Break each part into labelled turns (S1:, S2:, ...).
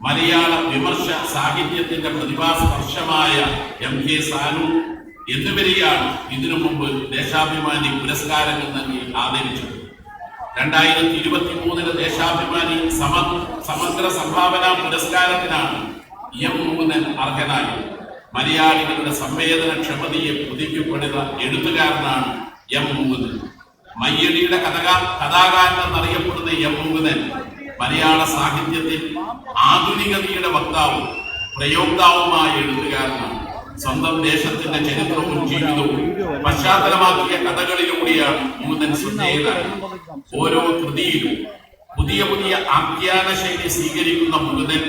S1: മലയാള വിമർശ സാഹിത്യത്തിന്റെ പ്രതിഭാസ്പർശമായ MK Sanu എന്നിവരെയാണ് ഇതിനു മുമ്പ് ദേശാഭിമാനി പുരസ്കാരങ്ങൾ നൽകി ആദരിച്ചത്. 2023 ദേശാഭിമാനി സമഗ്ര സംഭാവന പുരസ്കാരത്തിനാണ് M. മുകുന്ദൻ അർഹനായത്. മലയാളികളുടെ സംവേദനക്ഷമതയെ പ്രതിജ്ഞപ്പെടുന്ന എഴുത്തുകാരനാണ് M. മുകുന്ദൻ. മയ്യടിയുടെ കഥാകാരൻ എന്നറിയപ്പെടുന്ന M. മുകുന്ദൻ മലയാള സാഹിത്യത്തിൽ ആധുനികതയുടെ വക്താവും പ്രയോക്താവുമായ എഴുത്തുകാരനാണ്. സ്വന്തം ദേശത്തിന്റെ ചരിത്രവും ജീവിതവും പശ്ചാത്തലമാക്കിയ കഥകളിലൂടെയാണ് മുകുന്ദൻ ശ്രദ്ധേയനായത്. ഓരോ കൃതിയിലും പുതിയ പുതിയ ആഖ്യാന ശൈലി സ്വീകരിക്കുന്ന മുകുന്ദൻ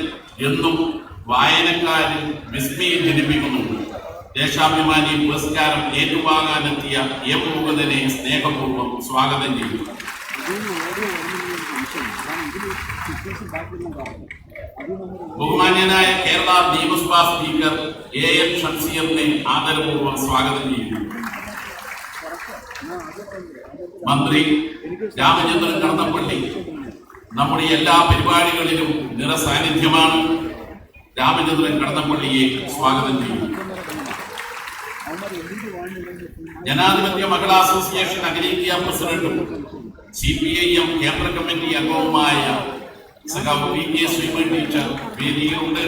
S1: എന്നും വായനക്കാരിൽ വിസ്മയം ജനിപ്പിക്കുന്നു. ദേശാഭിമാനി പുരസ്കാരം ഏറ്റുവാങ്ങാനെത്തിയ M. മുകുന്ദനെ സ്നേഹപൂർവ്വം സ്വാഗതം ചെയ്തു. ബഹുമാന്യനായ കേരള നിയമസഭാ സ്പീക്കർ AM ഷംസീറിനെ ആദരപൂർവ്വം സ്വാഗതം ചെയ്യുന്നു. മന്ത്രി രാമചന്ദ്രൻ കടന്നപ്പള്ളി നമ്മുടെ എല്ലാ പരിപാടികളിലും നിറസാന്നിധ്യമാണ്. രാമചന്ദ്രൻ കടന്നപ്പള്ളിയെ സ്വാഗതം ചെയ്യുന്നു. ജനാധിപത്യ മഹിളാ അസോസിയേഷൻ അഖിലേന്ത്യാ പ്രസിഡന്റും CPIM കേന്ദ്ര കമ്മിറ്റി അംഗവുമായ സഖാവ് PK ശ്രീമൻ ടീച്ചർ വേദിയിലുണ്ട്.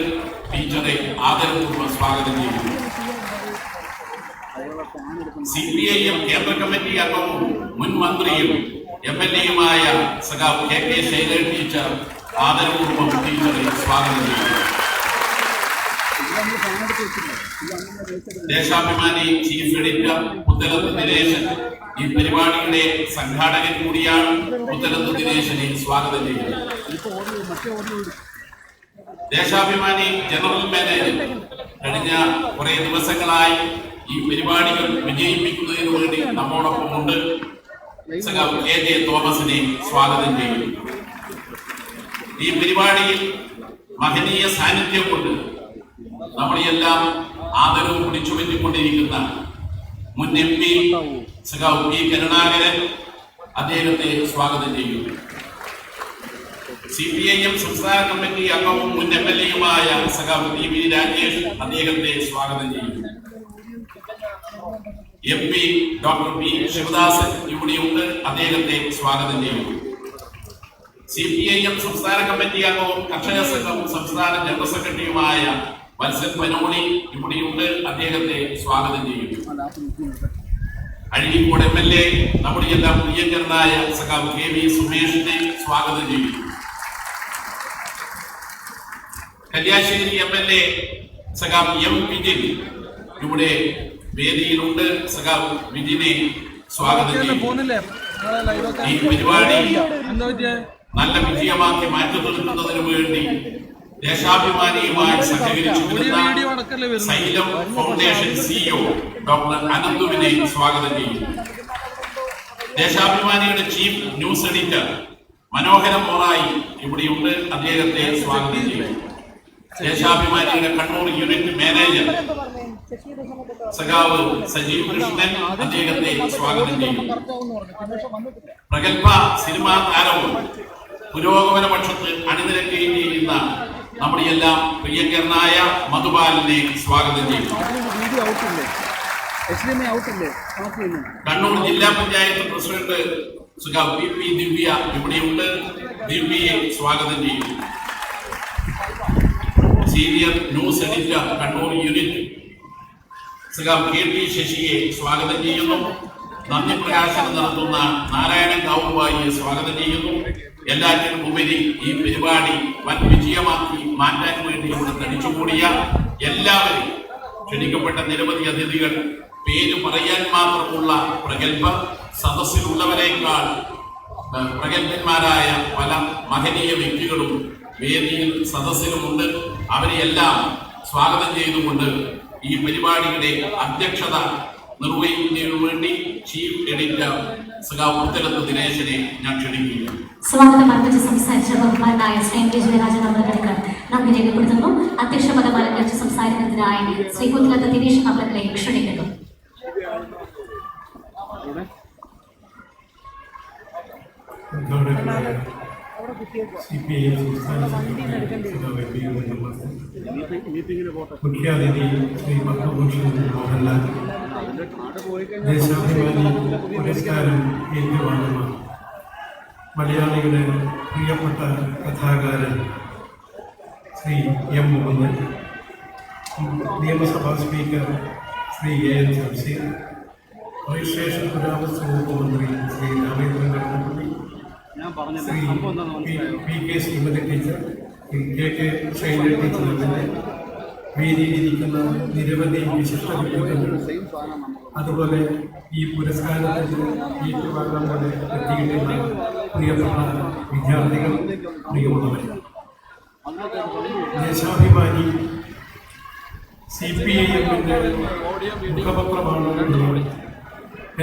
S1: ടീച്ചറെ ആദരപൂർവ്വം സ്വാഗതം ചെയ്യുന്നു. CPIM കേന്ദ്ര കമ്മിറ്റി അംഗവും മുൻ മന്ത്രിയും MLA-യുമായ സഖാവ് KK ശൈലജ ടീച്ചർ ആദരപൂർവ്വം ടീച്ചറെ സ്വാഗതം ചെയ്യുന്നു. ദേശാഭിമാനി ചീഫ് എഡിറ്റർ പുത്തലത്ത് ദിനേശൻ ഈ പരിപാടിയുടെ സംഘാടകൻ കൂടിയാണ്. പുത്തലത്ത് ദിനേശനെ സ്വാഗതം ചെയ്യുന്നു. ദേശാഭിമാനി ജനറൽ മാനേജർ കഴിഞ്ഞ കുറെ ദിവസങ്ങളായി ഈ പരിപാടികൾ വിജയിപ്പിക്കുന്നതിന് വേണ്ടി നമ്മോടൊപ്പമുണ്ട്. സഖാവ് KJ തോമസിനെ സ്വാഗതം ചെയ്യുന്നു. ഈ പരിപാടിയിൽ മഹനീയ സാന്നിധ്യം കൊണ്ട് നമ്മളെല്ലാം ആദരവ് പിടിച്ചുപറ്റിക്കൊണ്ടിരിക്കുന്ന മുൻ MP സഖാവ് P. കരുണാകരൻ അദ്ദേഹത്തെ സ്വാഗതം ചെയ്യുന്നു. CPIM സംസ്ഥാന കമ്മിറ്റി അംഗവും മുൻ MLA-യുമായ സഖാവ് TV രാജേഷ് അദ്ദേഹത്തെ സ്വാഗതം ചെയ്യുന്നു. MP doctor P. ശിവദാസൻ ഇവിടെയുണ്ട്. അദ്ദേഹത്തെ സ്വാഗതം ചെയ്യുന്നു. CPIM സംസ്ഥാന കമ്മിറ്റി അംഗവും കർഷക സംഘം സംസ്ഥാന ജനറൽ സെക്രട്ടറിയുമായ വത്സൻ മനോളി ഇവിടെയുണ്ട്. അദ്ദേഹത്തെ സ്വാഗതം ചെയ്യുന്നു. അഴീക്കോട് MLA നമ്മുടെ എല്ലാം പ്രിയങ്കരനായ സഖാവ് KV സുമേഷിനെ സ്വാഗതം ചെയ്യുന്നു. കല്യാശ്ശേരി MLA സഖാവ് M. വിജിൻ ഇവിടെ വേദിയിലുണ്ട്. സഖാവ് വിജിനെ സ്വാഗതം ചെയ്യുന്നു. ഈ പരിപാടി നല്ല വിജയമാക്കി മാറ്റി നിർത്തുന്നതിന് വേണ്ടി ദേശാഭിമാനിയുമായി സഹകരിച്ചു സൈലം ഫൗണ്ടേഷൻ CEO ഡോക്ടർ അനന്തുവിനെ സ്വാഗതം ചെയ്യുന്നു. ദേശാഭിമാനിയുടെ ചീഫ് ന്യൂസ് എഡിറ്റർ മനോഹരം മോറായി ഇവിടെയുണ്ട്. അദ്ദേഹത്തെ സ്വാഗതം ചെയ്യുന്നു. ദേശാഭിമാനിയുടെ കണ്ണൂർ യൂണിറ്റ് മാനേജർ സഖാവ് സജീവ് കൃഷ്ണൻ അദ്ദേഹത്തെ സ്വാഗതം ചെയ്യുന്നു. പ്രഗത്ഭ സിനിമാ താരവും പുരോഗമന പക്ഷത്ത് അണിനിരക്കുകയും ചെയ്യുന്ന നമ്മുടെ എല്ലാം പ്രിയങ്കരനായ മധുബാലനെ സ്വാഗതം ചെയ്യുന്നു. കണ്ണൂർ ജില്ലാ പഞ്ചായത്ത് പ്രസിഡന്റ് സഖാവ് PP ദിവ്യ ഇവിടെയുണ്ട്. ദിവ്യയെ സ്വാഗതം ചെയ്യുന്നു. Senior news editor Kannur unit സഖാവ് KT ശശിയെ സ്വാഗതം ചെയ്യുന്നു. നന്ദി പ്രകാശനം നടത്തുന്ന നാരായണൻ കാവുബായിയെ സ്വാഗതം ചെയ്യുന്നു. എല്ലാറ്റിനും ഉപരി ഈ പരിപാടി വൻ വിജയമാക്കി മാറ്റാൻ വേണ്ടി ഇവിടെ തടിച്ചുകൂടിയ എല്ലാവരെയും ക്ഷണിക്കപ്പെട്ട നിരവധി അതിഥികൾ പേര് പറയാൻ മാത്രമുള്ള പ്രഗത്ഭ സദസ്സിലുള്ളവരെക്കാൾ പ്രഗത്ഭന്മാരായ പല മഹനീയ വ്യക്തികളും വേദിയിൽ സദസ്സിലുമുണ്ട്. അവരെയെല്ലാം സ്വാഗതം ചെയ്തുകൊണ്ട് ഈ പരിപാടിയുടെ അധ്യക്ഷത നിർവഹിക്കുന്നതിനു വേണ്ടി ചീഫ് എഡിറ്റർ സഖാവ് പുത്തലത്ത് ദിനേശനെ ഞാൻ ക്ഷണിക്കുന്നു.
S2: സ്വാഗതം അർപ്പിച്ച് സംസാരിച്ച ബഹുമാനായ ശ്രീ MK ജയരാജൻ അവർക്ക് നന്ദി രേഖപ്പെടുത്തുന്നു. അധ്യക്ഷ പദം അലങ്കരിച്ച് സംസാരിക്കുന്നതിനായി ശ്രീ പുത്തലത്ത് ദിനേശ് അവരെ ക്ഷണിക്കുന്നു.
S3: CPIM സംസ്ഥാന സെക്രട്ടറി മുഖ്യാതിഥി ശ്രീ പത്മഭൂഷൺ മോഹൻലാൽ ദേശാഭിമാനി പുരസ്കാരം ഏറ്റുവാങ്ങുന്ന മലയാളിയുടെ പ്രിയപ്പെട്ട കഥാകാരൻ ശ്രീ എം മുകുന്ദൻ, നിയമസഭാ speaker Shri N Shamseer, registration പുരാവസ്തു വകുപ്പ് മന്ത്രി Shri Ramendran Kadannappally, Shri P K Sreemathi teacher, Shri K K Shaila teacher എന്നിങ്ങനെ വേദിയിലിരിക്കുന്ന നിരവധി വിശിഷ്ട വ്യക്തികൾ, അതുപോലെ ഈ പുരസ്കാരത്തിന് ഏറ്റുവാങ്ങാൻ പോലെ എത്തിയിട്ടുള്ള പ്രിയപ്പെട്ട വിദ്യാർത്ഥികൾ, പ്രിയമുള്ളവർ, ദേശാഭിമാനി CPIM-ന്റെ മുഖപത്രമാണ് എന്ന്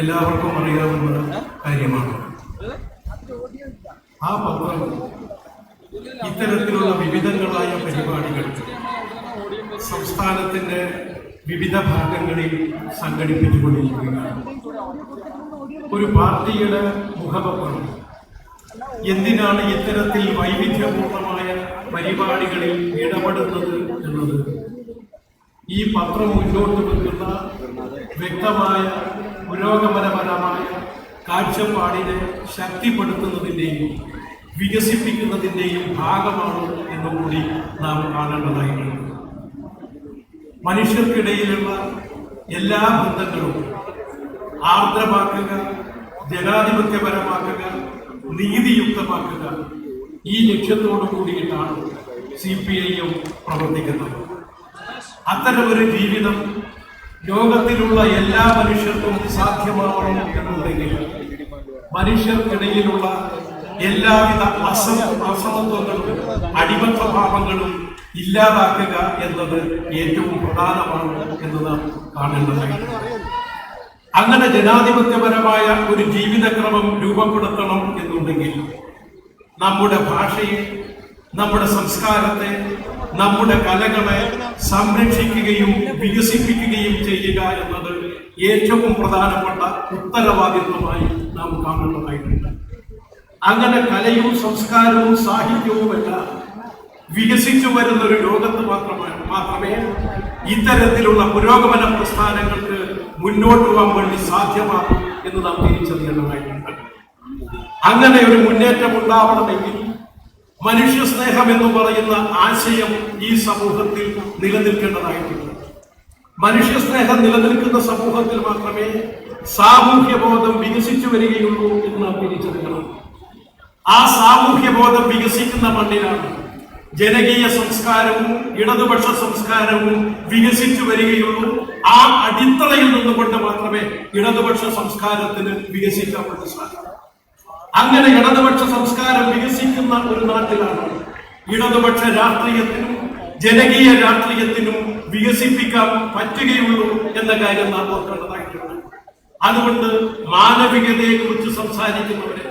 S3: എല്ലാവർക്കും അറിയാവുന്ന കാര്യമാണ്. ആ പത്രം ഇത്തരത്തിലുള്ള വിവിധങ്ങളായ പരിപാടികൾ സംസ്ഥാനത്തിന്റെ വിവിധ ഭാഗങ്ങളിൽ സംഘടിപ്പിച്ചുകൊണ്ടിരിക്കുകയാണ്. ഒരു പാർട്ടിയുടെ മുഖപത്രം എന്തിനാണ് ഇത്തരത്തിൽ വൈവിധ്യപൂർണമായ പരിപാടികളിൽ ഇടപെടുന്നത് എന്നത് ഈ പത്രം മുന്നോട്ട് വെക്കുന്ന വ്യക്തമായ പുരോഗമനപരമായ കാഴ്ചപ്പാടിനെ ശക്തിപ്പെടുത്തുന്നതിൻ്റെയും വികസിപ്പിക്കുന്നതിൻ്റെയും ഭാഗമാണ് എന്നുകൂടി നാം കാണേണ്ടതായിട്ടുണ്ട്. മനുഷ്യർക്കിടയിലുള്ള എല്ലാ ബന്ധങ്ങളും ആർദ്രമാക്കുക, ജനാധിപത്യപരമാക്കുക, നീതിയുക്തമാക്കുക, ഈ ലക്ഷ്യത്തോടു കൂടിയിട്ടാണ് CPIM പ്രവർത്തിക്കുന്നത്. അത്തരമൊരു ജീവിതം ലോകത്തിലുള്ള എല്ലാ മനുഷ്യർക്കും സാധ്യമാവണം എന്നുണ്ടെങ്കിൽ മനുഷ്യർക്കിടയിലുള്ള എല്ലാവിധ അസമത്വങ്ങളും അടിമത്തഭാവങ്ങളും ഇല്ലാതാക്കുക എന്നത് ഏറ്റവും പ്രധാനമാണ് എന്ന് നാം കാണേണ്ടതായിട്ട്. അങ്ങനെ ജനാധിപത്യപരമായ ഒരു ജീവിതക്രമം രൂപപ്പെടുത്തണം എന്നുണ്ടെങ്കിൽ നമ്മുടെ ഭാഷയെ, നമ്മുടെ സംസ്കാരത്തെ, നമ്മുടെ കലകളെ സംരക്ഷിക്കുകയും വികസിപ്പിക്കുകയും ചെയ്യുക എന്നത് ഏറ്റവും പ്രധാനപ്പെട്ട ഉത്തരവാദിത്വമായി നാം കാണേണ്ടതായിട്ടുണ്ട്. അങ്ങനെ കലയും സംസ്കാരവും സാഹിത്യവുമെല്ലാം വികസിച്ചു വരുന്ന ഒരു ലോകത്ത് മാത്രമേ ഇത്തരത്തിലുള്ള പുരോഗമന പ്രസ്ഥാനങ്ങൾക്ക് മുന്നോട്ട് പോകാൻ വേണ്ടി സാധ്യമാകും എന്ന് നാം തിരിച്ചറിയേണ്ടതായിട്ടുണ്ട്. അങ്ങനെ ഒരു മുന്നേറ്റം ഉണ്ടാവണമെങ്കിൽ മനുഷ്യ സ്നേഹം എന്ന് പറയുന്ന ആശയം ഈ സമൂഹത്തിൽ നിലനിൽക്കേണ്ടതായിട്ടുണ്ട്. മനുഷ്യ സ്നേഹം നിലനിൽക്കുന്ന സമൂഹത്തിൽ മാത്രമേ സാമൂഹ്യബോധം വികസിച്ചു വരികയുള്ളൂ എന്ന് നാം തിരിച്ചറിയണം. ആ സാമൂഹ്യബോധം വികസിക്കുന്ന മണ്ണിലാണ് ജനകീയ സംസ്കാരവും ഇടതുപക്ഷ സംസ്കാരവും വികസിച്ചു വരികയുള്ളൂ. ആ അടിത്തറയിൽ നിന്നുകൊണ്ട് മാത്രമേ ഇടതുപക്ഷ സംസ്കാരത്തിന് വികസിക്കാൻ വേണ്ടി സാധിക്കൂ. അങ്ങനെ ഇടതുപക്ഷ സംസ്കാരം വികസിക്കുന്ന ഒരു നാട്ടിലാണ് ഇടതുപക്ഷ രാഷ്ട്രീയത്തിനും ജനകീയ രാഷ്ട്രീയത്തിനും വികസിപ്പിക്കാൻ പറ്റുകയുള്ളൂ എന്ന കാര്യം നാം ഓർക്കേണ്ടതായിട്ടുണ്ട്. അതുകൊണ്ട് മാനവികതയെ കുറിച്ച് സംസാരിക്കുന്നവരെ,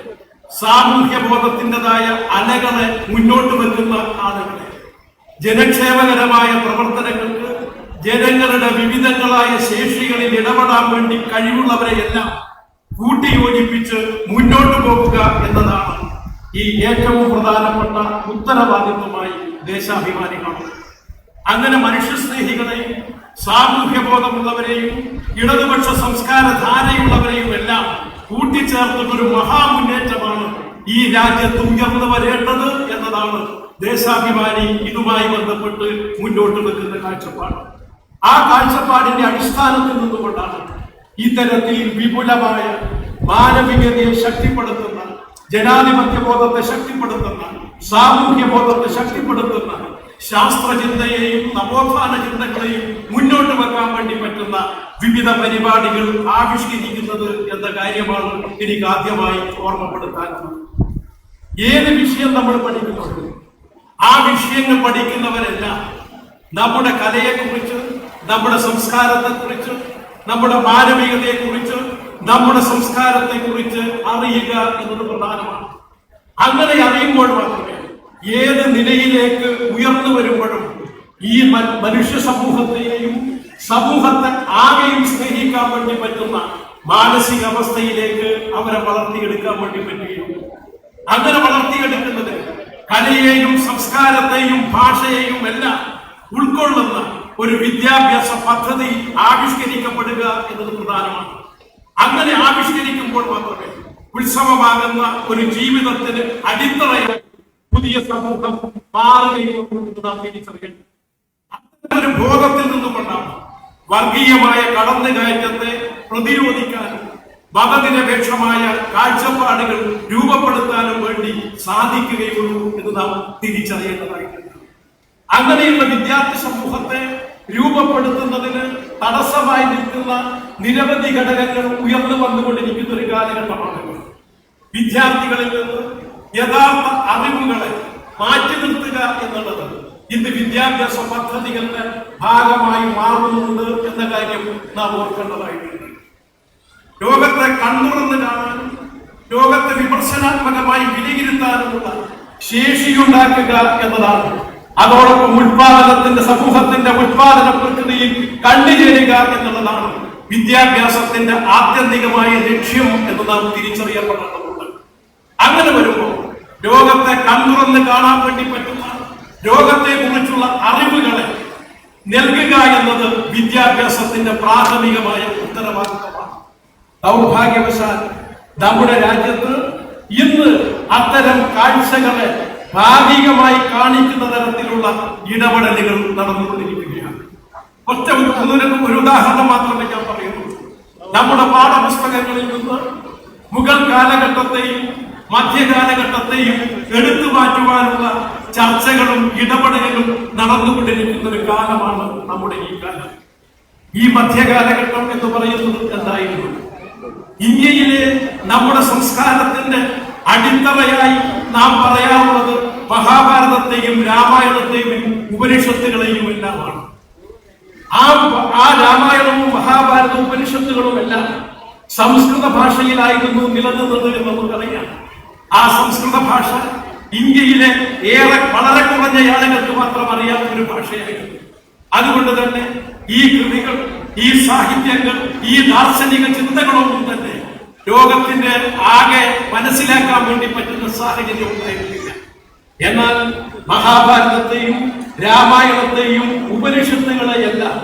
S3: സാമൂഹ്യബോധത്തിൻ്റെതായ അലകളെ മുന്നോട്ട് വെക്കുന്ന ആളുകളെ, ജനക്ഷേമകരമായ പ്രവർത്തനങ്ങൾക്ക് ജനങ്ങളുടെ വിവിധങ്ങളായ ശേഷികളിൽ ഇടപെടാൻ വേണ്ടി കഴിവുള്ളവരെയെല്ലാം കൂട്ടിയോജിപ്പിച്ച് മുന്നോട്ട് പോകുക എന്നതാണ് ഈ ഏറ്റവും പ്രധാനപ്പെട്ട ഉത്തരവാദിത്വമായി ദേശാഭിമാനി കാണുന്നത്. അങ്ങനെ മനുഷ്യസ്നേഹികളെയും സാമൂഹ്യബോധമുള്ളവരെയും ഇടതുപക്ഷ സംസ്കാരധാരയുള്ളവരെയും എല്ലാം കൂട്ടിച്ചേർത്തിട്ടൊരു മഹാമുന്നേറ്റമാണ് ഈ രാജ്യത്ത് ഉയർന്നു വരേണ്ടത് എന്നതാണ് ദേശാഭിമാനി ഇതുമായി ബന്ധപ്പെട്ട് മുന്നോട്ട് വെക്കുന്ന കാഴ്ചപ്പാട്. ആ കാഴ്ചപ്പാടിന്റെ അടിസ്ഥാനത്തിൽ നിന്നുകൊണ്ടാണ് ഇത്തരത്തിൽ വിപുലമായ മാനവികതയെ ശക്തിപ്പെടുത്തുന്ന, ജനാധിപത്യ ബോധത്തെ ശക്തിപ്പെടുത്തുന്ന, സാമൂഹ്യ ബോധത്തെ ശക്തിപ്പെടുത്തുന്ന, ശാസ്ത്രചിന്തയെയും നവോത്ഥാന ചിന്തകളെയും മുന്നോട്ട് വെക്കാൻ വേണ്ടി പറ്റുന്ന വിവിധ പരിപാടികൾ ആവിഷ്കരിക്കുന്നത് എന്ന കാര്യമാണ് എനിക്ക് ആദ്യമായി ഓർമ്മപ്പെടുത്താനുള്ളത്. ഏത് വിഷയം നമ്മൾ പഠിക്കുന്നുണ്ട്, ആ വിഷയങ്ങൾ പഠിക്കുന്നവരെല്ലാം നമ്മുടെ കലയെക്കുറിച്ച്, നമ്മുടെ സംസ്കാരത്തെക്കുറിച്ച്, നമ്മുടെ മാനവികതയെക്കുറിച്ച്, നമ്മുടെ സംസ്കാരത്തെക്കുറിച്ച് അറിയുക എന്നത് പ്രധാനമാണ്. അങ്ങനെ അറിയുമ്പോൾ മാത്രമേ ഏത് നിലയിലേക്ക് ഉയർന്നു വരുമ്പോഴും ഈ മനുഷ്യ സമൂഹത്തെയും സമൂഹത്തെ ആകെയും സ്നേഹിക്കാൻ വേണ്ടി പറ്റുന്ന മാനസികാവസ്ഥയിലേക്ക് അവരെ വളർത്തിയെടുക്കാൻ വേണ്ടി പറ്റുകയുള്ളൂ. അങ്ങനെ വളർത്തിയെടുക്കുന്നത് കലയെയും സംസ്കാരത്തെയും ഭാഷയെയും എല്ലാം ഉൾക്കൊള്ളുന്ന ഒരു വിദ്യാഭ്യാസ പദ്ധതി ആവിഷ്കരിക്കപ്പെടുക എന്നത് പ്രധാനമാണ്. അങ്ങനെ ആവിഷ്കരിക്കുമ്പോൾ മാത്രമേ ഉത്സവമാകുന്ന ഒരു ജീവിതത്തിന് അടിത്തറയായി പുതിയ സമൂഹം മാറുകയുള്ളൂ എന്ന് നാം തിരിച്ചറിയണം. ഒരു ബോധത്തിൽ നിന്നുകൊണ്ടാണ് വർഗീയമായ കടന്നുകയറ്റത്തെ പ്രതിരോധിക്കാനും മതനിരപേക്ഷമായ കാഴ്ചപ്പാടുകൾ രൂപപ്പെടുത്താനും വേണ്ടി സാധിക്കുകയുള്ളൂ എന്ന് നാം തിരിച്ചറിയേണ്ടതായിട്ടുണ്ട്. അങ്ങനെയുള്ള വിദ്യാർത്ഥി സമൂഹത്തെ രൂപപ്പെടുത്തുന്നതിന് തടസ്സമായി നിൽക്കുന്ന നിരവധി ഘടകങ്ങൾ ഉയർന്നു വന്നുകൊണ്ടിരിക്കുന്ന ഒരു കാലഘട്ടമാണ്. വിദ്യാർത്ഥികളിൽ നിന്ന് യഥാർത്ഥ അറിവുകളെ മാറ്റി നിർത്തുക എന്നുള്ളത് ഇന്ന് വിദ്യാഭ്യാസ പദ്ധതികളുടെ ഭാഗമായി മാറുന്നുണ്ട് എന്ന കാര്യം നാം ഓർക്കേണ്ടതായിട്ടുണ്ട്. ലോകത്തെ കണ്ണുറന്ന് കാണാനും ലോകത്തെ വിമർശനാത്മകമായി വിലയിരുത്താനുമുള്ള ശേഷിയുണ്ടാക്കുക എന്നതാണ്. അതോടൊപ്പം ഉത്പാദനത്തിന്റെ സമൂഹത്തിന്റെ ഉത്പാദന പ്രക്രിയയിൽ കണ്ടുചേരുക എന്നുള്ളതാണ് വിദ്യാഭ്യാസത്തിന്റെ ആത്യന്തികമായ ലക്ഷ്യം എന്ന് നാം തിരിച്ചറിയപ്പെടേണ്ടതുണ്ട്. അങ്ങനെ വരുമ്പോൾ ലോകത്തെ കണ്ണുറന്ന് കാണാൻ വേണ്ടി പറ്റുന്ന ലോകത്തെ കുറിച്ചുള്ള അറിവുകളെ നൽകുക എന്നത് വിദ്യാഭ്യാസത്തിന്റെ പ്രാഥമികമായ ഉത്തരവാദിത്തമാണ്. ദൗർഭാഗ്യവശാൽ നമ്മുടെ രാജ്യത്ത് ഇന്ന് അത്തരം കാഴ്ചകളെ ഭാഗികമായി കാണിക്കുന്ന തരത്തിലുള്ള ഇടപെടലുകൾ നടന്നുകൊണ്ടിരിക്കുകയാണ്. ഒരു ഉദാഹരണം മാത്രമേ ഞാൻ പറയുന്നുള്ളൂ. നമ്മുടെ പാഠപുസ്തകങ്ങളിൽ നിന്ന് മുഗൾ കാലഘട്ടത്തെയും മധ്യകാലഘട്ടത്തെയും എടുത്തു മാറ്റുവാനുള്ള ചർച്ചകളും ഇടപെടലുകളും നടന്നുകൊണ്ടിരിക്കുന്ന ഒരു കാലമാണ് നമ്മുടെ ഈ കാലം. ഈ മധ്യകാലഘട്ടം എന്ന് പറയുന്നത് എന്തായിരുന്നു? ഇന്ത്യയിലെ നമ്മുടെ സംസ്കാരത്തിന്റെ അടിത്തറയായി നാം പറയാറുള്ളത് മഹാഭാരതത്തെയും രാമായണത്തെയും ഉപനിഷത്തുകളെയും എല്ലാമാണ്. ആ രാമായണവും മഹാഭാരതവും ഉപനിഷത്തുകളും എല്ലാം സംസ്കൃത ഭാഷയിലായിരുന്നു നിലനിന്നത് എന്ന് നമുക്കറിയാം. ആ സംസ്കൃത ഭാഷ ഇന്ത്യയിലെ വളരെ കുറഞ്ഞ ആളുകൾക്ക് മാത്രം അറിയാവുന്ന ഒരു ഭാഷയായിരുന്നു. അതുകൊണ്ട് തന്നെ ഈ കൃതികൾ, ഈ സാഹിത്യങ്ങൾ, ഈ ദാർശനിക ചിന്തകളൊന്നും തന്നെ ലോകത്തിന്റെ ആകെ മനസ്സിലാക്കാൻ വേണ്ടി പറ്റുന്ന സാഹചര്യം ഉണ്ടായിരുന്നില്ല. എന്നാൽ മഹാഭാരതത്തെയും രാമായണത്തെയും ഉപനിഷത്തുകളെയെല്ലാം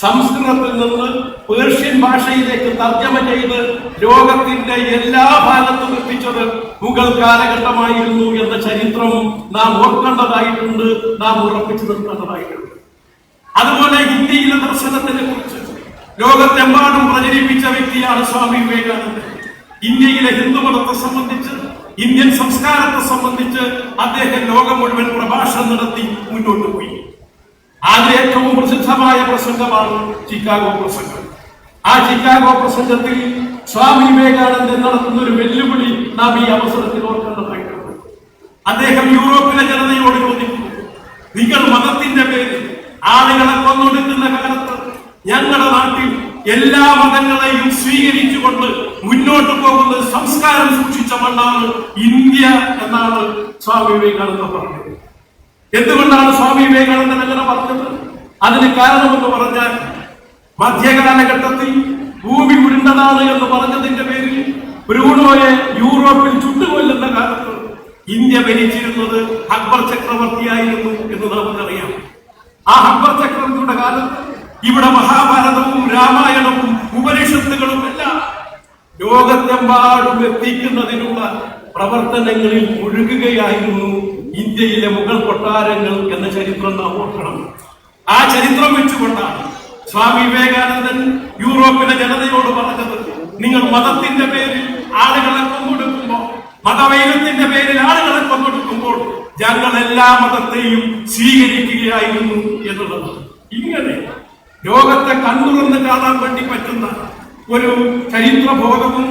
S3: സംസ്കൃതത്തിൽ നിന്ന് പേർഷ്യൻ ഭാഷയിലേക്ക് തർജ്ജമ ചെയ്ത് ലോകത്തിന്റെ എല്ലാ ഭാഗത്തും എത്തിച്ചത് മുഗൾ കാലഘട്ടമായിരുന്നു എന്ന ചരിത്രവും നാം ഓർക്കേണ്ടതായിട്ടുണ്ട്, നാം ഉറപ്പിച്ചു നിർത്തേണ്ടതായിട്ടുണ്ട്. അതുപോലെ ഇന്ത്യയിലെ ദർശനത്തിനെ കുറിച്ച് ലോകത്തെമ്പാടും പ്രചരിപ്പിച്ച വ്യക്തിയാണ് സ്വാമി വിവേകാനന്ദൻ. ഇന്ത്യയിലെ ഹിന്ദുമതത്തെ സംബന്ധിച്ച്, ഇന്ത്യൻ സംസ്കാരത്തെ സംബന്ധിച്ച് അദ്ദേഹം ലോകം മുഴുവൻ പ്രഭാഷണം നടത്തി മുന്നോട്ട് പോയി. അതിൽ ഏറ്റവും പ്രസിദ്ധമായ പ്രസംഗമാണ് ചിക്കാഗോ പ്രസംഗം. ആ ചിക്കാഗോ പ്രസംഗത്തിൽ സ്വാമി വിവേകാനന്ദൻ നടത്തുന്ന ഒരു വെല്ലുവിളി നാം ഈ അവസരത്തിൽ ഓർക്കേണ്ടതായിട്ടുണ്ട്. അദ്ദേഹം യൂറോപ്പിലെ ജനതയോട് ചോദിക്കുന്നു, നിങ്ങൾ മതത്തിന്റെ പേരിൽ ആളുകളെ കൊന്നൊടുക്കുന്ന കാലത്ത് ഞങ്ങളുടെ നാട്ടിൽ എല്ലാ മതങ്ങളെയും സ്വീകരിച്ചുകൊണ്ട് മുന്നോട്ട് പോകുന്ന സംസ്കാരം സൂക്ഷിച്ച മണ്ണാണ് ഇന്ത്യ എന്നാണ് സ്വാമി വിവേകാനന്ദൻ പറഞ്ഞത്. എന്തുകൊണ്ടാണ് സ്വാമി വിവേകാനന്ദൻ അങ്ങനെ പറഞ്ഞത്? അതിന് കാരണമെന്ന് പറഞ്ഞാൽ മധ്യകാലഘട്ടത്തിൽ ഭൂമി ഉരുണ്ടതാണ് എന്ന് പറഞ്ഞതിന്റെ പേരിൽ ബ്രൂണോയെ യൂറോപ്പിൽ ചുട്ടുകൊല്ലുന്ന കാലത്ത് ഇന്ത്യ ഭരിച്ചിരുന്നത് അക്ബർ ചക്രവർത്തിയായിരുന്നു എന്ന് നമുക്കറിയാം. ആ അക്ബർ ചക്രവർത്തിയുടെ കാലത്ത് ഇവിടെ മഹാഭാരതവും രാമായണവും ഉപനിഷത്തുകളും എല്ലാം ലോകത്തെമ്പാടും എത്തിക്കുന്നതിനുള്ള പ്രവർത്തനങ്ങളിൽ മുഴുകുകയായിരുന്നു ഇന്ത്യയിലെ മുഗൾ കൊട്ടാരങ്ങൾ എന്ന ചരിത്രം നാം ഓർക്കണം. ആ ചരിത്രം വെച്ചുകൊണ്ടാണ് സ്വാമി വിവേകാനന്ദൻ യൂറോപ്പിലെ ജനതയോട് പറഞ്ഞത്, നിങ്ങൾ മതത്തിന്റെ പേരിൽ ആളുകളെ കൊന്നൊടുക്കുമ്പോൾ, മതവൈരത്തിന്റെ പേരിൽ ആളുകളെ കൊന്നൊടുക്കുമ്പോൾ ഞങ്ങൾ എല്ലാ മതത്തെയും സ്വീകരിക്കുകയായിരുന്നു എന്നുള്ളത്. ഇങ്ങനെ ലോകത്തെ കണ്ണുറന്ന് കാണാൻ വേണ്ടി പറ്റുന്ന ഒരു ചരിത്രബോധവും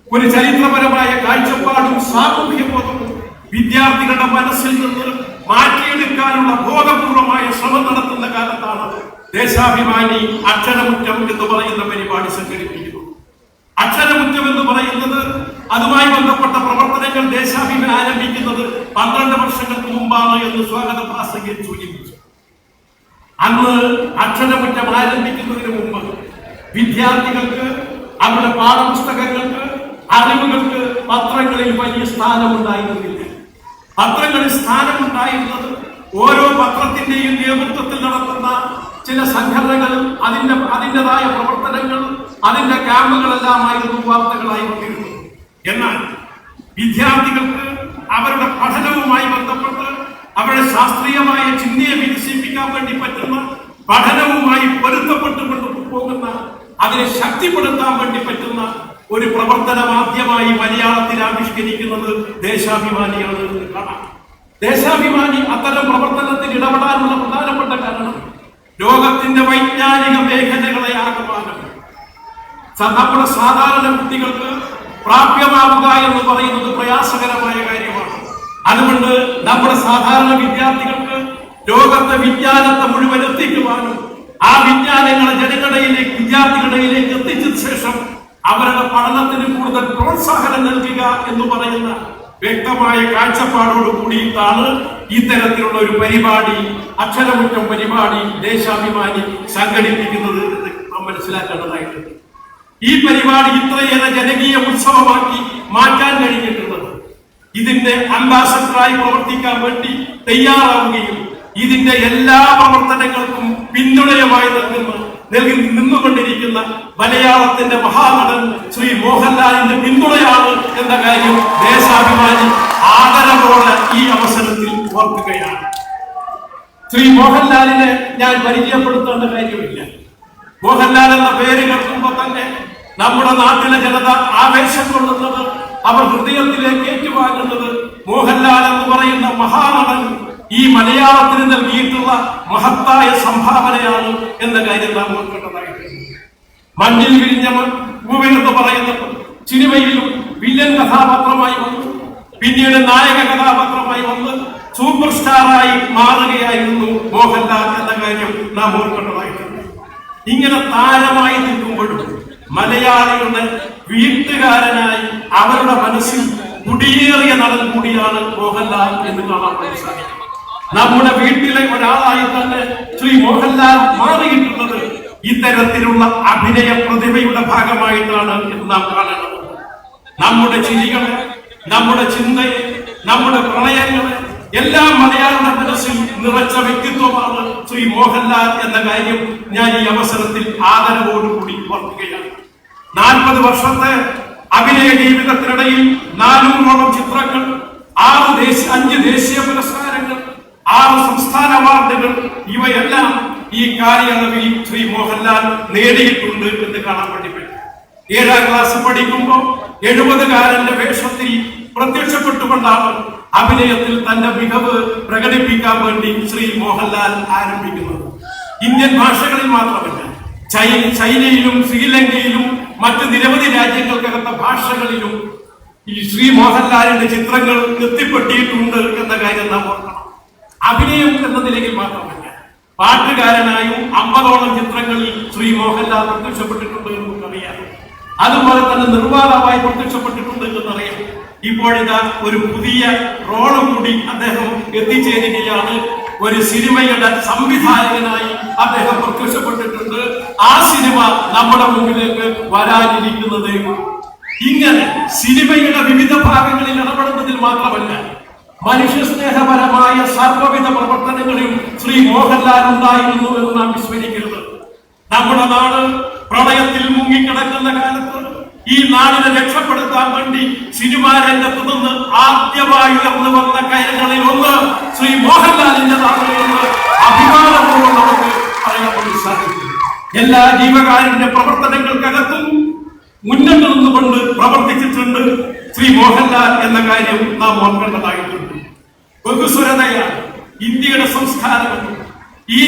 S3: ഒരു ചരിത്രപരമായ കാഴ്ചപ്പാടും സാമൂഹ്യ ബോധവും വിദ്യാർത്ഥികളുടെ മനസ്സിൽ നിന്ന് മാറ്റിയെടുക്കാനുള്ള ബോധപൂർവമായ ശ്രമം നടത്തുന്ന കാലത്താണ് ദേശാഭിമാനി അക്ഷരമുറ്റം എന്ന് പറയുന്ന പരിപാടി സംഘടിപ്പിക്കുന്നത്. അക്ഷരമുറ്റം എന്ന് പറയുന്നത്, അതുമായി ബന്ധപ്പെട്ട പ്രവർത്തനങ്ങൾ ദേശാഭിമാനി ആരംഭിക്കുന്നത് 12 വർഷങ്ങൾക്ക് മുമ്പാണ് എന്ന് സ്വാഗത പ്രാസംഗികൻ സൂചിപ്പിച്ചു. അന്ന് അക്ഷരമുറ്റം ആരംഭിക്കുന്നതിന് മുമ്പ് വിദ്യാർത്ഥികൾക്ക് അവരുടെ പാഠപുസ്തകങ്ങൾക്ക്, അറിവുകൾക്ക് പത്രങ്ങളിൽ വലിയ സ്ഥാനമുണ്ടായിരുന്നില്ല. പത്രങ്ങളിൽ സ്ഥാനമുണ്ടായിരുന്നത് ഓരോ പത്രത്തിന്റെയും നേതൃത്വത്തിൽ നടത്തുന്ന ചില സംഘടനകൾ, അതിൻ്റെതായ പ്രവർത്തനങ്ങൾ, അതിന്റെ ക്യാമ്പുകളെല്ലാമായിരുന്നു വാർത്തകളായി വന്നിരുന്നത്. എന്നാൽ വിദ്യാർത്ഥികൾക്ക് അവരുടെ പഠനവുമായി ബന്ധപ്പെട്ട് അവരുടെ ശാസ്ത്രീയമായ ചിന്തയെ വികസിപ്പിക്കാൻ വേണ്ടി പറ്റുന്ന, പഠനവുമായി പൊരുത്തപ്പെട്ടു കൊണ്ടുപോകുന്ന, അതിനെ ശക്തിപ്പെടുത്താൻ വേണ്ടി പറ്റുന്ന ഒരു പ്രവർത്തന മാധ്യമമായി മലയാളത്തിൽ ആവിഷ്കരിക്കുന്നത് ദേശാഭിമാനിയാണ് എന്ന് കാണാം. ദേശാഭിമാനി അത്തരം പ്രവർത്തനത്തിൽ ഇടപെടാനുള്ള പ്രധാനപ്പെട്ട കാരണം ലോകത്തിന്റെ വൈജ്ഞാനിക മേഖലകളെ ആകമാനം നമ്മുടെ സാധാരണ കുട്ടികൾക്ക് പ്രാപ്യമാവുക എന്ന് പറയുന്നത് പ്രയാസകരമായ കാര്യമാണ്. അതുകൊണ്ട് നമ്മുടെ സാധാരണ വിദ്യാർത്ഥികൾക്ക് ലോകത്തെ വിജ്ഞാനത്തെ മുഴുവൻ എത്തിക്കുവാനും ആ വിജ്ഞാനങ്ങളെ ജനങ്ങളിലേക്ക്, വിദ്യാർത്ഥികളിലേക്ക് എത്തിച്ചതിനു ശേഷം അവരുടെ പഠനത്തിന് കൂടുതൽ പ്രോത്സാഹനം നൽകുക എന്ന് പറയുന്ന വ്യക്തമായ കാഴ്ചപ്പാടോട് കൂടിയിട്ടാണ് ഇത്തരത്തിലുള്ള ഒരു പരിപാടി, അക്ഷരമുറ്റം പരിപാടി ദേശാഭിമാനി സംഘടിപ്പിക്കുന്നത് എന്ന് നാം മനസ്സിലാക്കേണ്ടതായിട്ടുണ്ട്. ഈ പരിപാടി ഇത്രയേറെ ജനകീയ ഉത്സവമാക്കി മാറ്റാൻ കഴിഞ്ഞിട്ടുള്ളത് ഇതിന്റെ അംബാസഡറായി പ്രവർത്തിക്കാൻ വേണ്ടി തയ്യാറാവുകയും ഇതിന്റെ എല്ലാ പ്രവർത്തനങ്ങൾക്കും പിന്തുണയുമായി നിന്നുകൊണ്ടിരിക്കുന്ന മലയാളത്തിന്റെ മഹാനടൻ ശ്രീ മോഹൻലാലിന്റെ പിന്തുണയാണ് എന്ന കാര്യം ദേശാഭിമാനി ആദരവോടെ ഈ അവസരത്തിൽ ഓർക്കുകയാണ്. ശ്രീ മോഹൻലാലിനെ ഞാൻ പരിചയപ്പെടുത്തേണ്ട കാര്യമില്ല. മോഹൻലാൽ എന്ന പേര് കേൾക്കുമ്പോൾ തന്നെ നമ്മുടെ നാട്ടിലെ ജനത ആവേശം കൊള്ളുന്നത്, അവർ ഹൃദയത്തിലേക്ക് ഏറ്റുവാങ്ങുന്നത് മോഹൻലാൽ എന്ന് പറയുന്ന മഹാനടൻ ഈ മലയാളത്തിന് നൽകിയിട്ടുള്ള മഹത്തായ സംഭാവനയാണ് എന്ന കാര്യം നാം ഓർക്കേണ്ടതായിട്ടുണ്ട്. മണ്ണിൽ വിരിഞ്ഞ പൂവിൽ എന്ന് പറയുന്ന സിനിമയിലും വില്ലൻ കഥാപാത്രമായി വന്നു, പിന്നീട് നായക കഥാപാത്രമായി വന്ന് സൂപ്പർ സ്റ്റാറായി മാറുകയായിരുന്നു മോഹൻലാൽ എന്ന കാര്യം നാം ഓർക്കേണ്ടതായിട്ടുണ്ട്. ഇങ്ങനെ താരമായി നിൽക്കുമ്പോഴും മലയാളികളുടെ വീട്ടുകാരനായി അവരുടെ മനസ്സിൽ കുടിയേറിയ നടൻ കൂടിയാണ് മോഹൻലാൽ എന്ന് കാണാൻ സാധിക്കും. നമ്മുടെ വീട്ടിലെ ഒരാളായി തന്നെ ശ്രീ മോഹൻലാൽ മാറിയിട്ടുള്ളത് ഇത്തരത്തിലുള്ള അഭിനയ പ്രതിഭയുടെ ഭാഗമായിട്ടാണ് എന്ന് നാം കാണേണ്ടത്. നമ്മുടെ ചിരികളെ, നമ്മുടെ ചിന്തയെ, നമ്മുടെ പ്രണയങ്ങളെ എല്ലാം മലയാളിയുടെ മനസ്സിൽ നിറച്ച വ്യക്തിത്വമാണ് ശ്രീ മോഹൻലാൽ എന്ന കാര്യം ഞാൻ ഈ അവസരത്തിൽ ആദരവോടുകൂടി ഓർക്കുകയാണ്. 40 വർഷത്തെ അഭിനയ ജീവിതത്തിനിടയിൽ 400ഓളം ചിത്രങ്ങൾ, 5 ദേശീയ പുരസ്കാരങ്ങൾ, 6 സംസ്ഥാന അവാർഡുകൾ, ഇവയെല്ലാം ഈ കാലയളവിൽ ശ്രീ മോഹൻലാൽ നേടിയിട്ടുണ്ട് എന്ന് കാണാൻ വേണ്ടി പറ്റും. 7ാം ക്ലാസ് പഠിക്കുമ്പോൾ 70കാരന്റെ വേഷത്തിൽ പ്രത്യക്ഷപ്പെട്ടുകൊണ്ടാണ് അഭിനയത്തിൽ തന്റെ മികവ് പ്രകടിപ്പിക്കാൻ വേണ്ടി ശ്രീ മോഹൻലാൽ ആരംഭിക്കുന്നത്. ഇന്ത്യൻ ഭാഷകളിൽ മാത്രമല്ല, ചൈനയിലും ശ്രീലങ്കയിലും മറ്റ് നിരവധി രാജ്യങ്ങൾക്കകത്ത ഭാഷകളിലും ഈ ശ്രീ മോഹൻലാലിന്റെ ചിത്രങ്ങൾ എത്തിപ്പെട്ടിട്ടുണ്ട് എന്ന കാര്യം നാം ഓർക്കണം. അഭിനയം എന്ന നിലയിൽ മാത്രമല്ല, പാട്ടുകാരനായും 50ഓളം ചിത്രങ്ങളിൽ ശ്രീ മോഹൻലാൽ പ്രത്യക്ഷപ്പെട്ടിട്ടുണ്ട് എന്ന് നമുക്കറിയാം. അതുപോലെ തന്നെ നിർമ്മാതാവായി പ്രത്യക്ഷപ്പെട്ടിട്ടുണ്ട് എന്നറിയാം. ഇപ്പോഴിതാ ഒരു പുതിയ റോള് കൂടി അദ്ദേഹം എത്തിച്ചേരുകയാണ്. ഒരു സിനിമയുടെ സംവിധായകനായി അദ്ദേഹം പ്രത്യക്ഷപ്പെട്ടിട്ടുണ്ട്. ആ സിനിമ നമ്മുടെ മുമ്പിലേക്ക് വരാനിരിക്കുന്നതേ. ഇങ്ങനെ സിനിമയുടെ വിവിധ ഭാഗങ്ങളിൽ ഇടപെടുന്നതിൽ മാത്രമല്ല, മനുഷ്യസ്നേഹപരമായ സർവ്വവിധ പ്രവർത്തനങ്ങളിലും ശ്രീ മോഹൻലാൽ ഉണ്ടായിരുന്നു എന്ന് നാം വിസ്മരിക്കരുത്. നമ്മുടെ നാട് പ്രളയത്തിൽ മുങ്ങിക്കിടക്കുന്ന കാലത്ത് ഈ നാടിനെ രക്ഷപ്പെടുത്താൻ വേണ്ടി സിനിമാ രംഗത്ത് നിന്ന് ആദ്യമായി ഉയർന്നു വന്ന കയങ്ങളിൽ ഒന്ന് ശ്രീ മോഹൻലാലിന്റെതാണ് എന്ന് അഭിമാനപൂർവ്വം നമുക്ക് പറയാൻ വേണ്ടി സാധിക്കും. എല്ലാ ജീവകാരുണ്യ പ്രവർത്തനങ്ങൾക്കകത്തും മുന്നിട്ട് നിന്നുകൊണ്ട് പ്രവർത്തിച്ചിട്ടുണ്ട് ശ്രീ മോഹൻലാൽ എന്ന കാര്യം നാം ഓർക്കേണ്ടതായിട്ടുണ്ട്. ബഹുസ്വരതയാണ് ഇന്ത്യയുടെ സംസ്കാരം. ഈ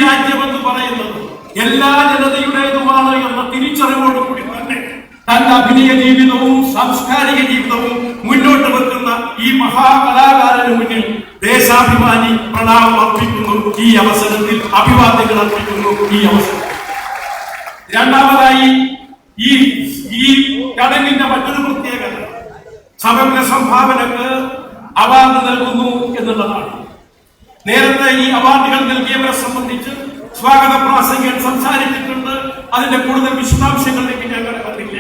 S3: രാജ്യമെന്ന് പറയുന്നത് എല്ലാ ജനതയുടേതുമാണ് എന്ന തിരിച്ചറിവോടുകൂടി തന്നെ തന്റെ അഭിനയ ജീവിതവും സാംസ്കാരിക ജീവിതവും മുന്നോട്ട് വെക്കുന്ന ഈ മഹാകലാകാരന് മുന്നിൽ ദേശാഭിമാനി പ്രണാമം അർപ്പിക്കുന്നു. ഈ അവസരത്തിൽ അഭിവാദ്യങ്ങൾ അർപ്പിക്കുന്നു. ഈ അവസരം രണ്ടാമതായി ഈ ചടങ്ങിന്റെ മറ്റൊരു പ്രത്യേകത സമഗ്ര സംഭാവനക്ക് അവാർഡ് നൽകുന്നു എന്നുള്ളതാണ്. നേരത്തെ ഈ അവാർഡുകൾ നൽകിയവരെ സംബന്ധിച്ച് സ്വാഗത പ്രാസംഗികൻ സംസാരിച്ചിട്ടുണ്ട്. അതിന്റെ കൂടുതൽ വിശദാംശങ്ങളിലേക്ക് ഞാൻ കടന്നില്ല.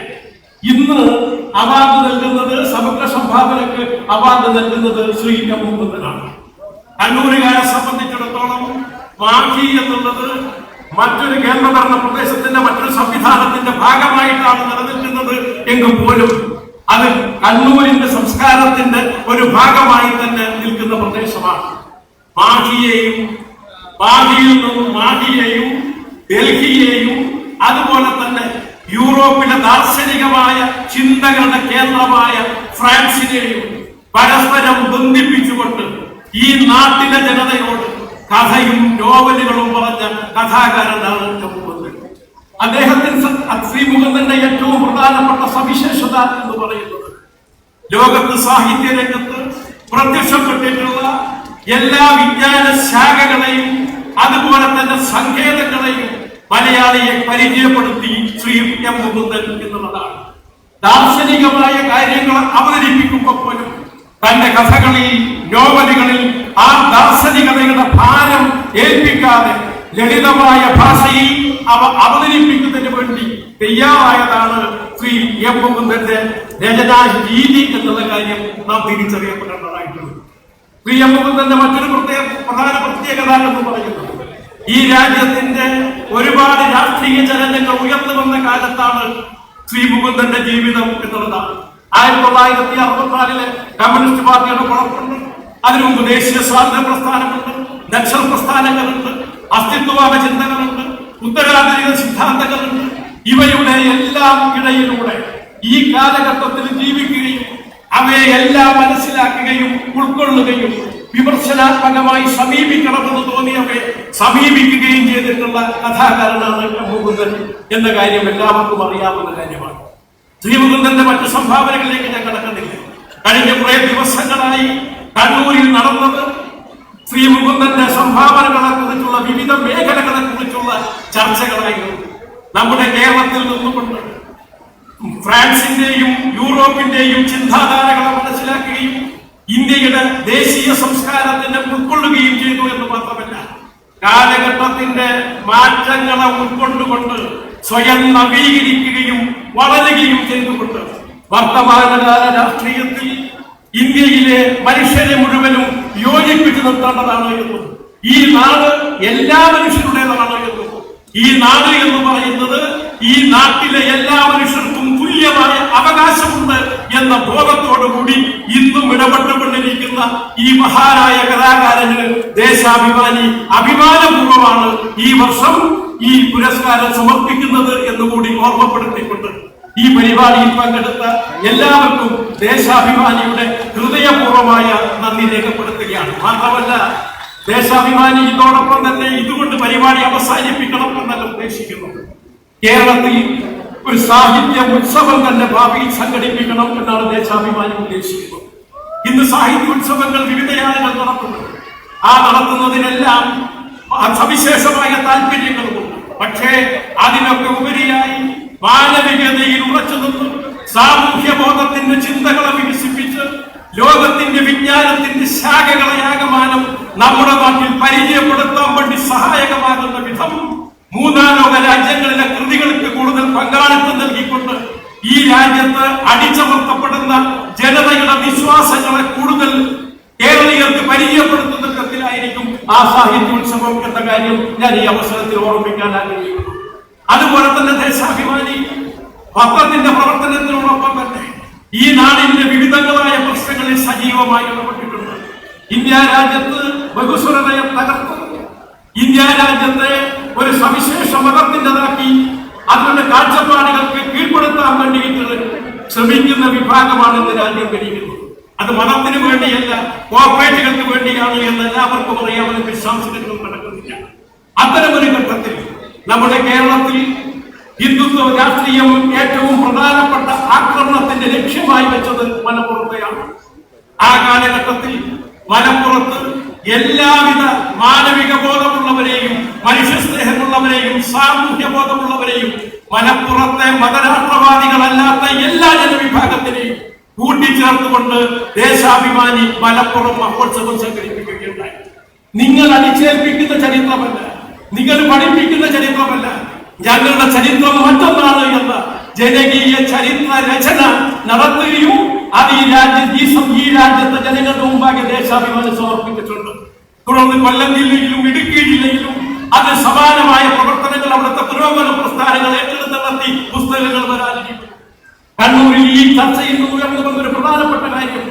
S3: ഇന്ന് അവാർഡ് നൽകുന്നത്, സമഗ്ര സംഭാവനക്ക് അവാർഡ് നൽകുന്നത് ശ്രീ മുകുന്ദനാണ്. കണ്ണൂരുകാരെ സംബന്ധിച്ചിടത്തോളം മാഹി എന്നുള്ളത് മറ്റൊരു കേന്ദ്രഭരണ പ്രദേശത്തിന്റെ മറ്റൊരു സംവിധാനത്തിന്റെ ഭാഗമായിട്ടാണ് നിലനിൽക്കുന്നത് എങ്കിൽ പോലും അത് കണ്ണൂരിന്റെ സംസ്കാരത്തിന്റെ ഒരു ഭാഗമായി തന്നെ നിൽക്കുന്ന പ്രദേശമാണ്. മാഹിയിൽ നിന്നും മാഹിയെയും ഡൽഹിയെയും അതുപോലെ തന്നെ യൂറോപ്പിലെ ദാർശനികമായ ചിന്തകളുടെ കേന്ദ്രമായ ഫ്രാൻസിനെയും പരസ്പരം ബന്ധിപ്പിച്ചുകൊണ്ട് ഈ നാട്ടിലെ ജനതയോട് കഥയും നോവലുകളും പറഞ്ഞ കഥാകാരനാണ് മുകുന്ദൻ. അദ്ദേഹത്തിന് ശ്രീ മുകുന്ദന്റെ ഏറ്റവും പ്രധാനപ്പെട്ട സവിശേഷത എന്ന് പറയുന്നത് ലോകത്ത് സാഹിത്യ രംഗത്ത് പ്രത്യക്ഷപ്പെട്ടിട്ടുള്ള എല്ലാ വിജ്ഞാന ശാഖകളെയും അതുപോലെ തന്നെ സങ്കേതങ്ങളെയും മലയാളിയെ പരിചയപ്പെടുത്തി ശ്രീ എം മുകുന്ദൻ എന്നുള്ളതാണ്. ദാർശനികമായ കാര്യങ്ങൾ അവതരിപ്പിക്കുമ്പോൾ പോലും തന്റെ കഥകളിൽ നോവലുകളിൽ ആ ദാർശനികതയുടെ ഭാരം ഏൽപ്പിക്കാതെ ലളിതമായ ഭാഷയിൽ അവ അവതരിപ്പിക്കുന്നതിന് വേണ്ടി തയ്യാറായതാണ് ശ്രീ എം മുകുന്ദന്റെ രചനാ രീതി എന്നുള്ള കാര്യം നാം തിരിച്ചറിയപ്പെടേണ്ടതായിട്ടുണ്ട്. ശ്രീ എം മുകുന്ദന്റെ മറ്റൊരു പ്രധാന പ്രത്യേകത എന്ന് പറയുന്നത് ഈ രാജ്യത്തിന്റെ ഒരുപാട് രാഷ്ട്രീയ ചലനങ്ങൾ ഉയർന്നു വന്ന കാലത്താണ് ശ്രീ മുകുന്ദന്റെ ജീവിതം എന്നുള്ളതാണ്. 1964 കമ്മ്യൂണിസ്റ്റ് പാർട്ടിയുടെ പുറത്തുണ്ട്. അതിനു മുമ്പ് ദേശീയ സ്വാതന്ത്ര്യ പ്രസ്ഥാനമുണ്ട്, നക്സൽ പ്രസ്ഥാനങ്ങളുണ്ട്, അസ്തിത്വവാദ ചിന്തകളുണ്ട്, ഉത്തരാധുനിക സിദ്ധാന്തങ്ങളുണ്ട്. ഇവയുടെ എല്ലാം ഇടയിലൂടെ ഈ കാലഘട്ടത്തിൽ ജീവിക്കുകയും അവയെ എല്ലാം മനസ്സിലാക്കുകയും ഉൾക്കൊള്ളുകയും വിമർശനാത്മകമായി സമീപിക്കണമെന്ന് തോന്നിയവയെ സമീപിക്കുകയും ചെയ്തിട്ടുള്ള കഥാകാരനാണ് മുകുന്ദൻ എന്ന കാര്യം എല്ലാവർക്കും അറിയാവുന്ന കാര്യമാണ്. ശ്രീ മുകുന്ദന്റെ മറ്റു സംഭാവനകളിലേക്ക് ഞാൻ കടക്കുന്നില്ല. കഴിഞ്ഞ കുറെ ദിവസങ്ങളായി കണ്ണൂരിൽ നടന്നത് ശ്രീ മുകുന്ദന്റെ സംഭാവനകളെ കുറിച്ചുള്ള വിവിധ മേഖലകളെ കുറിച്ചുള്ള ചർച്ചകളായിരുന്നു. നമ്മുടെ കേരളത്തിൽ നിന്നുകൊണ്ട് ഫ്രാൻസിന്റെയും യൂറോപ്പിന്റെയും ചിന്താധാരകളെ മനസ്സിലാക്കുകയും ഇന്ത്യയുടെ ദേശീയ സംസ്കാരത്തിനെ ഉൾക്കൊള്ളുകയും ചെയ്തു എന്ന് മാത്രമല്ല, കാലഘട്ടത്തിന്റെ മാറ്റങ്ങളെ ഉൾക്കൊണ്ടുകൊണ്ട് സ്വയം നവീകരിക്കുകയും വളരുകയും ചെയ്തുകൊണ്ട് വർത്തമാനകാല രാഷ്ട്രീയത്തിൽ ഇന്ത്യയിലെ മനുഷ്യരെ മുഴുവനും യോജിപ്പിച്ചു നിർത്തേണ്ടതാണ് എന്നും ഈ നാട് എല്ലാ മനുഷ്യരുടേതാണ് എന്നും ഈ നാട് എന്ന് പറയുന്നത് ഈ നാട്ടിലെ എല്ലാ മനുഷ്യർക്കും തുല്യമായ അവകാശമുണ്ട് എന്ന ബോധത്തോടുകൂടി ഇന്നും ഇടപെട്ടുകൊണ്ടിരിക്കുന്ന ഈ മഹാനായ കലാകാരന് ദേശാഭിമാനി അഭിമാനപൂർവ്വമാണ് ഈ വർഷം ഈ പുരസ്കാരം സമർപ്പിക്കുന്നത് എന്നുകൂടി ഓർമ്മപ്പെടുത്തിക്കൊണ്ട് ഈ പരിപാടിയിൽ പങ്കെടുത്ത എല്ലാവർക്കും ദേശാഭിമാനിയുടെ ഹൃദയപൂർവമായ നന്ദി രേഖപ്പെടുത്തുകയാണ്. മാത്രമല്ല, ദേശാഭിമാനി ഇതോടൊപ്പം തന്നെ ഇതുകൊണ്ട് പരിപാടി അവസാനിപ്പിക്കണം എന്നല്ല ഉദ്ദേശിക്കുന്നത്. കേരളത്തിൽ ഒരു സാഹിത്യ ഉത്സവം തന്നെ ഭാവിയിൽ സംഘടിപ്പിക്കണം എന്നാണ് ദേശാഭിമാനി ഉദ്ദേശിക്കുന്നത്. ഇന്ന് സാഹിത്യോത്സവങ്ങൾ വിവിധ ആളുകൾ നടത്തുന്നുണ്ട്. ആ നടത്തുന്നതിനെല്ലാം സവിശേഷമായ താല്പര്യങ്ങളുമുണ്ട്. പക്ഷേ അതിനൊക്കെ ഉപരിയായി മാനവികതയിൽ ഉറച്ചു നിന്ന് സാമൂഹ്യ ബോധത്തിന്റെ ചിന്തകളെ വികസിപ്പിച്ച് ലോകത്തിന്റെ വിജ്ഞാനത്തിന്റെ ശാഖകളെയാകമാനം നമ്മുടെ നാട്ടിൽ പരിചയപ്പെടുത്താൻ വേണ്ടി സഹായകമാകുന്ന വിധം മൂന്നാം ലോക രാജ്യങ്ങളിലെ കൃതികൾക്ക് കൂടുതൽ പങ്കാളിത്തം നൽകിക്കൊണ്ട് ഈ രാജ്യത്ത് അടിച്ചമർത്തപ്പെടുന്ന ജനതയുടെ വിശ്വാസങ്ങളെ കൂടുതൽ കേരളീയർക്ക് പരിചയപ്പെടുത്തുന്ന തരത്തിലായിരിക്കും ആ സാഹിത്യോത്സവം എന്ന കാര്യം ഞാൻ ഈ അവസരത്തിൽ ഓർമ്മിക്കാൻ ആഗ്രഹിക്കുന്നു. അതുപോലെ തന്നെ ദേശാഭിമാനി പത്രത്തിന്റെ പ്രവർത്തനത്തിനോടൊപ്പം തന്നെ ഈ നാടിന്റെ വിവിധങ്ങളായ പ്രശ്നങ്ങളിൽ സജീവമായി ഇടപെട്ടിട്ടുണ്ട്. ഇന്ത്യ രാജ്യത്ത് ബഹുസ്വരതയെ തകർത്ത് ഇന്ത്യ രാജ്യത്തെ ഒരു സവിശേഷ മതത്തിൻ്റെതാക്കി അതിന്റെ കാഴ്ചപ്പാടുകൾക്ക് കീഴ്പ്പെടുത്താൻ വേണ്ടിയിട്ട് ശ്രമിക്കുന്ന വിഭാഗമാണ് ഇന്ന് രാജ്യം ഭരിക്കുന്നത്. അത് മതത്തിന് വേണ്ടിയല്ല, കോർപ്പറേറ്റുകൾക്ക് വേണ്ടിയാണ് എന്ന് എല്ലാവർക്കും അറിയാവുന്ന വിശ്വാസങ്ങളും നടക്കുന്നില്ല. അത്തരമൊരു ഘട്ടത്തിൽ നമ്മുടെ കേരളത്തിൽ ഹിന്ദുത്വ രാഷ്ട്രീയം ഏറ്റവും പ്രധാനപ്പെട്ട ആക്രമണത്തിന്റെ ലക്ഷ്യമായി വെച്ചത് മലപ്പുറത്തെയാണ്. ആ കാലഘട്ടത്തിൽ മലപ്പുറത്ത് എല്ലാവിധ മാനവിക ബോധമുള്ളവരെയും മനുഷ്യസ്നേഹമുള്ളവരെയും സാമൂഹ്യ ബോധമുള്ളവരെയും മലപ്പുറത്തെ മതരാഷ്ട്രവാദികളല്ലാത്ത എല്ലാ ജനവിഭാഗത്തിനെയും കൂട്ടിച്ചേർത്തുകൊണ്ട് ദേശാഭിമാനി മലപ്പുറം മഹോത്സവം സംഘടിപ്പിക്കുകയുണ്ടായി. നിങ്ങൾ അടിച്ചേൽപ്പിക്കുന്ന ചരിത്രമല്ല, നിങ്ങൾ പഠിപ്പിക്കുന്ന ചരിത്രമല്ല, ഞങ്ങളുടെ ചരിത്രം മറ്റൊന്നാണ് എന്ന ജനകീയ ചരിത്ര രചന നടത്തുകയും അത് ഈ രാജ്യത്തെ ജനങ്ങളുടെ മുമ്പാകെ ദേശാഭിമാനി സമർപ്പിച്ചിട്ടുണ്ട്. തുടർന്ന് കൊല്ലം ജില്ലയിലും ഇടുക്കി ജില്ലയിലും അതിന് സമാനമായ പ്രവർത്തനങ്ങൾ അവിടുത്തെ പുരോഗമന പ്രസ്ഥാനങ്ങൾ ഏറ്റെടുത്ത് നടത്തി പുസ്തകങ്ങൾ വരാനിരിക്കും. കണ്ണൂരിൽ ഈ ചർച്ചയിൽ ഉയർന്നു വന്നൊരു പ്രധാനപ്പെട്ട കാര്യം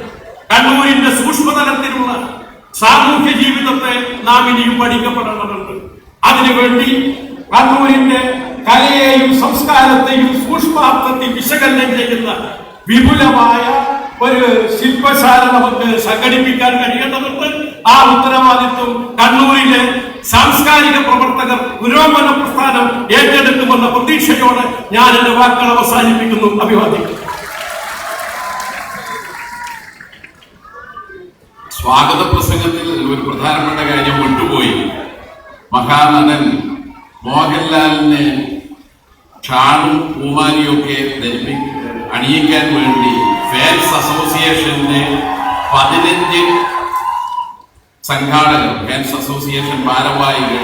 S3: കണ്ണൂരിന്റെ സൂക്ഷ്മതലത്തിലുള്ള സാമൂഹ്യ ജീവിതത്തെ നാം ഇനിയും പഠിക്കപ്പെടേണ്ടതുണ്ട്. അതിനുവേണ്ടി കണ്ണൂരിന്റെ കലയെയും സംസ്കാരത്തെയും സൂക്ഷ്മാർത്ഥത്തിൽ വിശകലനം ചെയ്യുന്ന വിപുലമായ ഒരു ശില്പശാല നമുക്ക് സംഘടിപ്പിക്കാൻ കഴിയേണ്ടതുണ്ട്. ആ ഉത്തരവാദിത്വം കണ്ണൂരിലെ സാംസ്കാരിക പ്രവർത്തകർ പുരോഗമന പ്രസ്ഥാനം ഏറ്റെടുക്കുമെന്ന പ്രതീക്ഷയോടെ ഞാൻ എന്റെ വാക്കുകൾ അവസാനിപ്പിക്കുന്നു. അഭിവാദ്യം.
S1: സ്വാഗത പ്രസംഗത്തിൽ ഒരു പ്രധാനപ്പെട്ട കാര്യം വിട്ടുപോയി. മഹാനടൻ മോഹൻലാലിനെ ഷാളും പൂമാലിയൊക്കെ അണിയിക്കാൻ വേണ്ടി ഫാൻസ് അസോസിയേഷന്റെ 15 സംഘാടകർ, ഫാൻസ് അസോസിയേഷൻ ഭാരവാഹികൾ,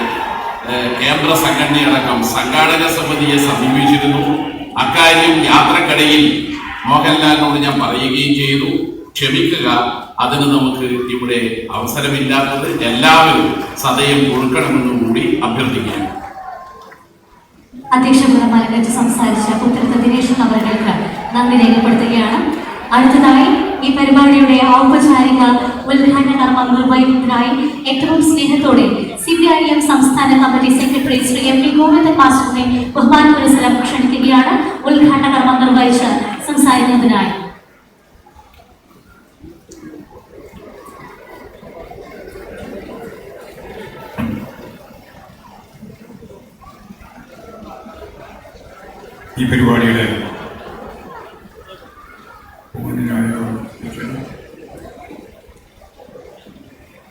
S1: കേന്ദ്ര സംഘടനയടക്കം സംഘാടക സമിതിയെ സമീപിച്ചിരുന്നു. അക്കാര്യം യാത്രക്കിടയിൽ മോഹൻലാലിനോട് ഞാൻ പറയുകയും ചെയ്തു, ക്ഷമിക്കുക, അതിന് നമുക്ക് ഇവിടെ അവസരമില്ലാത്തത് എല്ലാവരും സദയം കൊടുക്കണമെന്നും കൂടി അഭ്യർത്ഥിക്കുകയാണ്.
S2: അധ്യക്ഷപദം അലങ്കരിച്ച് സംസാരിച്ച പുത്രത്ത് ദിനേശൻ അവർക്ക് നന്ദി രേഖപ്പെടുത്തുകയാണ്. അടുത്തതായി ഈ പരിപാടിയുടെ ഔപചാരിക ഉദ്ഘാടന കർമ്മം നിർവഹിക്കുന്നതിനായി ഏറ്റവും സ്നേഹത്തോടെ CPIM സംസ്ഥാന committee secretary Shri MP Govindan മാസ്റ്ററിനെ ബഹുമാന പുരസ്സരം ക്ഷണിക്കുകയാണ്. ഉദ്ഘാടന കർമ്മം നിർവഹിച്ച് സംസാരിക്കുന്നതിനായി
S4: ഈ പരിപാടിയുടെ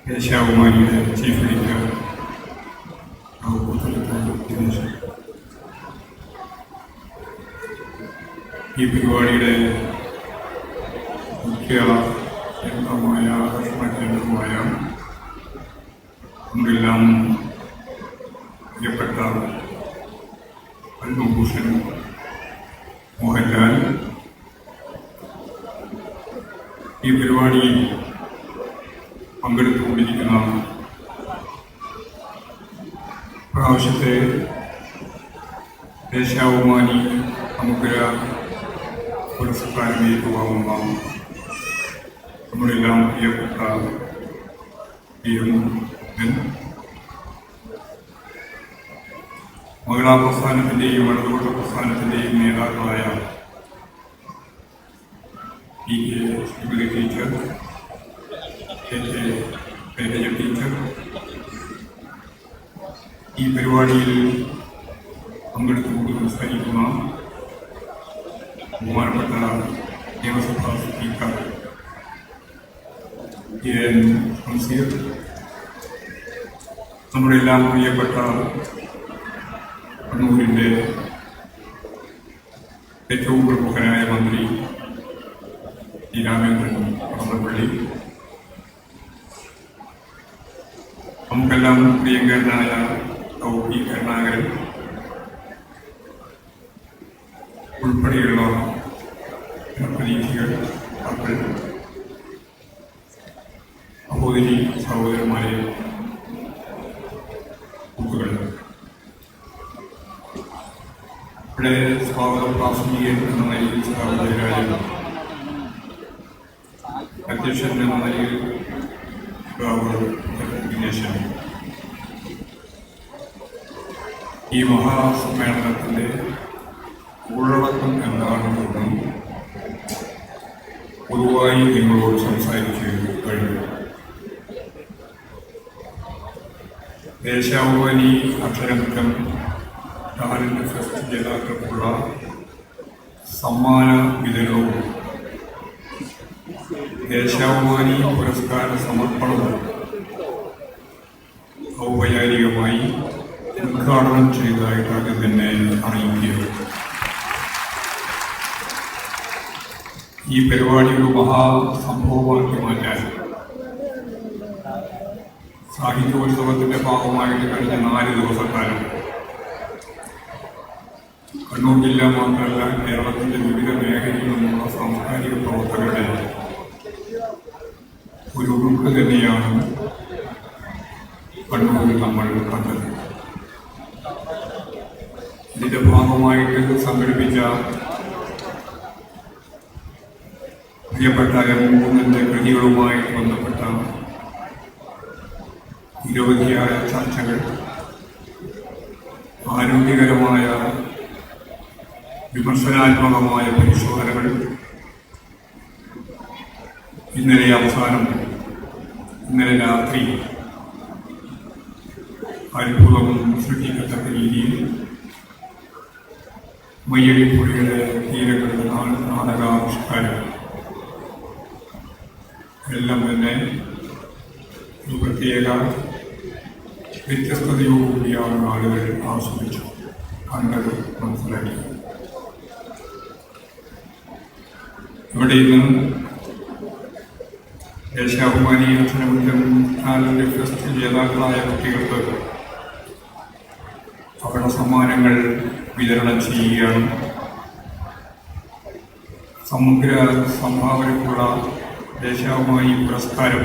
S4: ദേശാഭിമാനിയുടെ ചീഫ് എഡിറ്റർ ഈ പരിപാടിയുടെ മുഖ്യ കേന്ദ്രമായ ഭക്ഷണ കേന്ദ്രമായ നമ്മളെല്ലാം പ്രിയപ്പെട്ട പത്മഭൂഷൺ മോഹൻലാൽ ഈ പരിപാടിയിൽ പങ്കെടുത്തുകൊണ്ടിരിക്കുന്ന പ്രാവശ്യത്തെ ദേശാഭിമാനി സമഗ്ര പുരസ്കാരം ഏറ്റുവാങ്ങുന്ന നമ്മളെല്ലാം പ്രിയപ്പെട്ട മഹിളാ പ്രസ്ഥാനത്തിൻ്റെയും ഇടതുപക്ഷ പ്രസ്ഥാനത്തിൻ്റെയും നേതാക്കളായ PK Shrimati teacher, KK teacher, ഈ പരിപാടിയിൽ പങ്കെടുത്തുകൊണ്ട് സംസാരിക്കുന്ന ബഹുമാനപ്പെട്ട നിയമസഭാ സ്പീക്കർ KN ഷംസീർ, നമ്മുടെ എല്ലാം പ്രിയപ്പെട്ട കണ്ണൂരിൻ്റെ ഏറ്റവും പ്രമുഖനായ മന്ത്രി രാമേന്ദ്രൻ കടന്നപ്പള്ളി, നമുക്കെല്ലാം പ്രിയങ്കരനായ ടി കരുണാകരൻ ഉൾപ്പെടെയുള്ള ജനപ്രതിനിധികൾ, മക്കൾ, സഹോദരി സഹോദരന്മാരെ, കുട്ടികൾ, ഇവിടെ സ്വാഗതം പ്രാസംഗികൻ എന്ന നിലയിൽ സഹോദരരായ അധ്യക്ഷൻ എന്ന നിലയിൽ ദിനേശൻ, ഈ മഹാസമ്മേളനത്തിൻ്റെ ഉള്ളടക്കം എന്താണെന്നും പൊതുവായി നിങ്ങളോട് സംസാരിച്ച് കഴിഞ്ഞു. ദേശാഭിമാനി അക്ഷരമുറ്റം ടാലന്റ് ഫെസ്റ്റ് ജേതാക്കൾക്കുള്ള സമ്മാന വിതരണവും ദേശാഭിമാനി പുരസ്കാര സമർപ്പണവും ഔപചാരികമായി ഉദ്ഘാടനം ചെയ്തതായിട്ട് ആദ്യം തന്നെ അറിയിക്കുകയാണ്. ഈ പരിപാടി ഒരു മഹാസംഭവമാക്കി മാറ്റാൻ സാഹിത്യോത്സവത്തിന്റെ ഭാഗമായിട്ട് കഴിഞ്ഞ 4 ദിവസക്കാലം കണ്ണൂർ ജില്ല മാത്രമല്ല കേരളത്തിന്റെ വിവിധ മേഖലയിൽ നിന്നുള്ള സാംസ്കാരിക പ്രവർത്തകരുടെ ഒരു ഒഴുക്ക് തന്നെയാണ് കണ്ണൂരിൽ നമ്മൾ കണ്ടത്. ഇതിന്റെ ഭാഗമായിട്ട് സംഘടിപ്പിച്ച പ്രിയപ്പെട്ട M3 കൃതികളുമായി ബന്ധപ്പെട്ട നിരവധിയായ ചർച്ചകൾ, ആരോഗ്യകരമായ വിമർശനാത്മകമായ പരിശോധനകൾ ഇന്നലെ രാത്രി അത്ഭുതം സൃഷ്ടിക്കത്തക്ക രീതിയിൽ മയ്യഴിപ്പുഴയുടെ തീരങ്ങളുടെ നാടകാവിഷ്കാരം എല്ലാം തന്നെ ഒരു പ്രത്യേക വ്യത്യസ്തതയോടുകൂടിയാണ് ആളുകൾ ആസ്വദിച്ചു കണ്ടത്, മനസ്സിലാക്കി. ഇവിടെ ഇന്ന് ദേശാഭിമാനി അച്ഛനബുദ്ധൻ ടാലന്റ് ഫെസ്റ്റ് ജേതാക്കളായ കുട്ടികൾക്ക് അവരുടെ സമ്മാനങ്ങൾ വിതരണം ചെയ്യുകയാണ്. സമഗ്ര സംഭാവനക്കുള്ള ദേശാഭിമാനി പുരസ്കാരം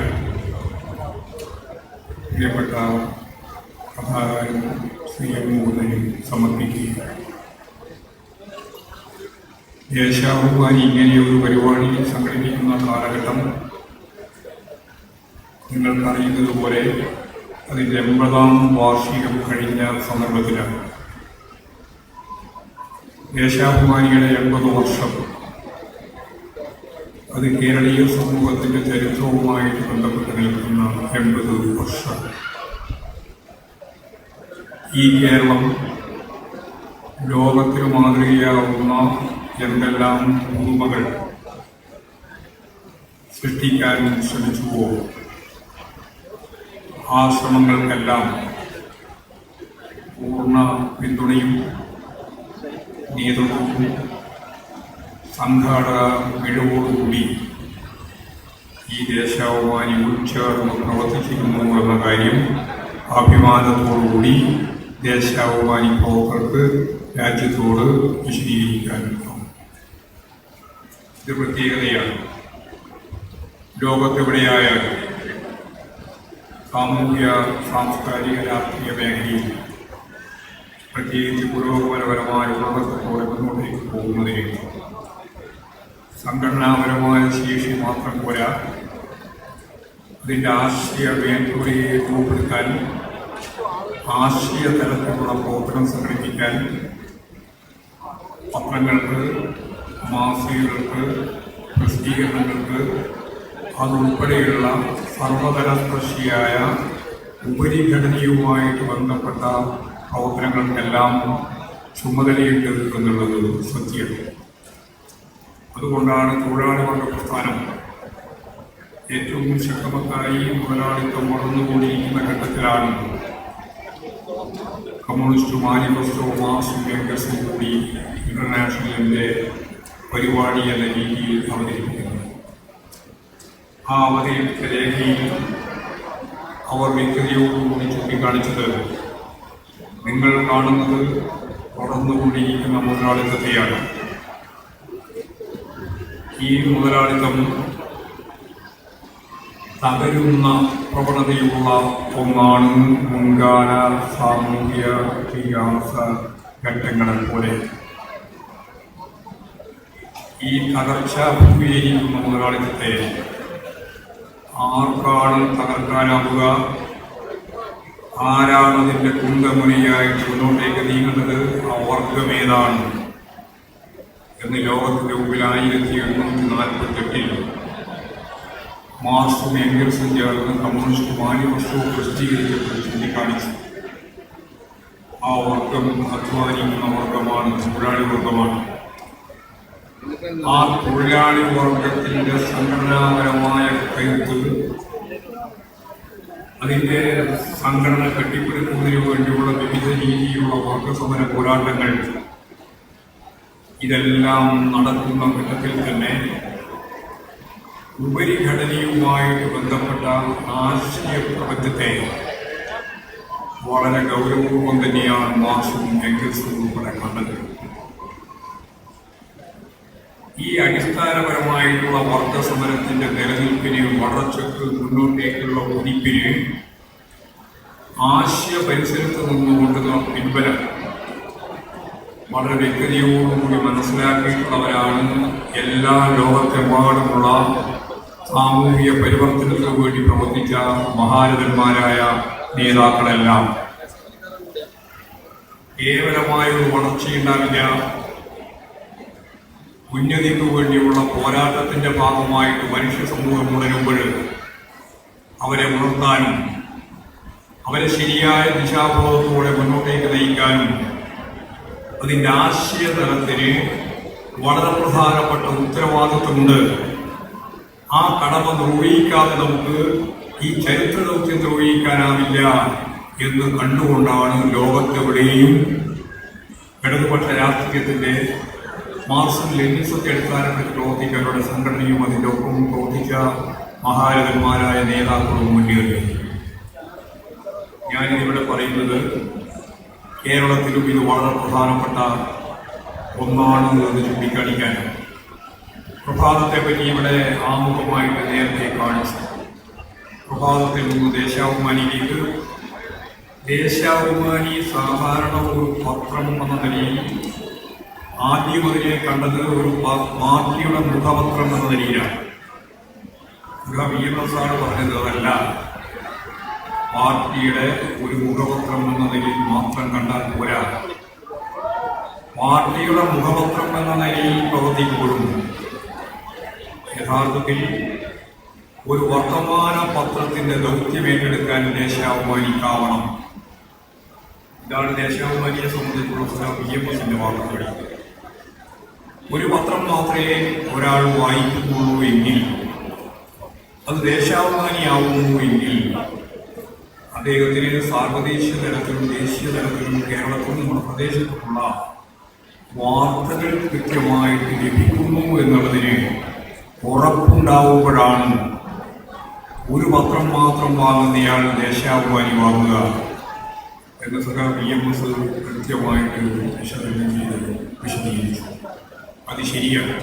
S4: പ്രിയപ്പെട്ട കഥാകാരൻ ശ്രീ M3 സമർപ്പിക്കുകയാണ്. ദേശാഭിമാനി ഇങ്ങനെയൊരു പരിപാടി സംഘടിപ്പിക്കുന്ന കാലഘട്ടം നിങ്ങൾക്കറിയുന്നതുപോലെ അതിൻ്റെ 80ാം വാർഷികം കഴിഞ്ഞ സന്ദർഭത്തിലാണ്. ദേശാഭിമാനിയുടെ 80 വർഷം, അത് കേരളീയ സമൂഹത്തിൻ്റെ ചരിത്രവുമായിട്ട് ബന്ധപ്പെട്ട് നിൽക്കുന്ന 80 വർഷം. ഈ കേരളം ലോകത്തിന് മാതൃകയാവുന്ന എന്തെല്ലാം പുതുമകൾ സൃഷ്ടിക്കാൻ ശ്രമിച്ചു പോകും. ആ ശ്രമങ്ങൾക്കെല്ലാം പൂർണ്ണ പിന്തുണയും നേതൃത്വവും സംഘാടക മികവോടുകൂടി ഈ ദേശാഭിമാനി ഉൾച്ചേർന്ന് പ്രവർത്തിച്ചിരുന്നു എന്ന കാര്യം അഭിമാനത്തോടുകൂടി ദേശാഭിമാനി പ്രവർത്തകർക്ക് രാജ്യത്തോട് വിശദീകരിക്കാനുണ്ടാവും. ഇത് പ്രത്യേകതയാണ്. ലോകത്തെവിടെയായാലും സാമൂഹ്യ സാംസ്കാരിക രാഷ്ട്രീയ മേഖലയിൽ പ്രത്യേകിച്ച് പുരോഗമനപരമായ ഉള്ളടക്കത്തോടെ മുന്നോട്ടേക്ക് പോകുന്നതിന് സംഘടനാപരമായ ശേഷി മാത്രം പോരാ, അതിൻ്റെ ആശയ മേഖലയെ രൂപപ്പെടുത്താൻ, ആശയ തലത്തിലുള്ള പ്രവർത്തനം സംഘടിപ്പിക്കാൻ പത്രങ്ങൾക്ക്, മാസികകൾക്ക്, പ്രസിദ്ധീകരണങ്ങൾക്ക് അതുൾപ്പെടെയുള്ള സർവതലസ്പർശിയായ ഉപരിഘടനയുമായിട്ട് ബന്ധപ്പെട്ട പ്രവർത്തനങ്ങൾക്കെല്ലാം ചുമതലയുണ്ട് എന്നുള്ളത് സത്യമാണ്. അതുകൊണ്ടാണ് തൊഴിലാളി വർഗ പ്രസ്ഥാനം ഏറ്റവും ശക്തമത്തായി മുതലാളിത്തം വളർന്നുകൊണ്ടിരിക്കുന്ന ഘട്ടത്തിലാണ് കമ്മ്യൂണിസ്റ്റ് മാനിഫെസ്റ്റോ മാർക്സും എംഗൽസും കൂടി ഇന്റർനാഷണലിൻ്റെ പരിപാടി എന്ന രീതിയിൽ അവതരിപ്പിക്കുന്നത്. ആ അവതരിപ്പിച്ച രേഖയിൽ അവർ വ്യക്തതയോടുകൂടി ചൂണ്ടിക്കാണിച്ചത് നിങ്ങൾ കാണുന്നത് വളർന്നുകൊണ്ടിരിക്കുന്ന മുതലാളിത്തത്തെയാണ്. ഈ മുതലാളിത്തം തകരുന്ന പ്രവണതയുള്ള ഒന്നാണ് മുൻകാല സാമൂഹ്യ വികാസ ഘട്ടങ്ങളെ പോലെ. ഈ തകർച്ച അഭിമുഖീകരിക്കുന്ന മുതലാളിത്തത്തെ ആർക്കാണ് തകർക്കാനാവുക, ആരാണതിൻ്റെ കുന്തമുനയായിട്ട് മുന്നോട്ടേക്ക് നീങ്ങുന്നത്, ആ വർഗമേതാണ് എന്ന് ലോകത്തിൻ്റെ മുമ്പിൽ 1848 മാർക്സും എംഗൽസും ചേർന്ന് കമ്മ്യൂണിസ്റ്റ് മാനിഫെസ്റ്റോ പ്രസിദ്ധീകരിച്ചപ്പോൾ ചൂണ്ടിക്കാണിച്ചു. ആ വർഗം അധ്വാനിക്കുന്ന വർഗമാണ്, തൊഴിലാളി വർഗമാണ്. ആ തൊഴിലാളി വർഗത്തിൻ്റെ സംഘടനാപരമായ കരുത്ത്, അതിൻ്റെ സംഘടന കെട്ടിപ്പടുക്കുന്നതിന് വേണ്ടിയുള്ള വിവിധ രീതിയിലുള്ള വർഗസമര പോരാട്ടങ്ങൾ, ഇതെല്ലാം നടക്കുന്ന ഘട്ടത്തിൽ തന്നെ ഉപരിഘടനയുമായിട്ട് ബന്ധപ്പെട്ട ആശയ പ്രപഞ്ചത്തെ വളരെ ഗൗരവപൂർവം തന്നെയാണ് മാർക്സും എംഗൽസും ഉൾപ്പെടെ കണ്ടത്. ഈ അടിസ്ഥാനപരമായിട്ടുള്ള വർഗസമരത്തിന്റെ നിലനിൽപ്പിന്, വളർച്ചയ്ക്ക്, മുന്നോട്ടേക്കുള്ള കുതിപ്പിന് ആശയ പരിസരത്ത് നിന്നുകൊണ്ടുള്ള പിൻബലം വളരെ വ്യക്തതയോടുകൂടി മനസ്സിലാക്കിയിട്ടുള്ളവരാണ് എല്ലാ ലോകത്തെമ്പാടുമുള്ള സാമൂഹിക പരിവർത്തനത്തിന് വേണ്ടി പ്രവർത്തിച്ച മഹാരഥന്മാരായ നേതാക്കളെല്ലാം. കേവലമായ ഒരു വളർച്ചയുണ്ടാവില്ല, ഉന്നതിക്ക് വേണ്ടിയുള്ള പോരാട്ടത്തിന്റെ ഭാഗമായിട്ട് മനുഷ്യ സമൂഹം ഉണരുമ്പോൾ അവരെ ഉണർത്താനും അവരെ ശരിയായ ദിശാബോധത്തോടെ മുന്നോട്ടേക്ക് നയിക്കാനും അതിൻ്റെ ആശയതലത്തിന് വളരെ പ്രധാനപ്പെട്ട ഉത്തരവാദിത്വമുണ്ട്. ആ കടമ നിർവഹിക്കാതെ നമുക്ക് ഈ ചരിത്ര ദൗത്യം നിർവഹിക്കാനാവില്ല എന്ന് കണ്ടുകൊണ്ടാണ് ലോകത്തെവിടെയും ഇടതുപക്ഷ രാഷ്ട്രീയത്തിൻ്റെ മാർക്സും ലെനിനിസത്തെ അടിസ്ഥാനപ്പെടുത്തി പ്രവർത്തിക്കാനുള്ള സംഘടനയും അതിൻ്റെ ഒപ്പം പ്രവർത്തിച്ച മഹാരഥന്മാരായ നേതാക്കളും മുന്നേറിയത്. ഞാനിതിവിടെ പറയുന്നത് കേരളത്തിലും ഇത് വളരെ പ്രധാനപ്പെട്ട ഒന്നാണ് എന്ന് ചൂണ്ടിക്കാണിക്കാൻ. പ്രഭാതത്തെ പറ്റി ഇവിടെ ആമുഖമായിട്ട് നേരത്തെ കാണിച്ചു. പ്രഭാതത്തിൽ നിന്ന് ദേശാഭിമാനിയിലേക്ക്, ദേശാഭിമാനി സാധാരണ ഒരു പത്രം എന്ന നിലയിൽ ആദ്യം അതിനെ കണ്ടത് ഒരു പാർട്ടിയുടെ മുഖപത്രം എന്ന നിലയിലാണ്. VMS ആണ് പറഞ്ഞത് അതല്ല, പാർട്ടിയുടെ ഒരു മുഖപത്രം എന്ന നിലയിൽ മാത്രം കണ്ടാൽ പോരാ. പാർട്ടിയുടെ മുഖപത്രം എന്ന നിലയിൽ പ്രവർത്തിക്കുമ്പോഴും യഥാർത്ഥത്തിൽ ഒരു വർത്തമാന പത്രത്തിന്റെ ദൗത്യം ഏറ്റെടുക്കാൻ ദേശാഭിമാനിക്കാവണം. ഇതാണ് ദേശാഭിമാനിയെ സംബന്ധിച്ചുള്ള VMSന്റെ വാർത്തകൾ. ഒരു പത്രം മാത്രമേ ഒരാൾ വായിക്കുന്നുള്ളൂ എങ്കിൽ, അത് ദേശാഭിമാനിയാവുന്നു എങ്കിൽ അദ്ദേഹത്തിന് സാർവദേശീയ തലത്തിലും ദേശീയ തലത്തിലും കേരളത്തിലും നമ്മുടെ പ്രദേശത്തുമുള്ള വാർത്തകൾ കൃത്യമായിട്ട് ലഭിക്കുന്നു എന്നുള്ളതിന് ഉറപ്പുണ്ടാവുമ്പോഴാണ് ഒരു പത്രം മാത്രം വാങ്ങുന്നയാൾ ദേശാഭിമാനി വാങ്ങുക എന്ന് VMS കൃത്യമായിട്ട് വിശദീകരിച്ചു. അത് ശരിയാണ്.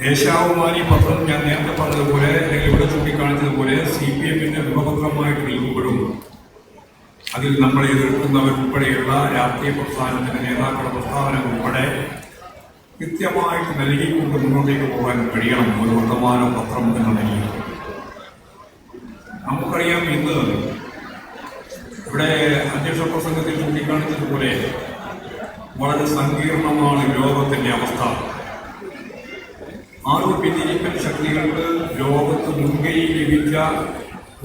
S4: ദേശാഭിമാനി പത്രം ഞാൻ നേരത്തെ പറഞ്ഞതുപോലെ, അല്ലെങ്കിൽ ഇവിടെ ചൂണ്ടിക്കാണിച്ചതുപോലെ CPMന്റെ മുഖപത്രമായിട്ട് നിൽക്കുമ്പോഴും അതിൽ നമ്മളെ എതിർക്കുന്നവരുൾപ്പെടെയുള്ള രാഷ്ട്രീയ പ്രസ്ഥാനത്തിന്റെ നേതാക്കളുടെ പ്രസ്താവന ഉൾപ്പെടെ കൃത്യമായിട്ട് നൽകിക്കൊണ്ട് മുന്നോട്ടേക്ക് പോകാൻ കഴിയണം ഒരു വർത്തമാന പത്രം എന്ന നിലയിൽ. നമുക്കറിയാം, ഇന്ന് ഇവിടെ അധ്യക്ഷ പ്രസംഗത്തിൽ ചൂണ്ടിക്കാണിച്ചതുപോലെ വളരെ സങ്കീർണമാണ് ലോകത്തിന്റെ അവസ്ഥ. ആരോഗ്യനിരീക്ഷണ ശക്തികൾക്ക് ലോകത്ത് മുൻകൈ ലഭിച്ച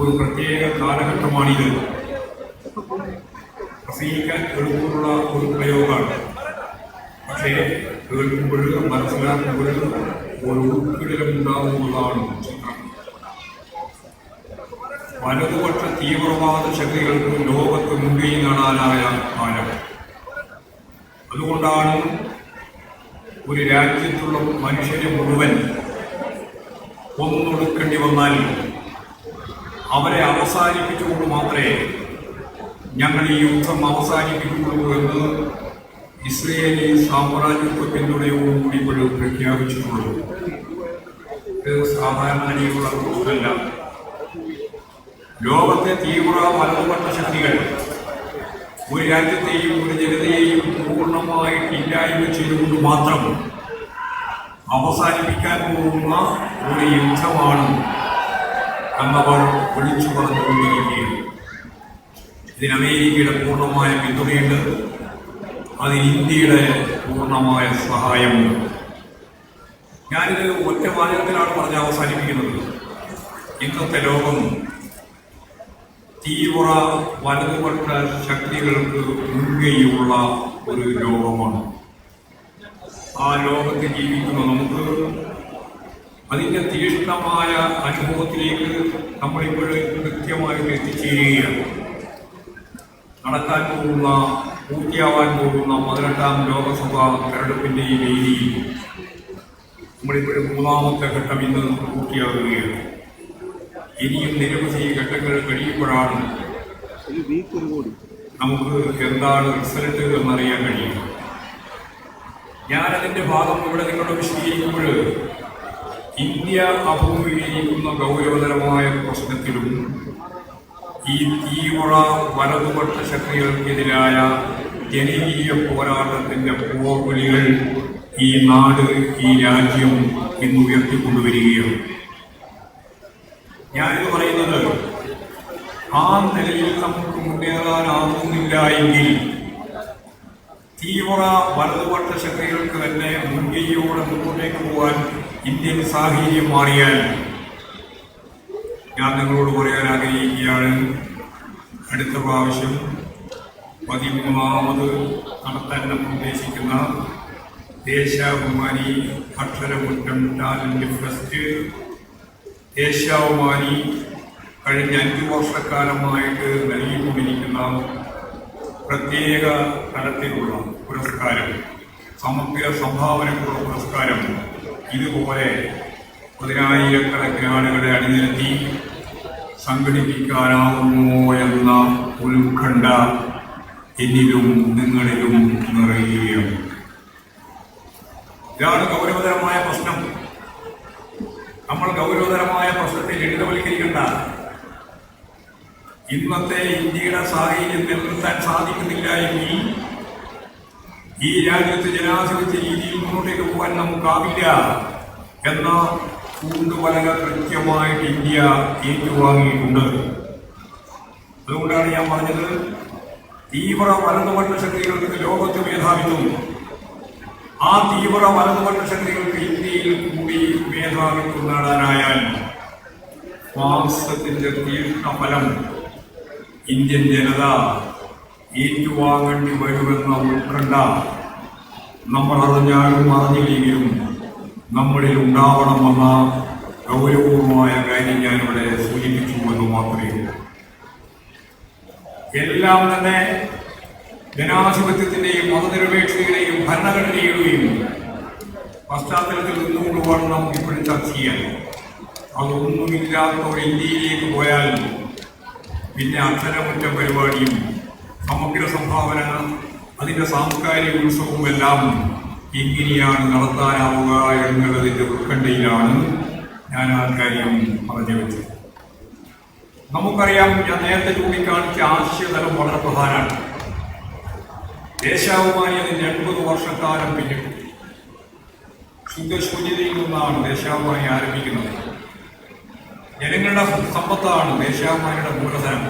S4: ഒരു പ്രത്യേക കാലഘട്ടമാണിത്. പ്രസംഗിക്കാൻ എളുപ്പമുള്ള ഒരു പ്രയോഗമാണ്, പക്ഷേ കേൾക്കുമ്പോൾ മനസ്സിലാക്കുമ്പോൾ ഒരു ഉൾക്കിടലുണ്ടാവുന്നതാണ് ചിത്രം. വലതുപക്ഷ തീവ്രവാദ ശക്തികൾക്ക് ലോകത്ത് മുൻകൈ നേടാനായ കാലം. അതുകൊണ്ടാണ് ഒരു രാജ്യത്തുള്ള മനുഷ്യരെ മുഴുവൻ കൊന്നൊടുക്കേണ്ടി വന്നാൽ അവരെ അവസാനിപ്പിച്ചുകൊണ്ട് മാത്രമേ ഞങ്ങൾ ഈ യുദ്ധം അവസാനിപ്പിക്കുള്ളൂ എന്ന് ഇസ്രയേലി സാമ്രാജ്യത്വ പിന്തുണയോടുകൂടി ഇപ്പോഴും പ്രഖ്യാപിച്ചിട്ടുള്ളൂ. ഇത് സാധാരണ നിലയിലുള്ള പ്രശ്നമല്ല. ലോകത്തെ തീവ്ര വലതുപക്ഷ ശക്തികൾ ഒരു രാജ്യത്തെയും ഒരു ജനതയെയും പൂർണ്ണമായിട്ട് ഇല്ലായ്മ ചെയ്തുകൊണ്ട് മാത്രം അവസാനിപ്പിക്കാൻ പോകുന്ന ഒരു യുദ്ധമാണ് എന്നവർ വിളിച്ചു പറഞ്ഞുകൊണ്ടിരിക്കുകയാണ്. ഇതിന് അമേരിക്കയുടെ പൂർണ്ണമായ പിന്തുണയുണ്ട്, അതിന് ഇന്ത്യയുടെ പൂർണ്ണമായ സഹായമുണ്ട്. ഞാനിത് ഒറ്റ വാചകത്തിലാണ് പറഞ്ഞ് അവസാനിപ്പിക്കുന്നത്. ഇന്നത്തെ ലോകം തീവ്ര വലതുപക്ഷ ശക്തികൾക്ക് മുൻകൈയുള്ള ഒരു ലോകമാണ്. ആ ലോകത്ത് ജീവിക്കുന്ന നമുക്ക് അതിൻ്റെ തീക്ഷ്ണമായ അനുഭവത്തിലേക്ക് നമ്മളിപ്പോഴും കൃത്യമായിട്ട് എത്തിച്ചേരുകയാണ്. നടക്കാൻ പോകുന്ന, പൂർത്തിയാവാൻ പോകുന്ന 18ാം ലോകസഭാ തെരഞ്ഞെടുപ്പിൻ്റെ ഈ വേദിയിൽ നമ്മളിപ്പോഴും 3ാമത്തെ ഘട്ടം ഇന്ന് പൂർത്തിയാകുകയാണ്. ഇനിയും നിരവധി ഘട്ടങ്ങൾ കഴിയുമ്പോഴാണ് നമുക്ക് എന്താണ് റിസൾട്ട് എന്നറിയാൻ കഴിയും. ഞാനതിൻ്റെ ഭാഗം ഇവിടെ നിങ്ങളോട് വിശദീകരിക്കുമ്പോൾ ഇന്ത്യ അഭിമുഖീകരിക്കുന്ന ഗൗരവതരമായ പ്രശ്നത്തിലും ഈ തീവ്ര വലതുപക്ഷ ശക്തികൾക്കെതിരായ ജനകീയ പോരാട്ടത്തിന്റെ പോർവിളികൾ ഈ നാട്, ഈ രാജ്യം ഇന്ന് ഉയർത്തിക്കൊണ്ടുവരികയാണ്. ഞാനിത് പറയുന്നത് ആ നിലയിൽ നമുക്ക് മുന്നേറാനാകുന്നില്ല എങ്കിൽ തീവ്ര വലതുപക്ഷ ശക്തികൾക്ക് തന്നെ മുൻകൈയോടെ മുന്നോട്ടേക്ക് പോകാൻ ഇന്ത്യൻ സാഹചര്യം മാറിയാൽ ഞാൻ നിങ്ങളോട് പറയാൻ ആഗ്രഹിക്കുകയാണ്, അടുത്ത പ്രാവശ്യം 13ാമത് നടത്താൻ നമ്മൾ ഉദ്ദേശിക്കുന്ന ദേശാഭിമാനി അക്ഷരമുറ്റം ടാലന്റ് ഫെസ്റ്റ്, ദേശാഭിമാനി കഴിഞ്ഞ 5 വർഷക്കാലമായിട്ട് നൽകിക്കൊണ്ടിരിക്കുന്ന പ്രത്യേക തലത്തിലുള്ള പുരസ്കാരം, സമഗ്ര സംഭാവനക്കുള്ള പുരസ്കാരം ഇതുപോലെ 10,000-കണക്കിന് ആളുകളെ അണിനിരത്തി സംഘടിപ്പിക്കാനാവുമോ എന്ന ഉത്കണ്ഠ എന്നിലും നിങ്ങളിലും നിറയുകയാണ്. ഇതാണ് ഗൗരവതരമായ പ്രശ്നം. നമ്മൾ ഗൗരവതരമായ പ്രശ്നത്തെ ലളിതവൽക്കരിക്കണ്ട. ഇന്നത്തെ ഇന്ത്യയുടെ സാഹചര്യം നിലനിർത്താൻ സാധിക്കുന്നില്ല എങ്കിൽ ഈ രാജ്യത്ത് ജനാധിപത്യ രീതിയിൽ മുന്നോട്ടേക്ക് പോകാൻ നമുക്കാവില്ല എന്ന ചൂണ്ടുപലക കൃത്യമായിട്ട് ഇന്ത്യ ഏറ്റുവാങ്ങിയിട്ടുണ്ട്. അതുകൊണ്ടാണ് ഞാൻ പറഞ്ഞത്, തീവ്ര വലതുപക്ഷ ശക്തികൾക്ക് ലോകത്ത് മേധാവിത്വം, ആ തീവ്ര വലതുപക്ഷ ശക്തികൾക്ക് ഇന്ത്യയിൽ കൂടി മേധാവിത്വം നേടാനായാൽ മാസത്തിന്റെ തീഷ്ണഫലം ഇന്ത്യൻ ജനത ഏറ്റുവാങ്ങേണ്ടി വരുമെന്ന ഉത്കണ്ഠ നമ്മൾ അറിഞ്ഞാലും അറിഞ്ഞില്ലെങ്കിലും നമ്മളിൽ ഉണ്ടാവണമെന്ന ഗൗരവമായ കാര്യം ഞാനിവിടെ സൂചിപ്പിച്ചു എന്ന് മാത്രമേ ഉള്ളൂ. എല്ലാം തന്നെ ജനാധിപത്യത്തിന്റെയും മതനിരപേക്ഷതയുടെയും ഭരണഘടനയുടെയും പശ്ചാത്തലത്തിൽ നിന്നുകൊണ്ട് വേണം നമുക്ക് ഇപ്പോഴും ചർച്ച ചെയ്യാൻ. അതൊന്നുമില്ലാത്ത ഒരു ഇന്ത്യയിലേക്ക് പോയാൽ പിന്നെ അക്ഷരമുറ്റ പരിപാടിയും സമഗ്ര സംഭാവന, അതിൻ്റെ സാംസ്കാരിക ഉത്സവവും എല്ലാം എങ്ങനെയാണ് നടത്താനാവുക എന്നുള്ളതിൻ്റെ ഉത്കണ്ഠയിലാണ് ഞാൻ ആ കാര്യം പറഞ്ഞു വെച്ചത്. നമുക്കറിയാം, ഞാൻ നേരത്തെ ചൂണ്ടിക്കാണിച്ച ആശയതലം വളരെ പ്രധാനമാണ്. ദേശാഭിമാനി അതിന് 80 വർഷക്കാലം പിന്നിട്ടു. ശുദ്ധശൂന്യതയിൽ നിന്നാണ് ദേശാഭിമാനി ആരംഭിക്കുന്നത്. ജനങ്ങളുടെ സമ്പത്താണ് ദേശാഭിമാനിയുടെ മൂലധനം.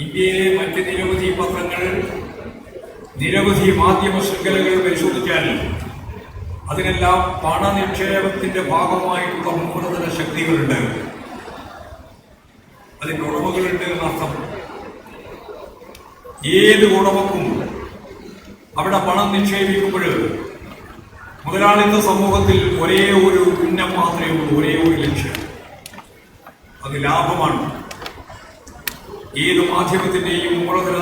S4: ഇന്ത്യയിലെ മറ്റ് നിരവധി പത്രങ്ങൾ, നിരവധി മാധ്യമ ശൃംഖലകൾ പരിശോധിച്ചാൽ അതിനെല്ലാം പണനിക്ഷേപത്തിന്റെ ഭാഗമായിട്ടുള്ള മൂലധന ശക്തികളുണ്ട്, അതിന്റെ ഉടമകളുണ്ട് എന്നർത്ഥം. ഏത് ഉടമക്കും അവിടെ പണം നിക്ഷേപിക്കുമ്പോൾ മുതലാളിത്ത സമൂഹത്തിൽ ഒരേ ഒരു ഉന്നം മാത്രമേ ഉള്ളൂ, ഒരേ ഒരു ലക്ഷ്യം, അത് ലാഭമാണ്. ഏത് മാധ്യമത്തിന്റെയും മൂലധന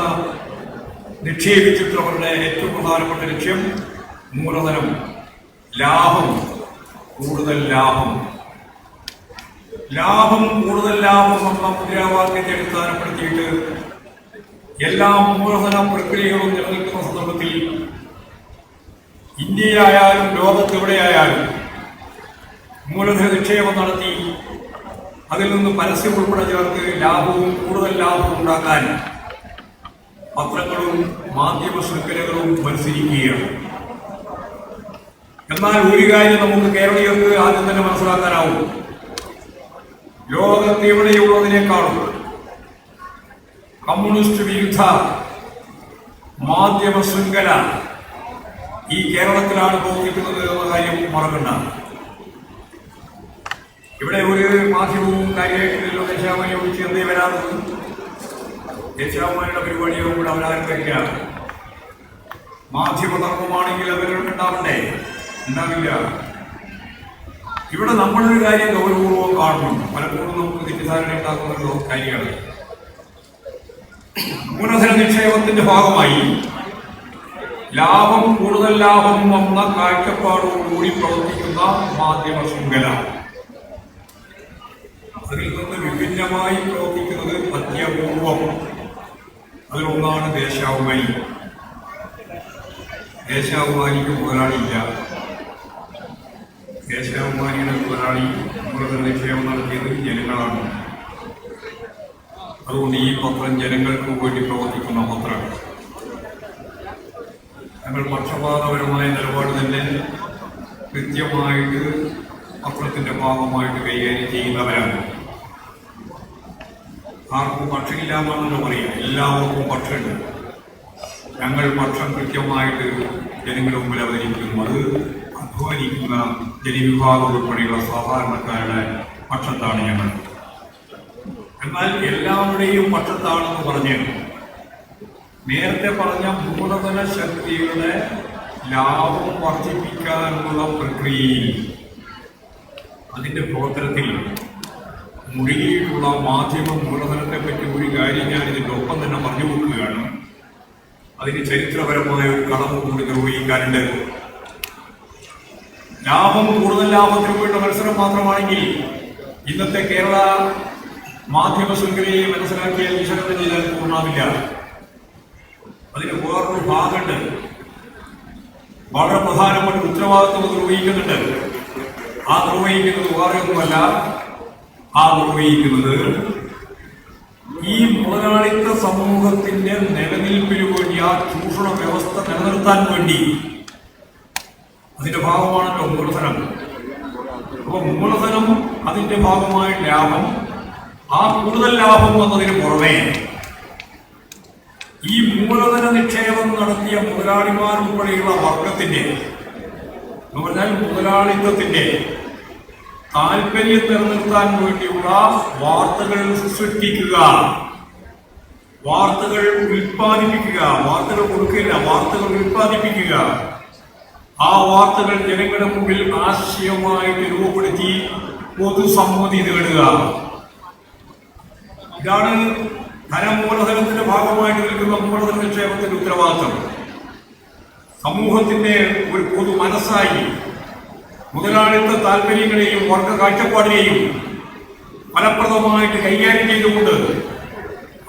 S4: നിക്ഷേപിച്ചിട്ടുള്ളവരുടെ ഏറ്റവും പ്രധാനപ്പെട്ട ലക്ഷ്യം മൂലധനം, ലാഭം, കൂടുതൽ ലാഭം. ലാഭം, കൂടുതൽ ലാഭം എന്ന മുദ്രാവാക്യത്തെ അടിസ്ഥാനപ്പെടുത്തിയിട്ട് എല്ലാ മൂലധന പ്രക്രിയകളും നിലനിൽക്കുന്ന സന്ദർഭത്തിൽ ഇന്ത്യയിലായാലും ലോകത്തെവിടെയായാലും മൂലധന നിക്ഷേപം നടത്തി അതിൽ നിന്ന് പരസ്യം ഉൾപ്പെടെ ചേർത്ത് ലാഭവും കൂടുതൽ ലാഭവും ഉണ്ടാക്കാൻ പത്രങ്ങളും മാധ്യമ ശൃംഖലകളും മത്സരിക്കുകയാണ്. എന്നാൽ ഒരു കാര്യം നമുക്ക് കേരളീയർക്ക് ആദ്യം തന്നെ മനസ്സിലാക്കാനാവും, ലോകത്തെവിടെയുള്ളതിനേക്കാളും കമ്മ്യൂണിസ്റ്റ് വിരുദ്ധ മാധ്യമ ശൃംഖല ഈ കേരളത്തിലാണ് പ്രവർത്തിക്കുന്നത് എന്ന കാര്യം മറക്കണ്ട. ഇവിടെ ഒരു മാധ്യമവും കാര്യമായിട്ടില്ലല്ലോ ദേശാഭിമാനി ഒഴിച്ച് എന്തേ വരാറുണ്ട്. ദേശാഭിമാനിയുടെ പരിപാടികളും കൂടെ അവരാരും കഴിക്കാം. മാധ്യമധർമ്മമാണെങ്കിൽ അവർക്ക് ഉണ്ടാവണ്ടേ? ഉണ്ടാവില്ല. ഇവിടെ നമ്മളൊരു കാര്യം ഗൗരവപൂർവ്വം കാണണം. പലപ്പോഴും നമുക്ക് തെറ്റിദ്ധാരണ ഉണ്ടാക്കുന്ന കാര്യമാണ്. മൂലധന നിക്ഷേപത്തിന്റെ ഭാഗമായി ലാഭം, കൂടുതൽ ലാഭം എന്ന കാഴ്ചപ്പാടോടുകൂടി പ്രവർത്തിക്കുന്ന മാധ്യമ ശൃംഖല, അതിൽ നിന്ന് വിഭിന്നമായി പ്രവർത്തിക്കുന്നത് അത്യപൂർവം. അതിലൊന്നാണ് ദേശാഭിമാനി. ദേശാഭിമാനിക്ക് മുതലാളിയില്ല. ദേശാഭിമാനിയുടെ മുതലാളി മൂലധന നിക്ഷേപം നടത്തിയത് ജനങ്ങളാണ്. അതുകൊണ്ട് ഈ പത്രം ജനങ്ങൾക്ക് വേണ്ടി പ്രവർത്തിക്കുന്ന പത്രമാണ്. ഞങ്ങൾ പക്ഷപാതപരമായ നിലപാട് തന്നെ കൃത്യമായിട്ട് പത്രത്തിന്റെ ഭാഗമായിട്ട് കൈകാര്യം ചെയ്യുന്നവരാണ്. ആർക്കും പക്ഷമില്ലാമെന്നല്ലോ പറയാം, എല്ലാവർക്കും പക്ഷമുണ്ട്. ഞങ്ങൾ പക്ഷം കൃത്യമായിട്ട് ജനങ്ങളുടെ മുമ്പിൽ അവതരിപ്പിക്കുന്നു. അത് അധ്വാനിക്കുന്ന ജനവിഭാഗം ഉൾപ്പെടെയുള്ള സാധാരണക്കാരുടെ പക്ഷത്താണ് ഞങ്ങൾ. എന്നാൽ എല്ലാവരുടെയും പക്ഷത്താണെന്ന് പറഞ്ഞ് നേരത്തെ പറഞ്ഞ മൂലധന ശക്തികളുടെ ലാഭം വർദ്ധിപ്പിക്കാനുള്ള പ്രക്രിയയിൽ അതിന്റെ പ്രവർത്തനത്തിൽ മുഴുകിയിട്ടുള്ള മാധ്യമ മൂലധനത്തെ പറ്റി ഒരു കാര്യം ഞാൻ ഇതിന്റെ ഒപ്പം തന്നെ പറഞ്ഞു കൊടുക്കുകയാണ്. അതിന് ചരിത്രപരമായ ഒരു കടമ കൂടി നിർവഹിക്കാനുണ്ട്. ലാഭം കൂടുതൽ ലാഭത്തിന് വേണ്ട മത്സരം മാത്രമാണെങ്കിൽ ഇന്നത്തെ കേരള മാധ്യമ ശൃംഖലയെ മനസ്സിലാക്കിയാൽ വിശകലനം ചെയ്താൽ പൂർണ്ണാവില്ല. അതിന് വേറൊരു ഭാഗമുണ്ട്, വളരെ പ്രധാനപ്പെട്ട ഉത്തരവാദിത്വം നിർവഹിക്കുന്നുണ്ട്. ആ നിർവഹിക്കുന്നത് വേറെയൊന്നുമല്ല, ആ നിർവഹിക്കുന്നത് ഈ മുതലാളിത്ത സമൂഹത്തിന്റെ നിലനിൽപ്പിന് വേണ്ടി, ആ ചൂഷണ വ്യവസ്ഥ നിലനിർത്താൻ വേണ്ടി അതിന്റെ ഭാഗമാണല്ലോ മൂലധനം. അപ്പൊ മൂലധനം അതിന്റെ ഭാഗമായ ലാഭം, ആ കൂടുതൽ ലാഭം വന്നതിന് പുറമെ ഈ മൂലധന നിക്ഷേപം നടത്തിയ മുതലാളിമാർ ഉൾപ്പെടെയുള്ള വർഗത്തിന്റെ എന്ന് പറഞ്ഞാൽ മുതലാളിത്തത്തിന്റെ താല്പര്യം നിലനിർത്താൻ വേണ്ടിയുള്ള വാർത്തകൾ സൃഷ്ടിക്കുക, വാർത്തകൾ ഉൽപ്പാദിപ്പിക്കുക, വാർത്തകൾ കൊടുക്കില്ല, വാർത്തകൾ ഉൽപ്പാദിപ്പിക്കുക, ആ വാർത്തകൾ ജനങ്ങളുടെ മുമ്പിൽ ആശയമായിട്ട് രൂപപ്പെടുത്തി പൊതുസമ്മതി നേടുക. ഇതാണ് ധനമൂലധനത്തിന്റെ ഭാഗമായിട്ട് നിൽക്കുന്ന മൂലധന നിക്ഷേപത്തിന്റെ ഉത്തരവാദിത്വം. സമൂഹത്തിന്റെ ഒരു പൊതു മനസ്സായി മുതലാളിത്ത താല്പര്യങ്ങളെയും വർഗ കാഴ്ചപ്പാടിനെയും ഫലപ്രദമായിട്ട് കൈകാര്യം ചെയ്തുകൊണ്ട്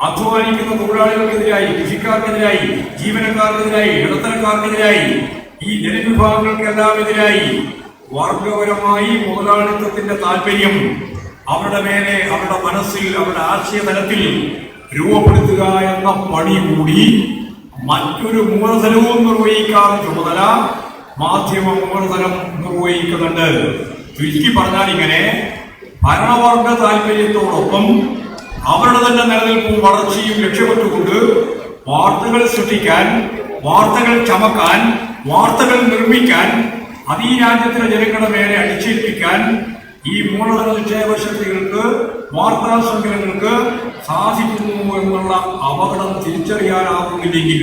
S4: അധ്വാനിക്കുന്ന തൊഴിലാളികൾക്കെതിരായി, കൃഷിക്കാർക്കെതിരായി, ജീവനക്കാർക്കെതിരായി, ഇടത്തരക്കാർക്കെതിരായി, ഈ ജനവിഭാഗങ്ങൾക്കെല്ലാം എതിരായി വർഗപരമായി മുതലാളിത്തത്തിന്റെ താല്പര്യം അവരുടെ മേലെ, അവരുടെ മനസ്സിൽ, അവരുടെ ആശയതലത്തിൽ രൂപപ്പെടുത്തുക എന്ന പണി കൂടി മറ്റൊരു മൂലധനവും നിർവഹിക്കാത്ത ചുമതല മാധ്യമ മൂലധനം നിർവഹിക്കുന്നുണ്ട്. ചുരുക്കി പറഞ്ഞാൽ ഇങ്ങനെ ഭരണവർഗ താല്പര്യത്തോടൊപ്പം അവരുടെ തന്നെ നിലനിൽപ്പും വളർച്ചയും ലക്ഷ്യമിട്ടുകൊണ്ട് വാർത്തകൾ സൃഷ്ടിക്കാൻ, വാർത്തകൾ ചമക്കാൻ, വാർത്തകൾ നിർമ്മിക്കാൻ, അത് ഈ രാജ്യത്തിലെ ജനങ്ങളുടെ മേലെ അടിച്ചേൽപ്പിക്കാൻ ഈ മൂലധന നിക്ഷേപ ശക്തികൾക്ക്, വാർത്താ ശൃംഖലകൾക്ക് സാധിക്കുന്നു എന്നുള്ള അപകടം തിരിച്ചറിയാനാവുന്നില്ലെങ്കിൽ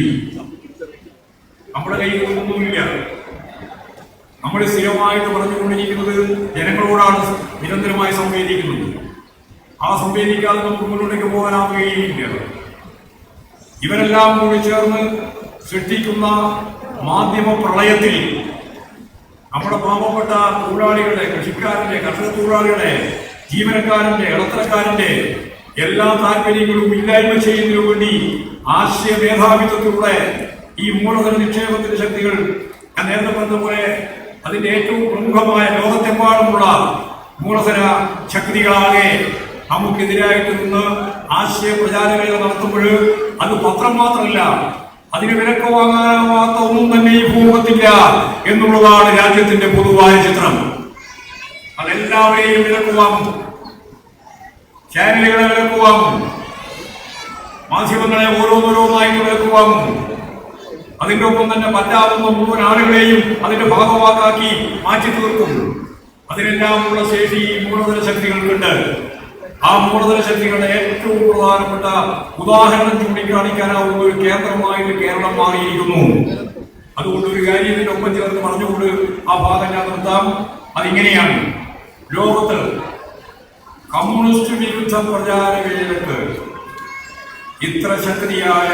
S4: നമ്മുടെ കയ്യിൽ ഒന്നുമില്ല. നമ്മൾ സ്ഥിരമായിട്ട് പറഞ്ഞുകൊണ്ടിരിക്കുന്നത് ജനങ്ങളോടാണ് നിരന്തരമായി സംവേദിക്കുന്നത്. ആ സംവേദിക്കാതെ നമുക്ക് മുന്നോട്ടേക്ക് പോകാനാവുകയില്ല. ഇവരെല്ലാം കൂടി ചേർന്ന് സൃഷ്ടിക്കുന്ന മാധ്യമ പ്രളയത്തിൽ നമ്മുടെ പാവപ്പെട്ട തൊഴിലാളികളുടെ, കൃഷിക്കാരന്റെ, കർഷക തൊഴിലാളികളുടെ, ജീവനക്കാരന്റെ, ഇടത്തരക്കാരന്റെ എല്ലാ താല്പര്യങ്ങളും ഇല്ലായ്മ ചെയ്യുന്നതിനു വേണ്ടി ആശയ മേധാവിത്വത്തിലൂടെ ഈ മൂലധന നിക്ഷേപത്തിന്റെ ശക്തികൾ, ഞാൻ നേരത്തെ പറഞ്ഞതുപോലെ അതിന്റെ ഏറ്റവും പ്രമുഖമായ ലോകത്തെമ്പാടുമുള്ള മൂലധന ശക്തികളാകെ നമുക്കെതിരായിട്ട് നിന്ന് ആശയ പ്രചാരങ്ങൾ നടത്തുമ്പോൾ അത് പത്രം മാത്രമല്ല, അതിന് വിലക്ക് വാങ്ങാനാവാത്ത ഒന്നും തന്നെ ഈ ഭൂമുഖത്തില്ല എന്നുള്ളതാണ് രാജ്യത്തിന്റെ പൊതുവായ ചിത്രം. അതെല്ലാവരെയും വിലക്ക് വാങ്ങും, ചാനലുകളെ വിലക്ക് വാങ്ങും, മാധ്യമങ്ങളെ ഓരോന്നോരോന്നായിട്ട് വിലക്ക് വാങ്ങും. അതിന്റെ ഒപ്പം തന്നെ പറ്റാവുന്ന മുഴുവൻ ആളുകളെയും അതിന്റെ ഭാഗമാക്കി മാറ്റി തീർക്കും. അതിനെല്ലാമുള്ള ശേഷി ഈ മൂലധന ശക്തികൾക്കുണ്ട്. ആ മൂലധന ശക്തികളുടെ ഏറ്റവും പ്രധാനപ്പെട്ട ഉദാഹരണം ചൂണ്ടിക്കാണിക്കാനാവുന്ന ഒരു കേന്ദ്രമായിട്ട് കേരളം മാറിയിരിക്കുന്നു. അതുകൊണ്ട് ഒരു കാര്യം ഇതിന്റെ ഒപ്പം ചേർന്ന് പറഞ്ഞുകൊണ്ട് ആ ഭാഗം ഞാൻ നിർത്താം. അതിങ്ങനെയാണ്, ലോകത്ത് കമ്മ്യൂണിസ്റ്റ് വിരുദ്ധ പ്രചാരകർക്ക് ഇത്ര ശക്തിയായ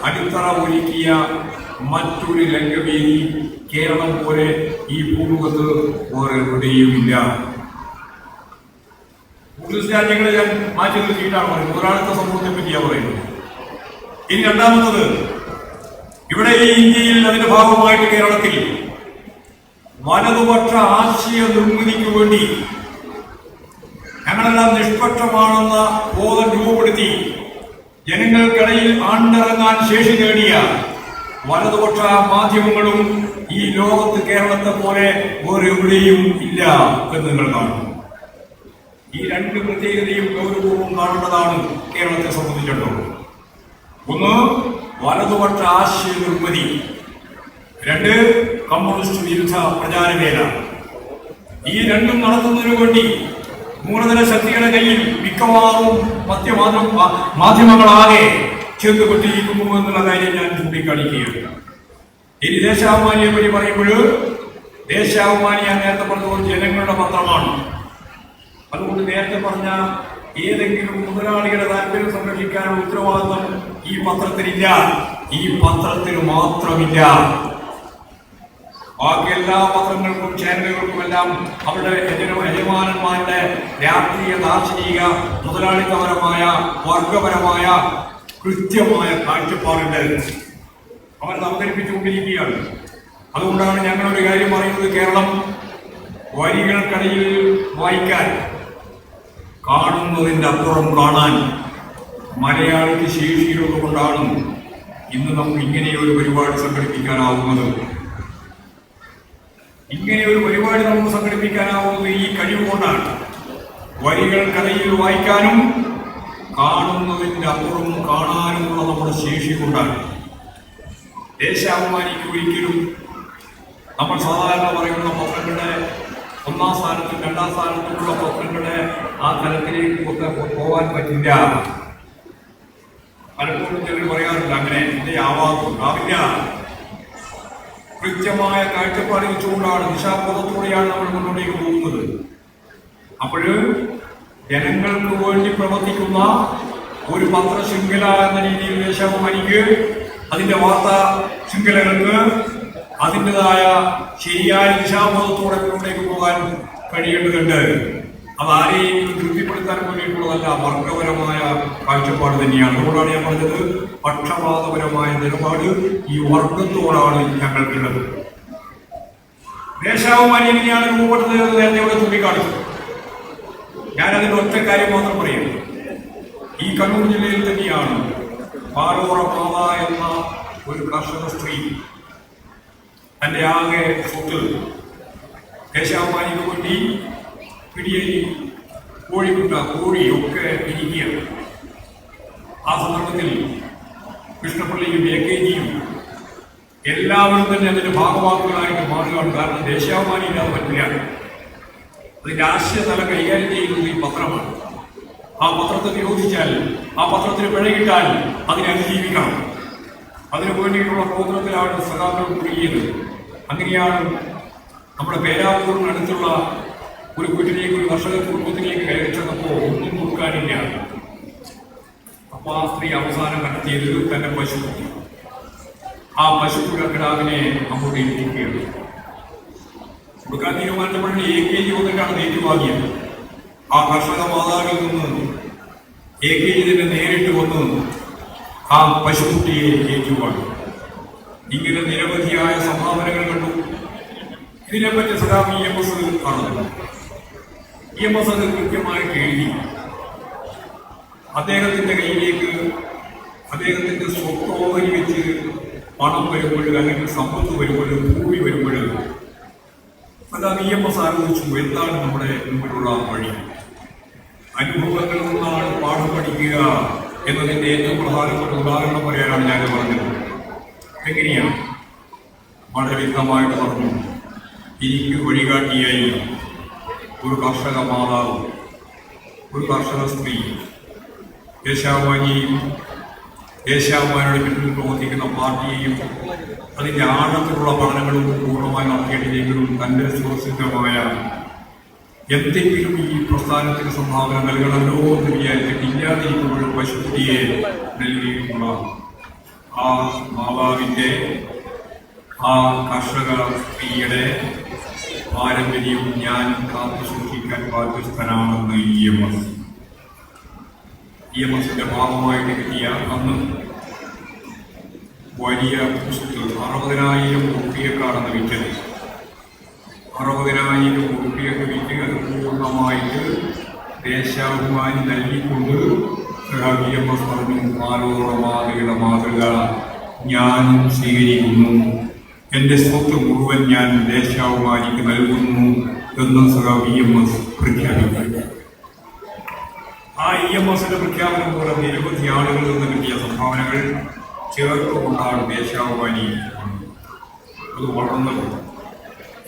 S4: അടിത്തറ ഒരുക്കിയ മറ്റൊരു രംഗവേദി കേരളം പോലെ ഈ ഭൂമുഖത്ത് വേറെ എവിടെയുമില്ല. കമ്മ്യൂണിസ്റ്റ് രാജ്യങ്ങളെ ഞാൻ മാറ്റി നിർത്തിയിട്ടാണ് പറയുന്നത്, മുതലാളിത്ത സമൂഹത്തെ പറ്റിയാണ് പറയുന്നത്. ഇനി രണ്ടാമത്തത്, ഇവിടെ ഈ ഇന്ത്യയിൽ അതിന്റെ ഭാഗമായിട്ട് കേരളത്തിൽ വലതുപക്ഷ ആശയ നിർമ്മിതിക്ക് വേണ്ടി ഞങ്ങളെല്ലാം നിഷ്പക്ഷമാണെന്ന ബോധം രൂപപ്പെടുത്തി ജനങ്ങൾക്കിടയിൽ ആണ്ടിറങ്ങാൻ ശേഷി നേടിയ വലതുപക്ഷ മാധ്യമങ്ങളും ഈ ലോകത്ത് കേരളത്തെ പോലെ വേറെവിടെയും ഇല്ല എന്ന് നിങ്ങൾ കാണും. ഈ രണ്ട് പ്രത്യേകതയും ഗൗരവവും കാണേണ്ടതാണ് കേരളത്തെ സംബന്ധിച്ചിടത്തോളം. ഒന്ന്, വലതുപക്ഷ ആശയ നിർമ്മിതി. രണ്ട്, കമ്മ്യൂണിസ്റ്റ് വിരുദ്ധ പ്രചാരവേല. ഈ രണ്ടും നടത്തുന്നതിനു വേണ്ടി മൂലധന ശക്തികളുടെ കയ്യിൽ മിക്കവാറും മാധ്യമങ്ങളാകെ ചേർത്തുപെട്ടിരിക്കുന്നു എന്നുള്ള കാര്യം ഞാൻ ചൂണ്ടിക്കാണിക്കുകയാണ്. ഇനി ദേശാഭിമാനിയെ പറ്റി പറയുമ്പോൾ, ദേശാഭിമാനി ഞാൻ നേരത്തെ പറഞ്ഞത് ജനങ്ങളുടെ പത്രമാണ്. അതുകൊണ്ട് നേരത്തെ പറഞ്ഞ ഏതെങ്കിലും മുതലാളിയുടെ താല്പര്യം സംരക്ഷിക്കാനുള്ള ഉത്തരവാദിത്വം ഈ പത്രത്തിനില്ല, ഈ പത്രത്തിന് മാത്രമില്ല. ബാക്കി എല്ലാ പത്രങ്ങൾക്കും ചാനലുകൾക്കും എല്ലാം അവരുടെ യജമാനന്മാരുടെ രാഷ്ട്രീയ, ദാർശനിക, മുതലാളിത്തപരമായ, വർഗപരമായ കൃത്യമായ കാഴ്ചപ്പാടുണ്ട്. അവരത് അവതരിപ്പിച്ചുകൊണ്ടിരിക്കുകയാണ്. അതുകൊണ്ടാണ് ഞങ്ങളൊരു കാര്യം പറയുന്നത്, കേരളം വരികൾക്കിടയിൽ വായിക്കാൻ, കാണുന്നതിൻ്റെ അപ്പുറം കാണാൻ മലയാളിക്ക് ശേഷിയുള്ളത് കൊണ്ടാണ് ഇന്ന് നമുക്ക് ഇങ്ങനെയൊരു പരിപാടി സംഘടിപ്പിക്കാനാവുന്നത്. ഇങ്ങനെയൊരു പരിപാടി നമുക്ക് സംഘടിപ്പിക്കാനാവുന്നത് ഈ കഴിവ് കൊണ്ടാണ്. വരികൾക്കിടയിൽ വായിക്കാനും കാണുന്നതിൻ്റെ അപ്പുറം കാണാനുമുള്ള നമ്മുടെ ശേഷി കൊണ്ടാണ്. ദേശാഭിമാനിക്ക് ഒരിക്കലും നമ്മൾ സാധാരണ പറയുന്ന പത്രങ്ങളുടെ ഒന്നാം സ്ഥാനത്തും രണ്ടാം സ്ഥാനത്തുമുള്ള പത്രങ്ങളുടെ ആ തലത്തിലേക്ക് പോകാൻ പറ്റില്ല. പലപ്പോഴും ചിലർ പറയാറില്ല അങ്ങനെ എന്തേ ആവാറില്ല. കൃത്യമായ കാഴ്ചപ്പാട് വെച്ചുകൊണ്ടാണ്, ദിശാബോധത്തോടെയാണ് നമ്മൾ മുന്നോട്ടേക്ക് പോകുന്നത്. അപ്പോൾ ജനങ്ങൾക്ക് വേണ്ടി പ്രവർത്തിക്കുന്ന ഒരു പത്രശൃംഖല എന്ന രീതിയിൽ ദേശാഭിമാനിക്ക് അതിന്റെ വാർത്താ ശൃംഖലകൾക്ക് അതിൻ്റെതായ ശരിയായ ദിശാബോധത്തോടെ മുന്നോട്ടേക്ക് പോകാൻ കഴിയേണ്ടതുണ്ട്. അത് ആരെയും തൃപ്തിപ്പെടുത്താൻ വേണ്ടിയിട്ടുള്ളതല്ല, വർഗപരമായ കാഴ്ചപ്പാട് തന്നെയാണ്. അതുകൊണ്ടാണ് ഞാൻ പറഞ്ഞത്, പക്ഷപാതപരമായ നിലപാട് ഈ വർഗത്തോടാണ് ഞങ്ങൾക്കുള്ളത്. ദേശാഭിമാനി എങ്ങനെയാണ് രൂപപ്പെടുന്നത് നേരത്തെ ഇവിടെ ചൂണ്ടിക്കാണിച്ചു. ഞാനതിൻ്റെ ഒറ്റ കാര്യം മാത്രം പറയുന്നു. ഈ കണ്ണൂർ ജില്ലയിൽ തന്നെയാണ് പാലോറ മാത എന്ന ഒരു കർഷക സ്ത്രീ തൻ്റെ ആകെ സ്വത്ത് ദേശാഭിമാനിക്ക് വേണ്ടി പിടിയേരി, കോഴിയൊക്കെ ഇരിക്കുകയാണ്. ആ സന്ദർഭത്തിൽ കൃഷ്ണപ്പള്ളിയും AKGയും എല്ലാവരും തന്നെ അതിന്റെ ഭാഗവാക്കുകളായിട്ട് മാറുകയാണ്. കാരണം ദേശാഭിമാനി ഇല്ലാതെ പറ്റില്ല. അതിന്റെ ആശയതലം കൈകാര്യം ചെയ്യുന്നത് ഈ പത്രമാണ്. ആ പത്രത്തെ നിരോധിച്ചാൽ, ആ പത്രത്തിന് പിഴകിട്ടാൽ അതിനെ അതിജീവിക്കണം. അതിനു വേണ്ടിയിട്ടുള്ള പ്രവർത്തനത്തിലാണ് സഖാക്കൾ കുടുങ്ങിയത്. അങ്ങനെയാണ് നമ്മുടെ പേരാവൂരിനടുത്തുള്ള ഒരു വീട്ടിലേക്ക്, ഒരു കർഷക കുടുംബത്തിലേക്ക് കയറി ചെന്നപ്പോൾ ഒന്നും കൊടുക്കാനില്ല. അപ്പൊ ആ സ്ത്രീ അവസാനം കണ്ടെത്തിയത് തന്റെ പശു. ആ പശുക്കളുടെ കിടാവിനെ അങ്ങോട്ട് ഇരിക്കുകയാണ്. കൊടുക്കാൻ തീരുമാനിച്ചപ്പോഴും AKG വന്നിട്ടാണ് ഏറ്റുവാങ്ങിയത്. ആ കർഷക മാതാവിൽ നിന്ന് AKG തന്നെ നേരിട്ട് വന്ന് ആ പശുക്കുട്ടിയെ ഏറ്റുവാങ്ങി. ഇങ്ങനെ നിരവധിയായ സംഭാവനകൾ കണ്ടു. ഇതിനെപ്പറ്റി സഖാവ് EMS കാണുന്നു. EMS അത് കൃത്യമായിട്ട് എഴുതി. അദ്ദേഹത്തിന്റെ കയ്യിലേക്ക് അദ്ദേഹത്തിന്റെ സ്വത്തോഹരി വെച്ച് പണം വരുമ്പോൾ, അല്ലെങ്കിൽ സമ്പത്ത് വരുമ്പോൾ, ഭൂമി വരുമ്പോൾ അതാണ് EMS ആലോചിച്ചു, എന്താണ് നമ്മുടെ മുമ്പിലുള്ള വഴി. അനുഭവങ്ങളിൽ നിന്നാണ് പാഠം പഠിക്കുക എന്നതിന്റെ ഏറ്റവും പ്രധാനപ്പെട്ട ഉദാഹരണം പറയാനാണ് ഞാൻ പറഞ്ഞത്. എങ്ങനെയാണ്? വളരെ വ്യക്തമായിട്ട് പറഞ്ഞു. എനിക്ക് വഴികാട്ടിയായി ഒരു കർഷക മാതാവ്, ഒരു കർഷക സ്ത്രീ, ദേശാഭിമാനിയെയും ദേശാഭിമാനിയുടെ പിന്നിൽ പ്രവർത്തിക്കുന്ന പാർട്ടിയെയും അതിൻ്റെ ആഴത്തിലുള്ള പഠനങ്ങളും പൂർണ്ണമായി നടത്തിയിട്ടില്ലെങ്കിലും തൻ്റെ സുരക്ഷിതമായ എന്തെങ്കിലും ഈ പ്രസ്ഥാനത്തിന് സംഭാവന നൽകണമല്ലോ എന്ന് വിചാരിച്ചിട്ട് ഇല്ലാതിരിക്കുമ്പോഴും പശുക്കുട്ടിയെ നൽകിയിട്ടുള്ള ആ മാതാവിൻ്റെ, ആ കർഷക സ്ത്രീയുടെ പാരമ്പര്യവും ഞാൻ കാത്തു സൂക്ഷിക്കാൻ ബാധ്യസ്ഥനാണെന്ന് EMSന്റെ ഭാഗമായിട്ട് കിട്ടിയ അന്ന് വലിയ 60,000 ഉറുപ്പികക്കാണെന്ന് വിറ്റത്. 60,000 ഉറുപ്പികക്ക് വിറ്റ് അത് പൂർണ്ണമായിട്ട് ദേശാഭിമാനി നൽകിക്കൊണ്ട് VMS പറഞ്ഞു, ആലോകമാതയുടെ മാതൃക ഞാനും സ്വീകരിക്കുന്നു, എൻ്റെ സ്വത്ത് മുഴുവൻ ഞാൻ ദേശാഭിമാനിക്ക് നൽകുന്നു എന്ന് VMS പ്രഖ്യാപിക്കുന്നു. ആ EMSന്റെ പ്രഖ്യാപനം പോലെ നിരവധി ആളുകളിൽ നിന്ന് കിട്ടിയ സംഭാവനകൾ ചേർത്തുകൊണ്ടാണ് ദേശാഭിമാനി അത് വളർന്നത്.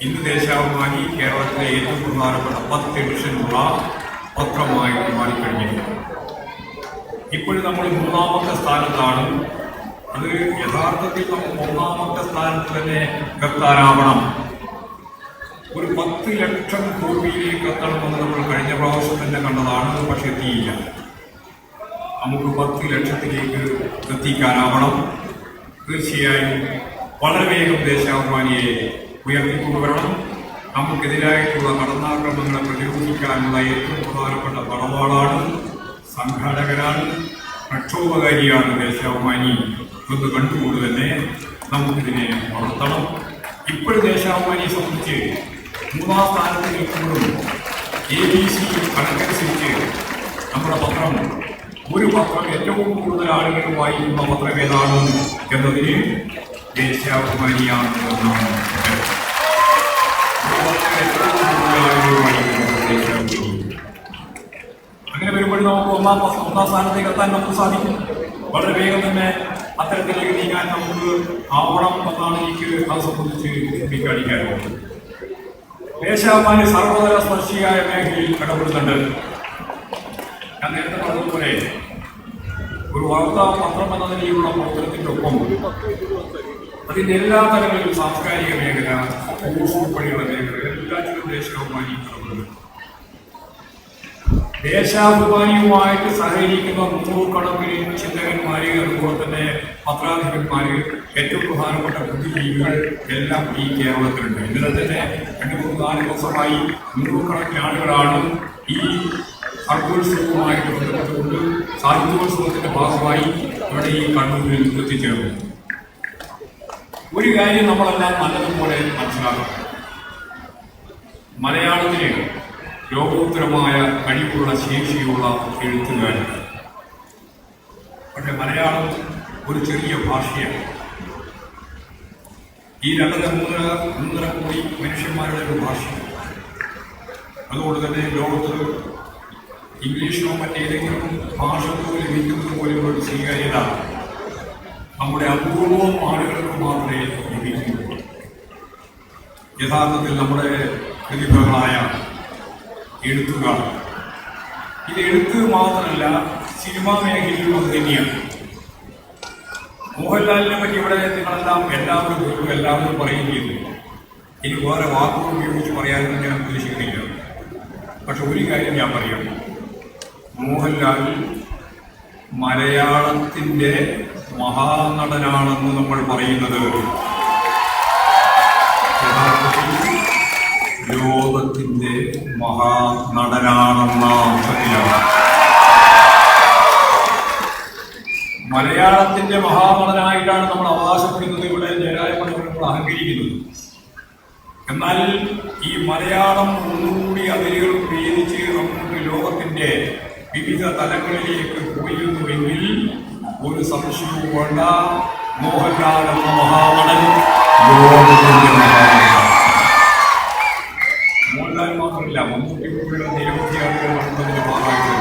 S4: ഇന്ന് ദേശാഭിമാനി കേരളത്തിലെ ഏറ്റവും പ്രധാനപ്പെട്ട 10 എഡിഷനുള്ള പത്രമായിട്ട് മാറിക്കഴിഞ്ഞിരിക്കുന്നു. ഇപ്പോഴും നമ്മൾ 3ാമത്തെ സ്ഥാനത്താണ്. അത് യഥാർത്ഥത്തിൽ നമുക്ക് 1ാമത്തെ സ്ഥാനത്ത് തന്നെ എത്താനാവണം. ഒരു 10 ലക്ഷം കോടിയിലേക്ക് എത്തണമെന്ന് നമ്മൾ കഴിഞ്ഞ പ്രാവശ്യം തന്നെ കണ്ടതാണ്. പക്ഷെ എത്തിയില്ല. നമുക്ക് 10 ലക്ഷത്തിലേക്ക് എത്തിക്കാനാവണം. തീർച്ചയായും വളരെ വേഗം ദേശാഭിമാനിയെ ഉയർത്തിക്കൊണ്ടുവരണം. നമുക്കെതിരായിട്ടുള്ള കടന്നാക്രമണങ്ങളെ പ്രതിരോധിക്കാനുള്ള ഏറ്റവും പ്രധാനപ്പെട്ട പടവാളാണ്, സംഘാടകരാണ്, പ്രക്ഷോഭകാരിയാണ് ദേശാഭിമാനി എന്ന് കണ്ടുകൊണ്ട് തന്നെ നമുക്കിതിനെ വളർത്തണം. ഇപ്പോഴും ദേശാഭിമാനിയെ സംബന്ധിച്ച് 3ാം സ്ഥാനത്ത് നിൽക്കുമ്പോഴും ABC കണക്കനുസരിച്ച് നമ്മുടെ പത്രം, ഒരു പത്രം ഏറ്റവും കൂടുതൽ ആളുകൾ വായിക്കുന്ന പത്രം ഏതാണ് എന്നതിന് ദേശാഭിമാനിയാണ് എന്നാണ്. ഏറ്റവും കൂടുതൽ ആളുകൾ വായിക്കുന്നത് ദേശാഭിമാനി. അങ്ങനെ വരുമ്പോഴും നമുക്ക് 1ാം സ്ഥാനത്തേക്ക് എത്താൻ നമുക്ക് സാധിക്കും. വളരെ വേഗം തന്നെ അത്തരത്തിലേക്ക് നീങ്ങാൻ നമുക്ക് ആവണം എന്നാണ് എനിക്ക് അത് സംബന്ധിച്ച് ചൂണ്ടിക്കാണിക്കാനുള്ളത്. ദേശാഭിമാനി സർവതല സ്പർശിയായ മേഖലയിൽ ഇടപെടുന്നുണ്ട്. ഞാൻ നേരത്തെ പറഞ്ഞതുപോലെ ഒരു വാർത്താ പത്രം എന്ന നിലയിലുള്ള പ്രവർത്തനത്തിൻ്റെ ഒപ്പം അതിൻ്റെ എല്ലാ തലങ്ങളിലും സാംസ്കാരിക മേഖല, ഉൾപ്പെടെയുള്ള മേഖല എല്ലാത്തിലും ദേശാഭിമാനി ഇടപെടുന്നുണ്ട്. ദേശാഭിമാനിയുമായിട്ട് സഹകരിക്കുന്ന 100 കണക്കിന് ചിന്തകന്മാര്, അതുപോലെ തന്നെ പത്രാധിപന്മാര്, ഏറ്റവും പ്രധാനപ്പെട്ട ബുദ്ധിജീവികൾ എല്ലാം ഈ കേരളത്തിലുണ്ട്. ഇന്നലെ തന്നെ 2-3-4 ദിവസമായി 100 കണക്കിന് ആളുകളാണ് ഈ സർഗോത്സവവുമായിട്ട് ബന്ധപ്പെട്ടുകൊണ്ട് സാഹിത്യോത്സവത്തിന്റെ ഭാഗമായി ഇവിടെ ഈ കണ്ണൂരിൽ എത്തിച്ചേർന്നു. ഒരു കാര്യം നമ്മളെല്ലാം നല്ലതുപോലെ മനസ്സിലാക്കണം. മലയാളത്തിന് ലോകോത്തരമായ കഴിവുള്ള ശേഷിയുള്ള എഴുത്തുകാരുണ്ട്. പക്ഷെ മലയാളം ഒരു ചെറിയ ഭാഷയാണ്. ഈ 2-3 കോടി മനുഷ്യന്മാരുടെ ഒരു ഭാഷയാണ്. അതുകൊണ്ട് തന്നെ ലോകത്ത് ഇംഗ്ലീഷിനോ മറ്റേതെങ്കിലും ഭാഷക്കോ ലഭിക്കുന്നത് പോലെയുള്ള ഒരു സ്വീകാര്യത നമ്മുടെ അപൂർവം ആളുകൾക്ക് മാത്രമേ ലഭിക്കുന്നുള്ളൂ. യഥാർത്ഥത്തിൽ നമ്മുടെ പ്രതിഭകളായ എഴുത്തുകാർ, ഇത് എഴുത്ത് മാത്രമല്ല സിനിമാ മേഖലയിലും അത് തന്നെയാണ്. മോഹൻലാലിനെ പറ്റി ഇവിടെ നിങ്ങളെല്ലാം എല്ലാവരും പറയുകയും ചെയ്തു. എനിക്ക് വേറെ വാക്കുകൾ ഉപയോഗിച്ച് പറയാനൊന്നും ഞാൻ ഉദ്ദേശിക്കുന്നില്ല. പക്ഷെ ഒരു കാര്യം ഞാൻ പറയാം, മോഹൻലാൽ മലയാളത്തിൻ്റെ മഹാനടനാണെന്ന് നമ്മൾ പറയുന്നത് ലോകത്തിന്റെ മഹാനടനാണെന്ന അർത്ഥത്തിലാണ്. മലയാളത്തിന്റെ മഹാനടനായിട്ടാണ് നമ്മൾ അവകാശപ്പെടുന്നത്. ഇവിടെ ജയരാജൻ നമ്മൾ അഹങ്കരിക്കുന്നത്. എന്നാൽ ഈ മലയാളം ഒന്നുകൂടി അതിരുകൾ ഭേദിച്ച് നമുക്ക് ലോകത്തിന്റെ വിവിധ തലങ്ങളിലേക്ക് പോയിരുന്നുവെങ്കിൽ ഒരു സംശയവും വേണ്ട, മോഹൻലാൽ എന്ന മഹാനടൻ ലോകത്തിന്റെ മഹാനടൻ. മോഹൻലാൽ മാത്രമല്ല, മമ്മൂട്ടി ഉൾപ്പെടെ നിരവധി ആളുകൾ നടന്നതിന്റെ ഭാഗമായിട്ട്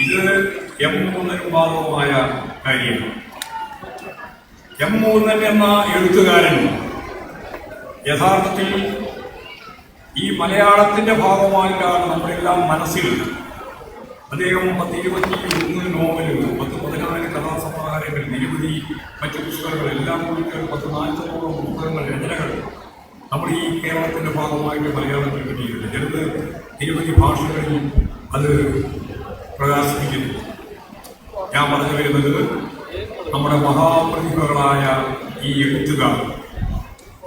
S4: ഇത് M3 ഭാഗമായ കാര്യമാണ്. M3 എന്ന എഴുത്തുകാരൻ യഥാർത്ഥത്തിൽ ഈ മലയാളത്തിന്റെ ഭാഗമായിട്ടാണ് നമ്മളെല്ലാം മനസ്സിൽ. അദ്ദേഹം 10-21 നോവലുകൾ, 10-14 കഥാസമാഹാരങ്ങൾ, നിരവധി മറ്റു പുസ്തകങ്ങൾ എല്ലാം കൂടി 10-40 പുസ്തകങ്ങൾ, രചനകൾ നമ്മൾ ഈ കേരളത്തിന്റെ ഭാഗമായിട്ട് മലയാളത്തിൽ കിട്ടിയിട്ടുണ്ട്. ചിലത് നിരവധി ഭാഷകളിൽ അത് പ്രകാശിപ്പിക്കുന്നു. ഞാൻ പറഞ്ഞു വരുന്നത് നമ്മുടെ മഹാപ്രതിഭകളായ ഈ എഴുത്തുകാർ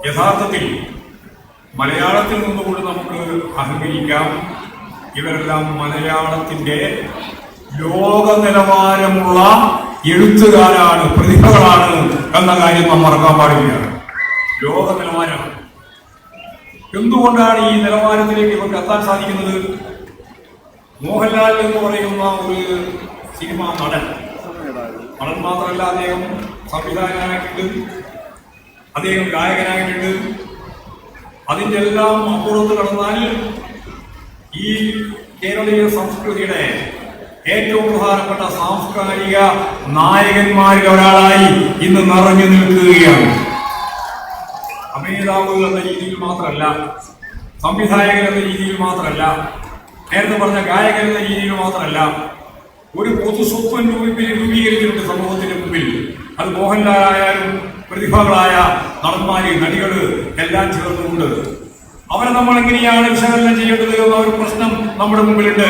S4: യഥാർത്ഥത്തിൽ മലയാളത്തിൽ നിന്നുകൊണ്ട് നമുക്ക് അഹങ്കരിക്കാം. ഇവരെല്ലാം മലയാളത്തിന്റെ ലോക നിലവാരമുള്ള എഴുത്തുകാരാണ്, പ്രതിഭകളാണ് എന്ന കാര്യം നാം മറക്കാൻ പാടില്ല. ലോക നിലവാരം. എന്തുകൊണ്ടാണ് ഈ നിലവാരത്തിലേക്ക് ഇവർക്ക് എത്താൻ സാധിക്കുന്നത്? മോഹൻലാൽ എന്ന് പറയുന്ന ഒരു സിനിമ നടൻ മാത്രമല്ല, അദ്ദേഹം സംവിധായകനായിട്ടുണ്ട്, അദ്ദേഹം ഗായകനായിട്ടുണ്ട്. അതിൻ്റെ എല്ലാം അപ്പുറത്ത് കടന്നാൽ ഈ കേരളീയ സംസ്കൃതിയുടെ ഏറ്റവും പ്രധാനപ്പെട്ട സാംസ്കാരിക നായകന്മാരിൽ ഒരാളായി ഇന്ന് നിറഞ്ഞു നിൽക്കുകയാണ്. അഭിനേതാവ് എന്ന രീതിയിൽ മാത്രമല്ല, സംവിധായകൻ എന്ന രീതിയിൽ മാത്രമല്ല, നേരത്തെ പറഞ്ഞ ഗായകൻ എന്ന രീതിയിൽ മാത്രമല്ല, ഒരു പൊതുസ്വത്വം രൂപീകരിച്ചിട്ടുണ്ട് സമൂഹത്തിന് മുമ്പിൽ. അത് മോഹൻലാലായാലും പ്രതിഭകളായ നടന്മാര്, നടികള് എല്ലാം ചേർന്നുകൊണ്ട് അവരെ നമ്മൾ എങ്ങനെയാണ് വിശകലനം ചെയ്യേണ്ടത് എന്ന ഒരു പ്രശ്നം നമ്മുടെ മുമ്പിലുണ്ട്.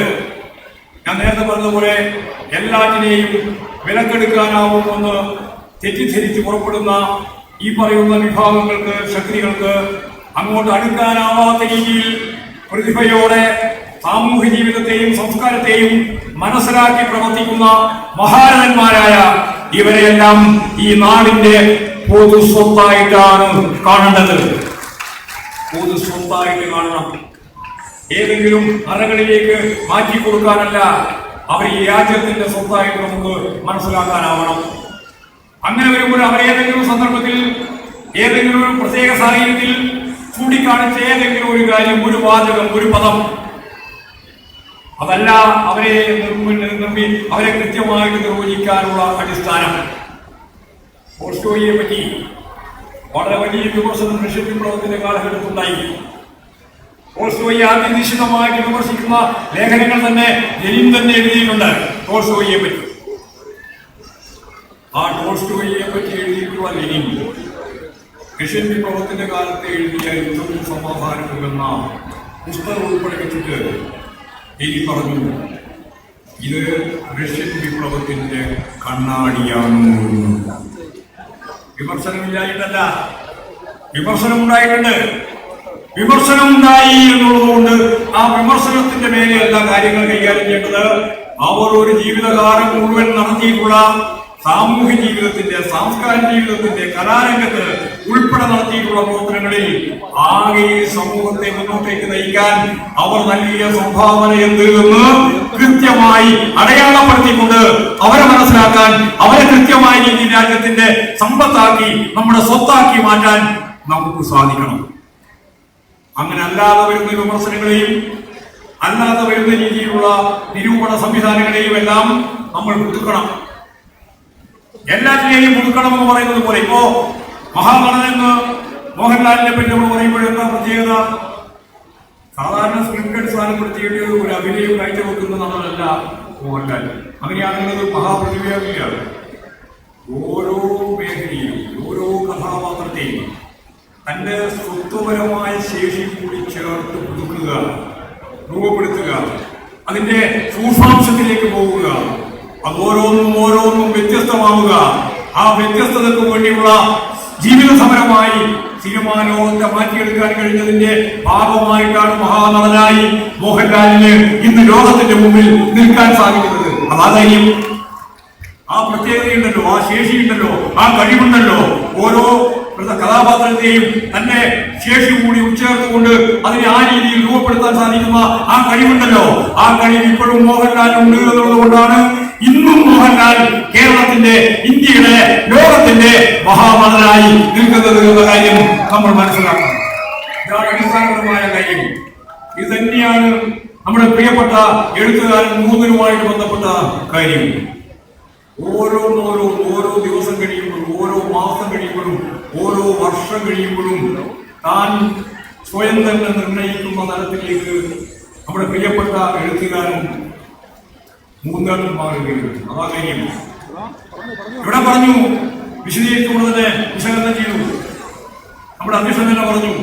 S4: ഞാൻ നേരത്തെ പറഞ്ഞതുപോലെ എല്ലാറ്റിനെയും വിലക്കെടുക്കാനാവുമെന്ന് തെറ്റിദ്ധരിച്ച് പുറപ്പെടുന്ന ഈ പറയുന്ന വിഭാഗങ്ങൾക്ക്, ശക്തികൾക്ക് അങ്ങോട്ട് അടുക്കാനാവാത്ത രീതിയിൽ പ്രതിഭയോടെ സാമൂഹ്യ ജീവിതത്തെയും സംസ്കാരത്തെയും മനസ്സിലാക്കി പ്രവർത്തിക്കുന്ന മഹാരഥന്മാരായ ഇവരെയെല്ലാം ഈ നാടിന്റെ പൊതുസ്വത്തായിട്ടാണ് കാണേണ്ടത്. പൊതുസ്വത്തായിട്ട് കാണണം. ഏതെങ്കിലും അറകളിലേക്ക് മാറ്റി കൊടുക്കാനല്ല, അവർ ഈ രാജ്യത്തിന്റെ സ്വത്തായിട്ട് നമുക്ക് മനസ്സിലാക്കാനാവണം. അങ്ങനെ വരുമ്പോൾ അവരേതെങ്കിലും സന്ദർഭത്തിൽ, ഏതെങ്കിലും ഒരു പ്രത്യേക സാഹചര്യത്തിൽ ചൂണ്ടിക്കാണിച്ച ഏതെങ്കിലും ഒരു കാര്യം, ഒരു വാചകം, ഒരു പദം, അതല്ല അവരെ അവരെ കൃത്യമായിട്ട് നിർവചിക്കാനുള്ള അടിസ്ഥാനം. ടോൾസ്റ്റോയിയെ പറ്റി വളരെ വലിയ വിമർശനം റഷ്യൻ വിപ്ലവത്തിന്റെ കാലഘട്ടത്തുണ്ടായി. ടോൾസ്റ്റോയിയെ അതിനിശ്ചിതമായിട്ട് വിമർശിക്കുന്ന ലേഖനങ്ങൾ തന്നെ ലെനിൻ തന്നെ എഴുതിയിട്ടുണ്ട് ടോൾസ്റ്റോയിയെ പറ്റി. ആ ടോൾസ്റ്റോയിയെ പറ്റി എഴുതിയിട്ടുള്ള ലെനിൻ റഷ്യൻ വിപ്ലവത്തിന്റെ കാലത്ത് എഴുതിയ യുദ്ധവും സമാധാനവും എന്ന പുസ്തകം ഉൾപ്പെടെ വെച്ചിട്ട് എനിക്ക് പറഞ്ഞു, ഇത് റഷ്യൻ വിപ്ലവത്തിന്റെ കണ്ണാടിയാണ്. വിമർശനമില്ലായിട്ടല്ല, വിമർശനമുണ്ടായിട്ടുണ്ട്. വിമർശനമുണ്ടായി എന്നുള്ളതുകൊണ്ട് ആ വിമർശനത്തിന്റെ മേലെ എല്ലാ കാര്യങ്ങൾ കൈകാര്യം ചെയ്യേണ്ടത് അവർ ഒരു ജീവിതകാലം മുഴുവൻ നടത്തിയിട്ടുള്ള സാമൂഹ്യ ജീവിതത്തിന്റെ, സാംസ്കാരിക ജീവിതത്തിന്റെ, കലാരംഗത്ത് ഉൾപ്പെടെ നടത്തിയിട്ടുള്ള പ്രവർത്തനങ്ങളിൽ ആകെ ഈ സമൂഹത്തെ മുന്നോട്ടേക്ക് നയിക്കാൻ അവർ നൽകിയ സംഭാവന എന്ത് എന്ന് കൃത്യമായി അടയാളപ്പെടുത്തിക്കൊണ്ട് അവരെ മനസ്സിലാക്കാൻ, അവരെ കൃത്യമായ രീതിയിൽ രാജ്യത്തിന്റെ സമ്പത്താക്കി, നമ്മുടെ സ്വത്താക്കി മാറ്റാൻ നമുക്ക് സാധിക്കണം. അങ്ങനെ അല്ലാതെ വരുന്ന വിമർശനങ്ങളെയും അല്ലാതെ വരുന്ന രീതിയിലുള്ള നിരൂപണ സംവിധാനങ്ങളെയും എല്ലാം നമ്മൾ പുതുക്കണം. എല്ലാറ്റിനെയും പുതുക്കണമെന്ന് പറയുന്നത് പോലെ ഇപ്പോ മഹാനടനെന്ന് മോഹൻലാലിനെ പറ്റി നമ്മൾ പറയുമ്പോഴെന്താ പ്രത്യേകത? സാധാരണ സ്ക്രിപ്റ്റ് അടിസ്ഥാനപ്പെടുത്തിയിട്ട് ഒരു അഭിനയം കാഴ്ചവെക്കുന്ന നടനല്ല മോഹൻലാൽ. അങ്ങനെയാണെങ്കിൽ മഹാപ്രതിഭയാണ്. ഓരോ മേഖലയിലും ഓരോ കഥാപാത്രത്തെയും തന്റെ സ്വത്വപരമായ ശേഷി കൂടി ചേർത്ത് പുതുക്കുക, രൂപപ്പെടുത്തുക, അതിന്റെ സൂക്ഷ്മാംശത്തിലേക്ക് പോകുക, അത് ഓരോന്നും വ്യത്യസ്തമാവുക. ആ വ്യത്യസ്തതയ്ക്ക് വേണ്ടിയുള്ള ജീവിത സമരമായി സിനിമാ ലോകത്തെ മാറ്റിയെടുക്കാൻ കഴിഞ്ഞതിന്റെ ഭാഗമായിട്ടാണ് മഹാനടനായി മോഹൻലാലിന് ഇന്ന് ലോകത്തിന്റെ മുമ്പിൽ നിൽക്കാൻ സാധിക്കുന്നത്. അതായും ആ പ്രത്യേകതയുണ്ടല്ലോ, ആ ശേഷിയുണ്ടല്ലോ, ആ കഴിവുണ്ടല്ലോ. ഓരോ കഥാപാത്രത്തെയും തന്റെ ശേഷി കൂടി ഉച്ചേർത്തുകൊണ്ട് അതിനെ ആ രീതിയിൽ രൂപപ്പെടുത്താൻ സാധിക്കുന്ന ആ കഴിവുണ്ടല്ലോ. ആ കഴിവ് ഇപ്പോഴും മോഹൻലാലുണ്ട് എന്നുള്ളതുകൊണ്ടാണ് ഇന്നും മോഹൻലാൽ കേരളത്തിന്റെ, ഇന്ത്യയുടെ, ലോകത്തിന്റെ മഹാനടനായി നിൽക്കുന്നത് എന്ന കാര്യം നമ്മൾ മനസ്സിലാക്കണം. ഇതാണ് അടിസ്ഥാനപരമായ കാര്യം. ഇത് തന്നെയാണ് നമ്മുടെ പ്രിയപ്പെട്ട എഴുത്തുകാരൻ മൂന്നിനുമായിട്ട് ബന്ധപ്പെട്ട കാര്യം. ഓരോ ദിവസം കഴിയുമ്പോഴും, ഓരോ മാസം കഴിയുമ്പോഴും, ഓരോ വർഷം കഴിയുമ്പോഴും താൻ സ്വയം തന്നെ നിർണയിക്കുന്ന തലത്തിലേക്ക് നമ്മുടെ പ്രിയപ്പെട്ട എഴുത്തുകാരൻ മൂന്നാളും മാറുകയാണ്. അതാ കാര്യം. ഇവിടെ പറഞ്ഞു, വിശദീകരിച്ചുകൊണ്ട് തന്നെ വിശകലനം ചെയ്തു. നമ്മുടെ അധ്യക്ഷൻ തന്നെ പറഞ്ഞു,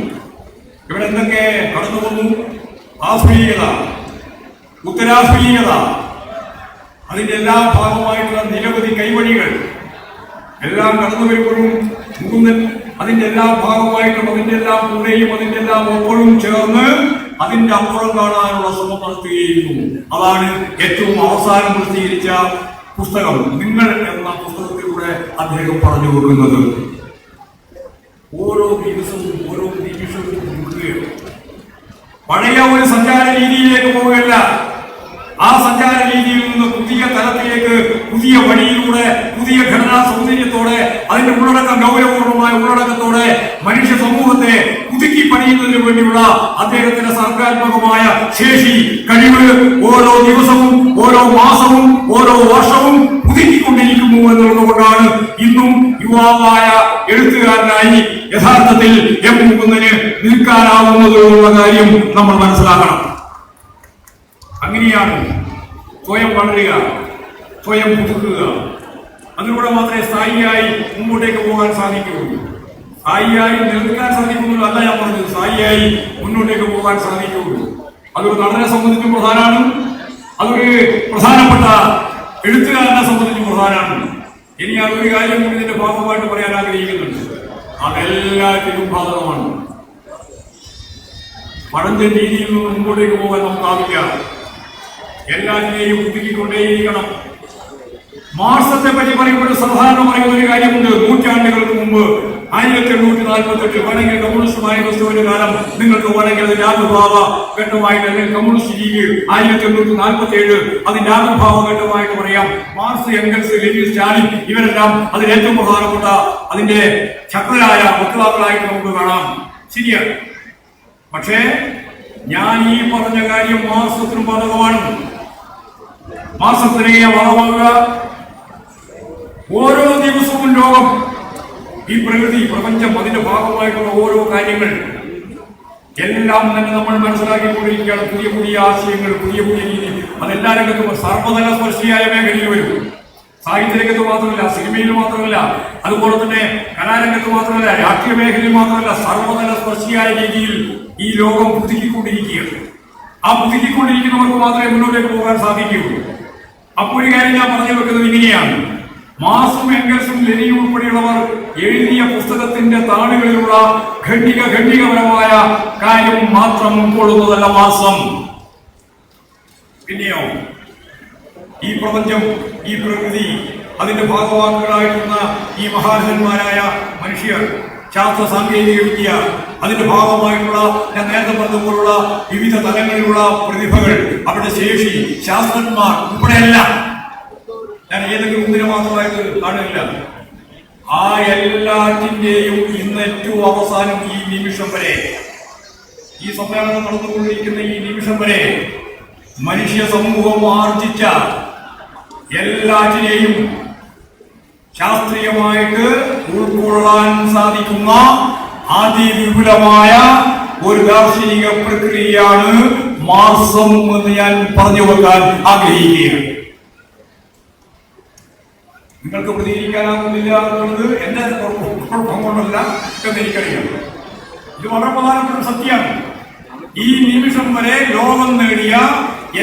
S4: ഇവിടെ എന്തൊക്കെ കടന്നു വന്നു? ആസ്വീയത, ഉത്തരാസ്വീയത, അതിന്റെ എല്ലാ ഭാഗമായിട്ടുള്ള നിരവധി കൈവഴികൾ എല്ലാം കടന്നു വരുമ്പോഴും മുകുന്ദൻ അതിന്റെ എല്ലാ ഭാഗമായിട്ടും, അതിന്റെ എല്ലാം കൂടെയും, അതിന്റെ എല്ലാം ഒപ്പോഴും ചേർന്ന് അതിന്റെ അപ്പുറം കാണാനുള്ള ശ്രമം നടത്തുകയായിരുന്നു. അതാണ് ഏറ്റവും അവസാനം പ്രസിദ്ധീകരിച്ച പുസ്തകം നിങ്ങൾ എന്ന പുസ്തകത്തിലൂടെ അദ്ദേഹം പറഞ്ഞു കൊടുക്കുന്നത്. ഓരോ ദിവസവും ഓരോ നിമിഷവും പഴയ ഒരു സഞ്ചാര രീതിയിലേക്ക് പോവുകയല്ല. ആ സഞ്ചാര രീതിയിൽ നിന്ന് പുതിയ തലത്തിലേക്ക്, പുതിയ വഴിയിലൂടെ, പുതിയ ഘടനാ സൗന്ദര്യത്തോടെ, അതിന്റെ ഉള്ളടക്കം ഗൗരവപൂർവമായ ഉള്ളടക്കത്തോടെ മനുഷ്യ സമൂഹത്തെ പുതുക്കി പണിയുന്നതിന് വേണ്ടിയുള്ള അദ്ദേഹത്തിന്റെ സർഗാത്മകമായ ശേഷി, കഴിവ് ഓരോ ദിവസവും, ഓരോ മാസവും, ഓരോ വർഷവും പുതുക്കിക്കൊണ്ടിരിക്കുന്നു എന്നുള്ളതുകൊണ്ടാണ് ഇന്നും യുവാവായ എഴുത്തുകാരനായി യഥാർത്ഥത്തിൽ എം മുകുന്ദന് നിൽക്കാനാവുന്നത് എന്നുള്ള കാര്യം നമ്മൾ മനസ്സിലാക്കണം. അങ്ങനെയാണ് സ്വയം വളരുക, സ്വയം പുതുക്കുക. അതിലൂടെ മാത്രമേ സ്ഥായിയായി മുമ്പോട്ടേക്ക് പോകാൻ സാധിക്കുകയുള്ളൂ. സ്ഥായിയായി നിൽക്കാൻ സാധിക്കുന്നുള്ളൂ അല്ല ഞാൻ പറഞ്ഞത്, സ്ഥായിയായി മുന്നോട്ടേക്ക് പോകാൻ സാധിക്കുകയുള്ളൂ. അതൊരു നടനെ സംബന്ധിച്ചും പ്രധാനമാണ്, അതൊരു പ്രധാനപ്പെട്ട എഴുത്തുകാരനെ സംബന്ധിച്ചും പ്രധാനമാണ്. ഇനി അതൊരു കാര്യം കൂടി ഇതിന്റെ ഭാഗമായിട്ട് പറയാൻ ആഗ്രഹിക്കുന്നുണ്ട്. അതെല്ലാത്തിനും ബാധകമാണ്. പഴഞ്ചൻ രീതിയിൽ നിന്ന് മുമ്പോട്ടേക്ക് പോകാൻ നമുക്കാവില്ല. എല്ലാത്തിനെയും പുതുക്കിക്കൊണ്ടേയിരിക്കണം. മാർസത്തെ പറ്റി പറയുമ്പോൾ സാധാരണ പറയുന്ന ഒരു കാര്യമുണ്ട്. നൂറ്റാണ്ടുകൾക്ക് മുമ്പ് 1848 വേണമെങ്കിൽ കമ്മ്യൂണിസ്റ്റ് മാനിഫെസ്റ്റോയുടെ കാലം നിങ്ങൾക്ക് വേണമെങ്കിൽ അതിന്റെ ആവിർഭാവ ഘട്ടമായിട്ട്, അല്ലെങ്കിൽ കമ്മ്യൂണിസ്റ്റ് ലീഗ് 1847 അതിന്റെ ആവിർഭാവ ഘട്ടമായിട്ട് പറയാം. മാർക്സ്, എംഗൽസ്, ലെനിൻ, സ്റ്റാലിൻ ഇവരെല്ലാം അതിൽ ഏറ്റവും പ്രധാനപ്പെട്ട അതിന്റെ ശക്തരായ വക്താക്കളായിട്ട് നമുക്ക് കാണാം. ശരിയാണ്. പക്ഷേ ഞാൻ ഈ പറഞ്ഞ കാര്യം മാർക്സത്തിനും ബാധകമാണ്. മാർക്സത്തിനെ വളമാകുക. ഓരോ ദിവസവും ലോകം, ഈ പ്രകൃതി, പ്രപഞ്ചം, അതിന്റെ ഭാഗമായിട്ടുള്ള ഓരോ കാര്യങ്ങൾ എല്ലാം തന്നെ നമ്മൾ മനസ്സിലാക്കിക്കൊണ്ടിരിക്കുകയാണ്. പുതിയ പുതിയ ആശയങ്ങൾ, പുതിയ പുതിയ രീതി, അതെല്ലാ രംഗത്തും സർവ്വതല സ്പർശിയായ മേഖലയിൽ വരും. സാഹിത്യ രംഗത്ത് മാത്രമല്ല, സിനിമയിൽ മാത്രമല്ല, അതുപോലെ തന്നെ കലാരംഗത്ത് മാത്രമല്ല, രാഷ്ട്രീയ മേഖലയിൽ മാത്രമല്ല, സർവ്വതല സ്പർശിയായ രീതിയിൽ ഈ ലോകം പുതുക്കിക്കൊണ്ടിരിക്കുകയാണ്. ആ പുതുക്കിക്കൊണ്ടിരിക്കുന്നവർക്ക് മാത്രമേ മുന്നോട്ടേക്ക് പോകാൻ സാധിക്കുകയുള്ളൂ. അപ്പോൾ ഒരു കാര്യം ഞാൻ പറഞ്ഞു വെക്കുന്നത് ഇങ്ങനെയാണ്. മാർക്സും എംഗൽസും ലെനിനും ഉൾപ്പെടെയുള്ളവർ എഴുതിയ പുസ്തകത്തിന്റെ താളുകളിലുള്ള ഖണ്ഡികപരമായ കാര്യം മാത്രം ഉൾക്കൊള്ളുന്നതല്ല മാർക്സം. പിന്നെയോ ഈ പ്രപഞ്ചം, ഈ പ്രകൃതി, അതിന്റെ ഭാഗവാക്കുകളായിരുന്ന ഈ മഹാരഥന്മാരായ മനുഷ്യർ, ശാസ്ത്ര സാങ്കേതിക വിദ്യ, അതിന്റെ ഭാഗമായിട്ടുള്ള ഞാൻ നേരത്തെ പറഞ്ഞതുപോലുള്ള വിവിധ തലങ്ങളിലുള്ള പ്രതിഭകൾ, അവരുടെ ശേഷി, ശാസ്ത്രജ്ഞന്മാർ ഉൾപ്പെടെയല്ല, ഞാൻ ഏതെങ്കിലും ഒന്നിനെ മാത്രമായിട്ട് കാണില്ല. ആ എല്ലാറ്റിന്റെയും ഇന്ന് ഏറ്റവും അവസാനം ഈ നിമിഷം വരെ, ഈ സമ്മേളനം നടന്നുകൊണ്ടിരിക്കുന്ന ഈ നിമിഷം വരെ മനുഷ്യ സമൂഹം ആർജിച്ച എല്ലാറ്റിനെയും ശാസ്ത്രീയമായിട്ട് ഉൾക്കൊള്ളാൻ സാധിക്കുന്ന അതിവിപുലമായ ഒരു ദാർശനിക പ്രക്രിയയാണ് മാർക്സം എന്ന് ഞാൻ പറഞ്ഞു വെക്കാൻ ആഗ്രഹിക്കുകയാണ്. നിങ്ങൾക്ക് പ്രതികരിക്കാനാകുന്നില്ല എന്നുള്ളത് എന്റെ കുഴപ്പം കൊണ്ടല്ല എന്ന് എനിക്കറിയാം. ഇത് വളരെ പ്രധാനപ്പെട്ട സത്യമാണ്. ഈ നിമിഷം വരെ ലോകം നേടിയ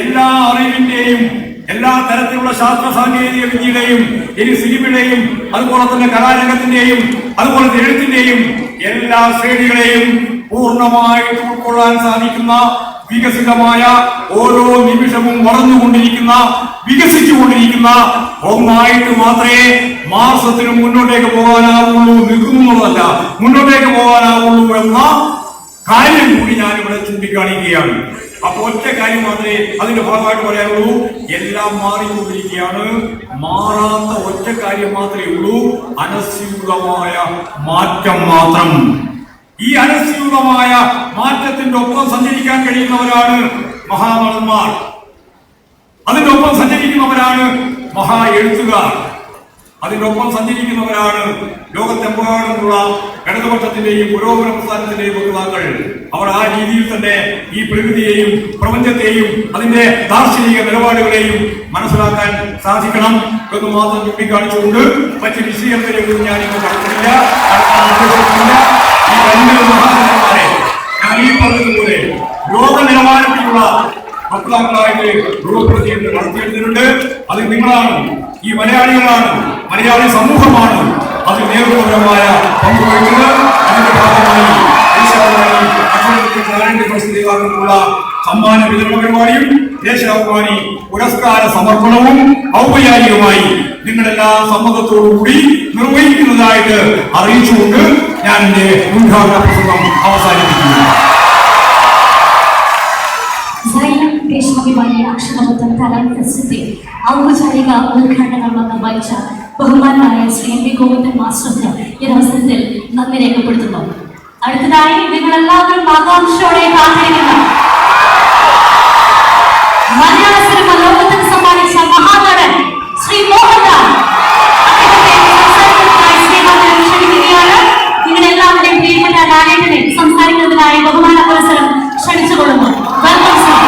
S4: എല്ലാ അറിവിന്റെയും, എല്ലാ തരത്തിലുള്ള ശാസ്ത്ര സാങ്കേതിക വിദ്യയുടെയും, ഇനി സിനിമയുടെയും, അതുപോലെ തന്നെ കലാരംഗത്തിന്റെയും, അതുപോലെ എഴുത്തിന്റെയും എല്ലാ ശ്രേണികളെയും പൂർണ്ണമായിട്ട് ഉൾക്കൊള്ളാൻ സാധിക്കുന്ന, വികസിതമായ, ഓരോ നിമിഷവും വളർന്നുകൊണ്ടിരിക്കുന്ന, വികസിച്ചുകൊണ്ടിരിക്കുന്ന ഒന്നായിട്ട് മാത്രമേ മാർക്സത്തിന് മുന്നോട്ടേക്ക് പോകാനാവുള്ളൂ, നിൽക്കുന്നുള്ളതല്ല, മുന്നോട്ടേക്ക് പോകാനാവുള്ളൂ എന്ന കാര്യം കൂടി ഞാനിവിടെ ചൂണ്ടിക്കാണിക്കുകയാണ്. അപ്പൊ ഒറ്റ കാര്യം മാത്രമേ അതിന്റെ ഭാഗമായിട്ട് പറയാനുള്ളൂ. എല്ലാം മാറിക്കൊണ്ടിരിക്കുകയാണ്. മാറാത്ത ഒറ്റ കാര്യം മാത്രമേ ഉള്ളൂ, അനസ്യൂതമായ മാറ്റം മാത്രം. ഈ അനസ്യൂതമായ മാറ്റത്തിന്റെ ഒപ്പം സഞ്ചരിക്കാൻ കഴിയുന്നവരാണ് മഹാനടന്മാർ. അതിന്റെ ഒപ്പം സഞ്ചരിക്കുന്നവരാണ് മഹാ എഴുത്തുകാർ. അതിന്റെ ഒപ്പം സഞ്ചരിക്കുന്നവരാണ് ലോകത്തെമ്പാടുമുള്ള ഇടതുപക്ഷത്തിന്റെയും പുരോഗമന പ്രസ്ഥാനത്തിന്റെയും വക്താക്കൾ. അവർ ആ രീതിയിൽ തന്നെ ഈ പ്രകൃതിയെയും പ്രപഞ്ചത്തെയും അതിന്റെ ദാർശനിക നിലപാടുകളെയും മനസ്സിലാക്കാൻ സാധിക്കണം എന്ന് മാത്രം ചൂണ്ടിക്കാണിച്ചുകൊണ്ട് മറ്റ് വിശദീകരണത്തിലേക്ക് ഞാനിപ്പോൾ കടക്കുന്നില്ല. ഈ രണ്ട് മഹാനന്മാരെ ഞാൻ ഈ പറഞ്ഞതുപോലെ ലോക നിലവാരത്തിലുള്ള വക്താക്കളായിട്ട് രൂപപ്പെടുത്തിയിട്ട് നടത്തിയെടുത്തിട്ടുണ്ട്. അത് നിങ്ങളാണ്, ഈ മലയാളികളാണ്, മലയാളി സമൂഹമാണ് അതിൽ നേതൃത്വപരമായ പങ്കുവഹിക്കുന്നത്. അതിന്റെ ഭാഗമായി പ്രസിദ്ധീകരണത്തിനുള്ള സമ്മാന വിതരണ പരിപാടിയും ദേശാഭിമാനി പുരസ്കാര സമർപ്പണവും ഔപചാരികമായി നിങ്ങളെല്ലാ സമ്മതത്തോടുകൂടി നിർവഹിക്കുന്നതായിട്ട് അറിയിച്ചുകൊണ്ട് ഞാൻ എന്റെ ഉദ്ഘാടന പ്രസംഗം അവസാനിപ്പിക്കുന്നു.
S2: അക്ഷരമുറ്റം കലാം ഫെസ്റ്റിന്റെ ഔപചാരിക ഉദ്ഘാടന കർമ്മം നിർവഹിച്ച ബഹുമാനായ ശ്രീ എം വി ഗോവിന്ദൻ മാസ്റ്റർക്ക് ഈ അവസരത്തിൽ നന്ദി രേഖപ്പെടുത്തുന്നു. അടുത്തതായി നിങ്ങൾ എല്ലാവരും ആകാംക്ഷയോടെ കാത്തിരിക്കുന്ന മലയാള സിനിമ ലോകത്തിന് സമ്മാനിച്ച മഹാനടൻ ശ്രീ മോഹൻലാൽ ക്ഷണിക്കുകയാണ്. നിങ്ങളെല്ലാവരുടെയും പ്രിയപ്പെട്ട ലാലേട്ടനെ സംസാരിക്കുന്നതിനായി ബഹുമാന പുരസ്സരം ക്ഷണിച്ചുകൊള്ളുന്നു. Welcome sir.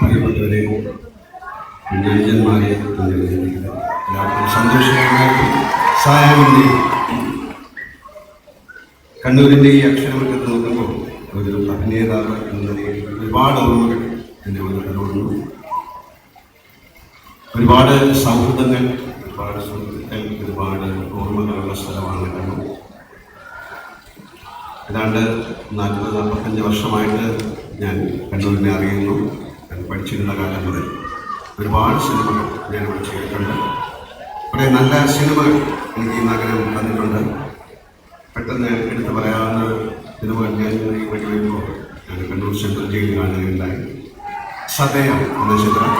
S5: പ്രിയപ്പെട്ടവരെ, ജനന്മാരെ, എല്ലാവർക്കും സന്തോഷകരമായിട്ടും സഹായമുണ്ട്. കണ്ണൂരിൻ്റെ ഈ അക്ഷരമുറ്റത്ത് നോക്കുമ്പോൾ ഒരു അഭിനേതാവ് എന്ന നിലയിൽ ഒരുപാട് ഓർമ്മകൾ എൻ്റെ മനസ്സിലോടുന്നു. ഒരുപാട് സൗഹൃദങ്ങൾ, ഒരുപാട് സുഹൃത്തുക്കൾ, ഒരുപാട് ഓർമ്മകളുള്ള സ്ഥലമാണ് കണ്ണൂർ. ഏതാണ്ട് 40-45 വർഷമായിട്ട് ഞാൻ കണ്ണൂരിനെ അറിയുന്നു. ഞാൻ പഠിച്ചിരുന്ന കാലം മുതൽ ഒരുപാട് സിനിമകൾ ഞാൻ ഇവിടെ ചെയ്തിട്ടുണ്ട്. കുറേ നല്ല സിനിമകൾ എനിക്ക് ഈ നഗരം തന്നിട്ടുണ്ട്. പെട്ടെന്ന് എടുത്തു പറയാവുന്ന സിനിമകൾ ഞാൻ ഈ വഴി വരുമ്പോൾ ഞാൻ കണ്ണൂർ സെൻട്രൽ ജയിലിൽ കാണുകയുണ്ടായി. സതയം എന്ന ചിത്രം,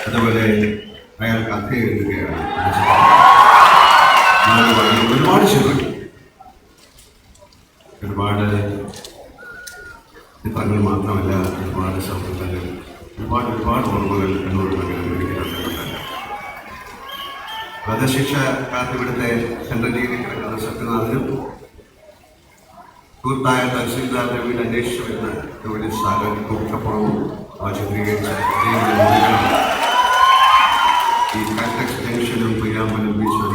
S5: അതുപോലെ അയാൾ കഥ എഴുതുകയാണ് എന്ന ചിത്രം, ഒരുപാട് സിനിമകൾ, ഒരുപാട് ചിത്രങ്ങൾ മാത്രമല്ല, ഒരുപാട് സൗഹൃദങ്ങൾ, ഒരുപാട് ഓർമ്മകൾ കണ്ണൂർ നഗരം എനിക്ക് തന്നിട്ടുണ്ട്. വധശിക്ഷ കാത്തിവിടുത്തെ സെൻട്രൽ ജയിലിൽ കിടക്കുന്ന സത്യനാഥനും സുഹൃത്തായ തഹസീൽദാരുടെ വീട് അന്വേഷിച്ചു വരുന്ന ജോലി സാഗരപ്പുറവും ചിത്രീകരിച്ച ഈ കാറ്റക്സ് ജംഗ്ഷനും പെയ്യാമ്പലും ബീച്ചും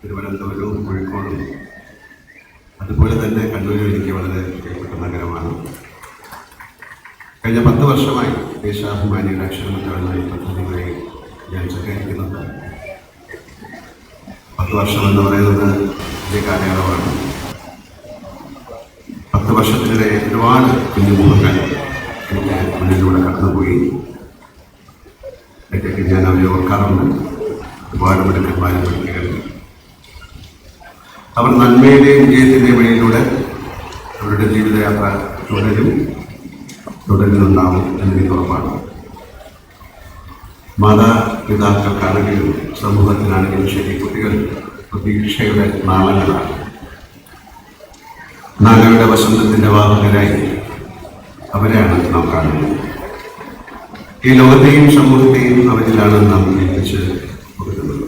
S5: തിരുവനന്തപുരവും കോഴിക്കോടും അതുപോലെ തന്നെ കണ്ണൂരും എനിക്ക് വളരെ പ്രിയപ്പെട്ട നഗരമാണ്. കഴിഞ്ഞ 10 വർഷമായി ദേശാഭിമാനിയുടെ അക്ഷരമുറ്റമായി പദ്ധതിയുമായി ഞാൻ സഹകരിക്കുന്നുണ്ട്. 10 വർഷം എന്ന് പറയുന്നത് വലിയ കാലയളവാണ്. 10 വർഷത്തിനിടെ ഒരുപാട് കുഞ്ഞുമുഖങ്ങൾ എനിക്ക് മുന്നിലൂടെ കടന്നുപോയി. ഇടയ്ക്ക് ഞാൻ അവരെ ഓർക്കാറുണ്ട്. ഒരുപാട് മിടുക്കന്മാരും മിടുക്കികൾ. അവർ നന്മയുടെയും വിജയത്തിൻ്റെയും വഴിയിലൂടെ അവരുടെ ജീവിതയാത്ര തുടരുന്നുണ്ടാവും എന്നെനിക്ക് ഉറപ്പാണ്. മാതാപിതാക്കൾക്കാണെങ്കിലും സമൂഹത്തിനാണെങ്കിലും ശരി, കുട്ടികൾ പ്രതീക്ഷയുടെ നാളങ്ങളാണ്. നാളുകളുടെ വസന്തത്തിൻ്റെ വാഹകരായി അവരെയാണ് നാം കാണുന്നത്. ഈ ലോകത്തെയും സമൂഹത്തെയും അവരിലാണ് നാം ഏൽപ്പിച്ച് കൊടുക്കുന്നത്.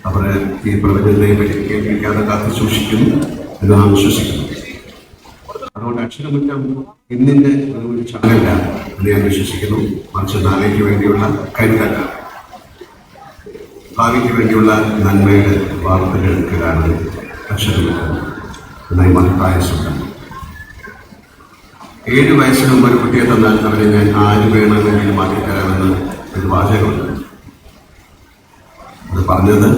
S5: അവർ ഈ പ്രപഞ്ചത്തെ കേൾപ്പിക്കാതെ കാത്തു സൂക്ഷിക്കുന്നു എന്ന് നാം വിശ്വസിക്കുന്നു. അതുകൊണ്ട് അക്ഷരമുറ്റം ഇന്നിൻ്റെ ഒരു ചടങ്ങല്ല എന്ന് ഞാൻ വിശ്വസിക്കുന്നു. മറിച്ച് നാളേക്ക് വേണ്ടിയുള്ള കരുതല്ല, ഭാവിക്ക് വേണ്ടിയുള്ള നന്മയുടെ വാർത്തകൾക്കാണ് അക്ഷരമുറ്റം എന്നായി മഹത്തായ സ്വന്തം. 7 വയസ്സിന് മുമ്പ് ഒരു കുട്ടിയെ തന്നാൽ അവരെ ഞാൻ ആര് വേണമെങ്കിലും മാറ്റിത്തരാമെന്ന് ഒരു വാചകമുണ്ട്. അത് പറഞ്ഞത്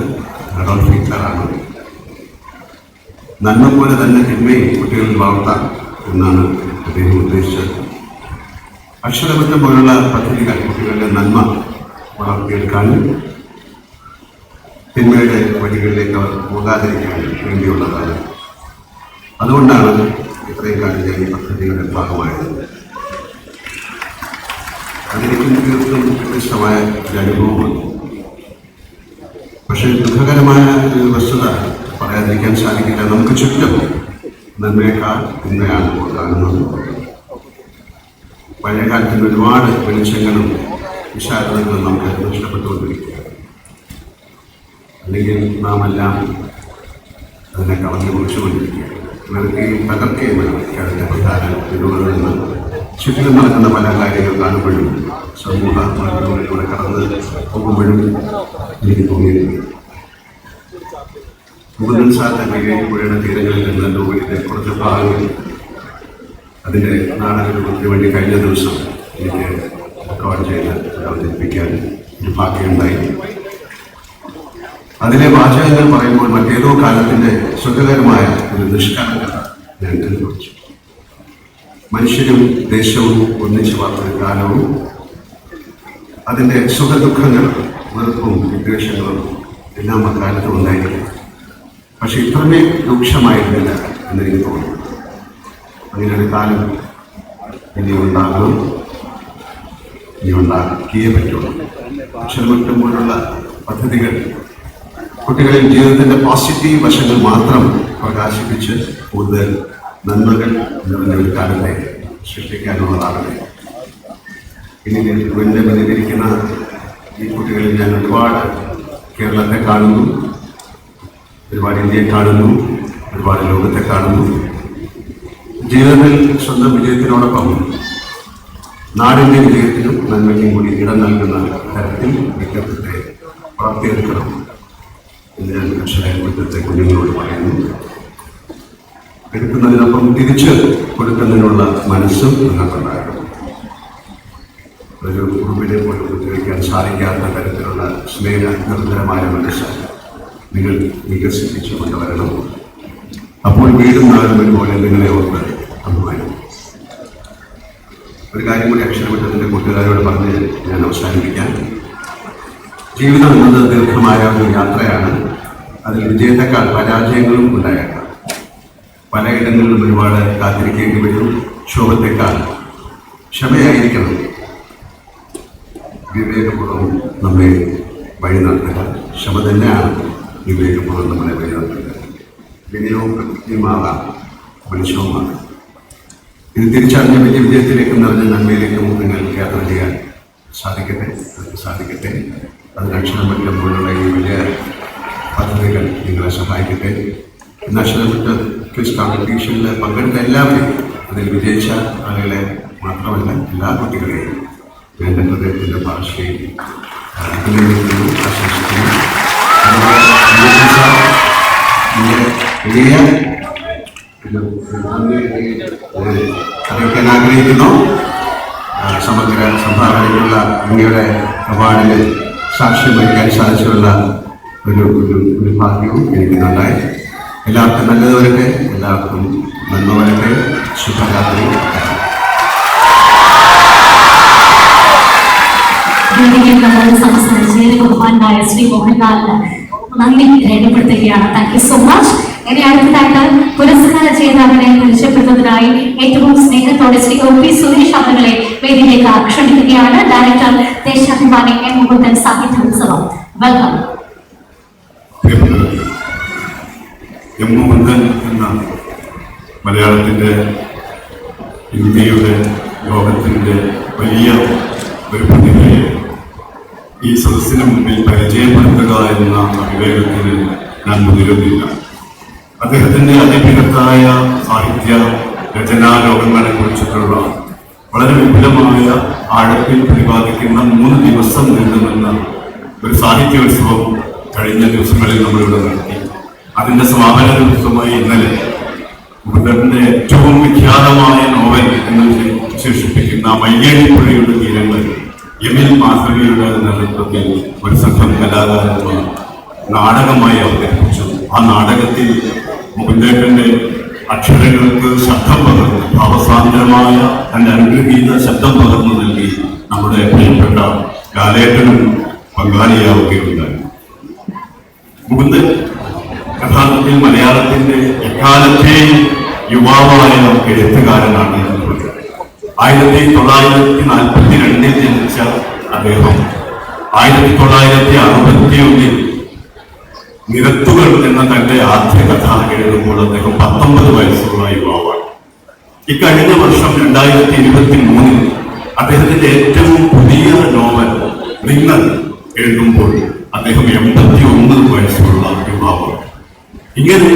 S5: അഡോൾഫ് ഹിറ്റ്ലറാണ്. നന്മ പോലെ തന്നെ തിന്മയും കുട്ടികളിൽ വളർത്താം എന്നാണ് അദ്ദേഹം ഉദ്ദേശിച്ചത്. അക്ഷരമുറ്റം പോലുള്ള പദ്ധതികൾ കുട്ടികളുടെ നന്മ വളർത്തിയെടുക്കാനും തിന്മയുടെ വഴികളിലേക്ക് അവർ പോകാതിരിക്കാനും വേണ്ടിയുള്ളതാണ്. അതുകൊണ്ടാണ് ഇത്രയും കാലം ഞാൻ ഈ പദ്ധതിയുടെ ഭാഗമായത്. അതെനിക്കും തീർത്തും വ്യത്യസ്തമായ ഒരു അനുഭവമാണ്. പക്ഷേ ദുഃഖകരമായ ഒരു വസ്തുത പറയാതിരിക്കാൻ സാധിക്കില്ല. നമുക്ക് ചുറ്റും നന്മയേക്കാൾ തിന്മയാണ് കാണുന്നത്. പഴയകാലത്തിൽ ഒരുപാട് വെളിച്ചങ്ങളും വിശാലതകളും നമുക്ക് നഷ്ടപ്പെട്ടുകൊണ്ടിരിക്കുകയാണ്. അല്ലെങ്കിൽ നാം എല്ലാം അതിനെ കളഞ്ഞു കുറിച്ചുകൊണ്ടിരിക്കുകയാണ്. ഇവർക്ക് ഈ തകർക്കയുമാണ് അതിൻ്റെ പ്രധാന വിരോധങ്ങളിൽ നിന്ന് ചുറ്റിലും നടക്കുന്ന പല കാര്യങ്ങൾ കാണുമ്പോഴും സമൂഹ മാധ്യമങ്ങളിലൂടെ കടന്ന് പോകുമ്പോഴും എനിക്ക് തോന്നിയിരുന്നു. മുഴുവൻ സാധാരണ പുഴയുടെ തീരങ്ങളിൽ നിന്ന് ലോകത്തിലെ കുറച്ച് ഭാഗങ്ങൾ അതിൻ്റെ നാടകരൂപത്തിന് വേണ്ടി കഴിഞ്ഞ ദിവസം എനിക്ക് റെക്കോർഡ് ചെയ്ത് അവതരിപ്പിക്കാൻ ഒരു ഭാഗ്യമുണ്ടായി. അതിലെ വാചകങ്ങൾ പറയുമ്പോൾ മറ്റേതോ കാലത്തിൻ്റെ സുഖകരമായ ഒരു നിഷ്കളങ്കത ഞാൻ അനുഭവിച്ചു. മനുഷ്യരും ദേശവും ഒന്നിച്ചു വാർത്ത കാലവും അതിൻ്റെ സുഖദുഃഖങ്ങളും വെറുപ്പും വിദ്വേഷങ്ങളും എല്ലാം അക്കാലത്ത് ഉണ്ടായിരുന്നു. പക്ഷെ ഇത്രമേ രൂക്ഷമായിരുന്നില്ല എന്നെനിക്ക് തോന്നുന്നു. അങ്ങനെ ഒരു കാലം ഇനി ഉണ്ടാകും, ഇനി ഉണ്ടാക്കിയേ പറ്റുള്ളൂ. അക്ഷരമുറ്റം പോലുള്ള പദ്ധതികൾ കുട്ടികളിൽ ജീവിതത്തിൻ്റെ പോസിറ്റീവ് വശങ്ങൾ മാത്രം പ്രകാശിപ്പിച്ച് കൂടുതൽ നന്മകൾ നിറഞ്ഞ ഒരു കാലത്തെ സൃഷ്ടിക്കാനുള്ളതാണ്. ഇനി എൻ്റെ മുന്നിലിരിക്കുന്ന ഈ കുട്ടികളിൽ ഞാൻ ഒരുപാട് കേരളത്തെ കാണുന്നു, ഒരുപാട് ഇന്ത്യയെ കാണുന്നു, ഒരുപാട് ലോകത്തെ കാണുന്നു. ജീവിതത്തിൽ സ്വന്തം വിജയത്തിനോടൊപ്പം നാടിൻ്റെ വിജയത്തിനും നന്മയ്ക്കും കൂടി ഇടം നൽകുന്ന തരത്തിൽ വിദ്യാഭ്യാസത്തെ വളർത്തിയെടുക്കണം എന്ന് ഞാൻ അക്ഷരത്തെ കുഞ്ഞുങ്ങളോട് പറയുന്നു. എടുക്കുന്നതിനൊപ്പം തിരിച്ച് കൊടുക്കുന്നതിനുള്ള മനസ്സും നിങ്ങൾക്കുണ്ടാകണം. ഒരു കുറുമ്പിനെ പോലും ഉപയോഗിക്കാൻ സാധിക്കാത്ത തരത്തിലുള്ള സ്നേഹനിർഭരമായ മനസ്സ് നിങ്ങൾ വികസിപ്പിച്ചു കൊണ്ടുവരണം. അപ്പോൾ വീടും നാളും ഒരുപോലെ നിങ്ങളെ ഓർത്ത് അഭിമാനം. ഒരു കാര്യം കൂടി അക്ഷരമുറ്റത്തിൻ്റെ കൂട്ടുകാരോട് പറഞ്ഞ് ഞാൻ അവസാനിപ്പിക്കാൻ. ജീവിതം എന്നത് ദീർഘമായ ഒരു യാത്രയാണ്. അതിൽ വിജയത്തെക്കാൾ പരാജയങ്ങളും ഉണ്ടായേക്കാം. പലയിടങ്ങളിലും ഒരുപാട് കാത്തിരിക്കേണ്ടി വരും. ക്ഷോഭത്തെക്കാൾ ക്ഷമയായിരിക്കണം വിവേകപൂർവ്വം നമ്മെ വഴി നടത്തുക. ക്ഷമ തന്നെയാണ് വിവേകപൂർവ്വം നമ്മളെ വഴി നടത്തുക. വിനയവും കൃത്യമാകാം, മനുഷ്യവുമാണ്. ഇത് തിരിച്ചറിഞ്ഞ വലിയ വിജയത്തിലേക്കും നിറഞ്ഞ നന്മയിലേക്കും നിങ്ങൾക്ക് യാത്ര ചെയ്യാൻ സാധിക്കട്ടെ. അതിന് അക്ഷരമുറ്റം പോലുള്ള ഈ വലിയ പദ്ധതികൾ നിങ്ങളെ സഹായിക്കട്ടെ. ഇന്ന് അക്ഷരമുറ്റ ക്വിസ് കോമ്പറ്റീഷനിൽ പങ്കെടുത്ത എല്ലാവരെയും, അതിൽ വിജയിച്ച ആളുകളെ മാത്രമല്ല എല്ലാ കുട്ടികളെയും എൻ്റെ ഹൃദയത്തിൻ്റെ ഭാഷയിൽ അഭിനന്ദിക്കുന്നു, ആശംസിക്കുന്നു. വലിയ അറിയിക്കാൻ ആഗ്രഹിക്കുന്നു. സമഗ്ര സംഭാവനയുള്ള അങ്ങയുടെ അവാർഡിൽ സാക്ഷ്യം വഹിക്കാൻ സാധിച്ചുള്ള ഒരു ഭാഗ്യവും എനിക്കുണ്ടായി. എല്ലാവർക്കും നല്ലത് വരട്ടെ, എല്ലാവർക്കും നന്മ വരട്ടെ. ശുഭരാത്രി.
S2: സംസാരിച്ചതിന് ബഹുമാനായ ശ്രീ മോഹൻലാലിന് നന്ദി രേഖപ്പെടുത്തുകയാണ്. Thank you so much. ഇനി അടുത്തതായിട്ട് പുരസ്കാര ജേതാവിനെ പരിചയപ്പെടുത്തുന്നതിനായി ഏറ്റവും സ്നേഹത്തോടെ ശ്രീ OP സുരേഷ് അവരുടെ വേദിയിലേക്ക് ക്ഷണിക്കുകയാണ്. Director Deshabhimani M. മുകുന്ദൻ സാഹിത്യോത്സവം. വെൽക്കം.
S4: M. മുകുന്ദൻ എന്ന മലയാളത്തിൻ്റെ, ഇന്ത്യയുടെ, ലോകത്തിൻ്റെ വലിയ ഒരു പ്രതിഭയെ ഈ സദസ്സിന് മുമ്പിൽ പരിചയപ്പെടുത്തുക എന്ന അവിവേകത്തിന് ഞാൻ മുതിരുന്നില്ല. അദ്ദേഹത്തിൻ്റെ അതിബൃഹത്തായ സാഹിത്യ രചനാ ലോകങ്ങളെ കുറിച്ചിട്ടുള്ള വളരെ വിപുലമായ ആഴത്തിൽ പ്രതിപാദിക്കുന്ന 3 ദിവസം നീണ്ടുനിന്ന ഒരു സാഹിത്യോത്സവം കഴിഞ്ഞ ദിവസങ്ങളിൽ നമ്മളിവിടെ നടത്തി. അതിൻ്റെ സമാപന ദിവസമായി ഇന്നലെ മുകുന്ദന്റെ ഏറ്റവും വിഖ്യാതമായ നോവൽ എന്ന് വിശേഷിപ്പിക്കുന്ന മയ്യേടിപ്പുഴയുടെ തീരങ്ങൾ എമിൽ മാധവിയുടെ നേതൃത്വത്തിൽ ഒരു സംഘം കലാകാരന്മാർ നാടകമായി അവതരിപ്പിച്ചു. ആ നാടകത്തിൽ മുകുന്ദേട്ടന്റെ അക്ഷരങ്ങൾക്ക് ശബ്ദം പകർന്ന്, ഭാവസാന്ദ്രമായ തന്റെ അനുഗ്രഹീത ശബ്ദം പകർന്നു നൽകി നമ്മുടെ പ്രിയപ്പെട്ട ലാലേട്ടനും പങ്കാളിയാവുകയുണ്ടായി. മുകുന്ദൻ യഥാർത്ഥത്തിൽ മലയാളത്തിന്റെ എക്കാലത്തെയും യുവാവായ എഴുത്തുകാരനാണ് എന്നുള്ളത്. 1942 ജനിച്ച അദ്ദേഹം 1961 നിരത്തുകൾ എന്ന തന്റെ ആദ്യ കഥ എഴുതുമ്പോൾ അദ്ദേഹം 19 വയസ്സുള്ള യുവാവാണ്. ഇക്കഴിഞ്ഞ വർഷം 2023 അദ്ദേഹത്തിന്റെ ഏറ്റവും പുതിയ നോവൽ റിംഗർ എഴുതുമ്പോൾ അദ്ദേഹം 81 വയസ്സുള്ള യുവാവാണ്. ഇങ്ങനെ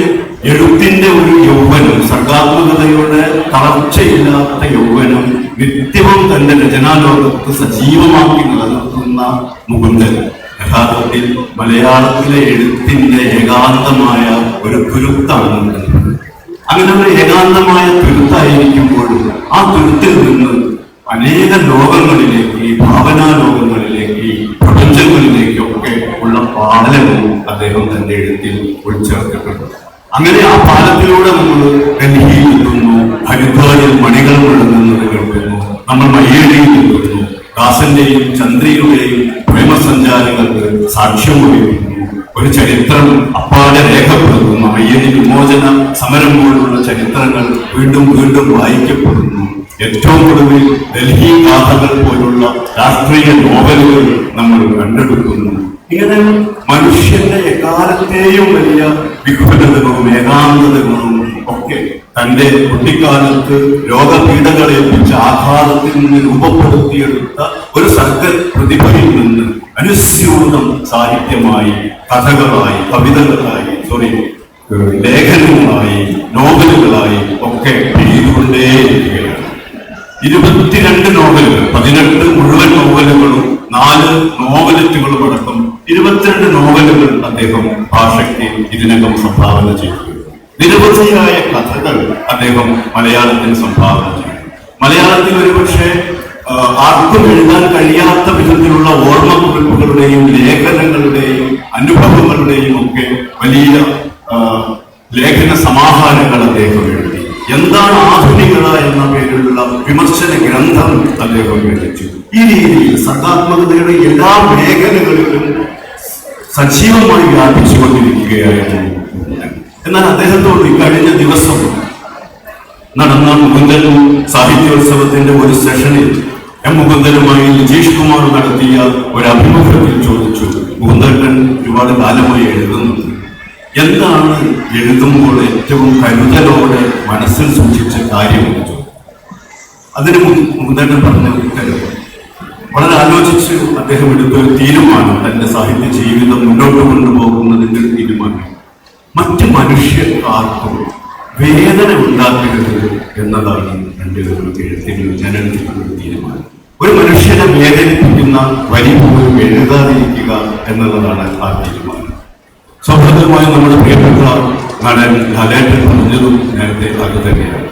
S4: എഴുത്തിന്റെ ഒരു യൗവനം, സർഗാത്മകതയുടെ തളർച്ചയില്ലാത്ത യൗവനം നിത്യവും തന്റെ രചനാലോകത്ത് സജീവമാക്കി നിലനിർത്തുന്ന മുകുന്ദൻ യഥാർത്ഥത്തിൽ മലയാളത്തിലെ എഴുത്തിന്റെ ഏകാന്തമായ ഒരു തുരുത്താണ്. അങ്ങനെ ഒരു ഏകാന്തമായ തുരുത്തായിരിക്കുമ്പോഴും ആ തുരുത്തിൽ നിന്ന് അനേക ലോകങ്ങളിലേക്ക്, ഭാവനാ ലോകങ്ങളിലേക്ക്, പ്രപഞ്ചങ്ങളിലേക്കൊക്കെ ഉള്ള പാടലവും അദ്ദേഹം തന്റെ എഴുത്തിൽ ഉൾച്ചേർത്തിട്ടുണ്ട്.
S5: അങ്ങനെ ആ പാലത്തിലൂടെ നമ്മൾ ഡൽഹിയിൽ എത്തുന്നു, ഹരിദ്വാരിൽ മണികൾ മുഴങ്ങുന്നത് കേൾക്കുന്നു, നമ്മൾ മയ്യഴിയിൽ എത്തുന്നു, ദാസന്റെയും ചന്ദ്രിയുടെയും പ്രേമസഞ്ചാരങ്ങൾക്ക് സാക്ഷ്യം വഹിക്കുന്നു. ഒരു ചരിത്രം അപ്പാടെ രേഖപ്പെടുത്തുന്നു. അയ്യന് വിമോചന സമരം പോലുള്ള ചരിത്രങ്ങൾ വീണ്ടും വീണ്ടും വായിക്കപ്പെടുന്നു. ഏറ്റവും ഒടുവിൽ ഡൽഹി ഗാഥകൾ പോലുള്ള രാഷ്ട്രീയ നോവലുകൾ നമ്മൾ കണ്ടെടുക്കുന്നു. ഇങ്ങനെ മനുഷ്യന്റെ എക്കാലത്തെയും വലിയ വിഹുലതകളും ഏകാന്തതകളും ഒക്കെ തന്റെ കുട്ടിക്കാലത്ത് രോഗപീഠകളേൽപ്പിച്ച ആഘാതത്തിൽ നിന്ന് രൂപപ്പെടുത്തിയെടുത്ത ഒരു സർഗ പ്രതിഭയിൽ നിന്ന് അനുസ്യൂതം സാഹിത്യമായി, കഥകളായി, കവിതകളായി, ലേഖനങ്ങളായി, നോവലുകളായി ഒക്കെ എഴുതിക്കൊണ്ടേയിരിക്കുകയാണ്. 22 നോവലുകൾ, 18 മുഴുവൻ നോവലുകളും 4 നോവലറ്റുകളും അടക്കം 22 നോവലുകൾ അദ്ദേഹം ഭാഷയ്ക്ക് ഇതിനകം സംഭാവന ചെയ്തു. നിരവധിയായ കഥകൾ അദ്ദേഹം മലയാളത്തിന് സംഭാവന ചെയ്തു. മലയാളത്തിൽ ഒരുപക്ഷെ ആർക്കും എഴുതാൻ കഴിയാത്ത വിധത്തിലുള്ള ഓർമ്മക്കുറിപ്പുകളുടെയും ലേഖനങ്ങളുടെയും അനുഭവങ്ങളുടെയും ഒക്കെ വലിയ ലേഖന സമാഹാരങ്ങൾ അദ്ദേഹം എഴുതി. എന്താണ് ആധുനികത എന്ന പേരിലുള്ള വിമർശന ഗ്രന്ഥം അദ്ദേഹം രചിച്ചു. ഈ രീതിയിൽ സർഗാത്മകതയുടെ എല്ലാ മേഖലകളിലും സജീവമായി വ്യാപിച്ചുകൊണ്ടിരിക്കുകയായിരുന്നു. എന്നാൽ അദ്ദേഹത്തോട് ഇക്കഴിഞ്ഞ ദിവസം നടന്ന മുകുന്ദൻ സാഹിത്യോത്സവത്തിന്റെ ഒരു സെഷനിൽ മുകുന്ദനുമായി നിജീഷ് കുമാർ നടത്തിയ ഒരു അഭിമുഖത്തിൽ ചോദിച്ചു, മുകുന്ദൻ ഒരുപാട് കാലമായി എഴുതുന്നുണ്ട്, എന്താണ് എഴുതുമ്പോൾ ഏറ്റവും കരുതലോടെ മനസ്സിൽ സൂക്ഷിച്ച കാര്യം? അതിന് മുകുന്ദൻ പറഞ്ഞ ഉത്തരം വളരെ ആലോചിച്ച് അദ്ദേഹം എടുത്തൊരു തീരുമാനം, തന്റെ സാഹിത്യ ജീവിതം മുന്നോട്ട് കൊണ്ടുപോകുന്നതിന്റെ തീരുമാനം, മറ്റ് മനുഷ്യർക്കാർക്കും വേദന ഉണ്ടാക്കരുത് എന്നതാണ് എൻ്റെ ഒരു എഴുത്തിന് ജനനത്തിലുള്ള തീരുമാനം. ഒരു മനുഷ്യനെ വേദനിപ്പിക്കുന്ന വരി പോലും എഴുതാതിരിക്കുക എന്നുള്ളതാണ് ആ തീരുമാനം. സ്വാഭാവികമായി നമ്മുടെ പ്രിയപ്പെട്ട നടൻ ലാലേട്ടൻ പറഞ്ഞതും നേരത്തെ അത് തന്നെയാണ്.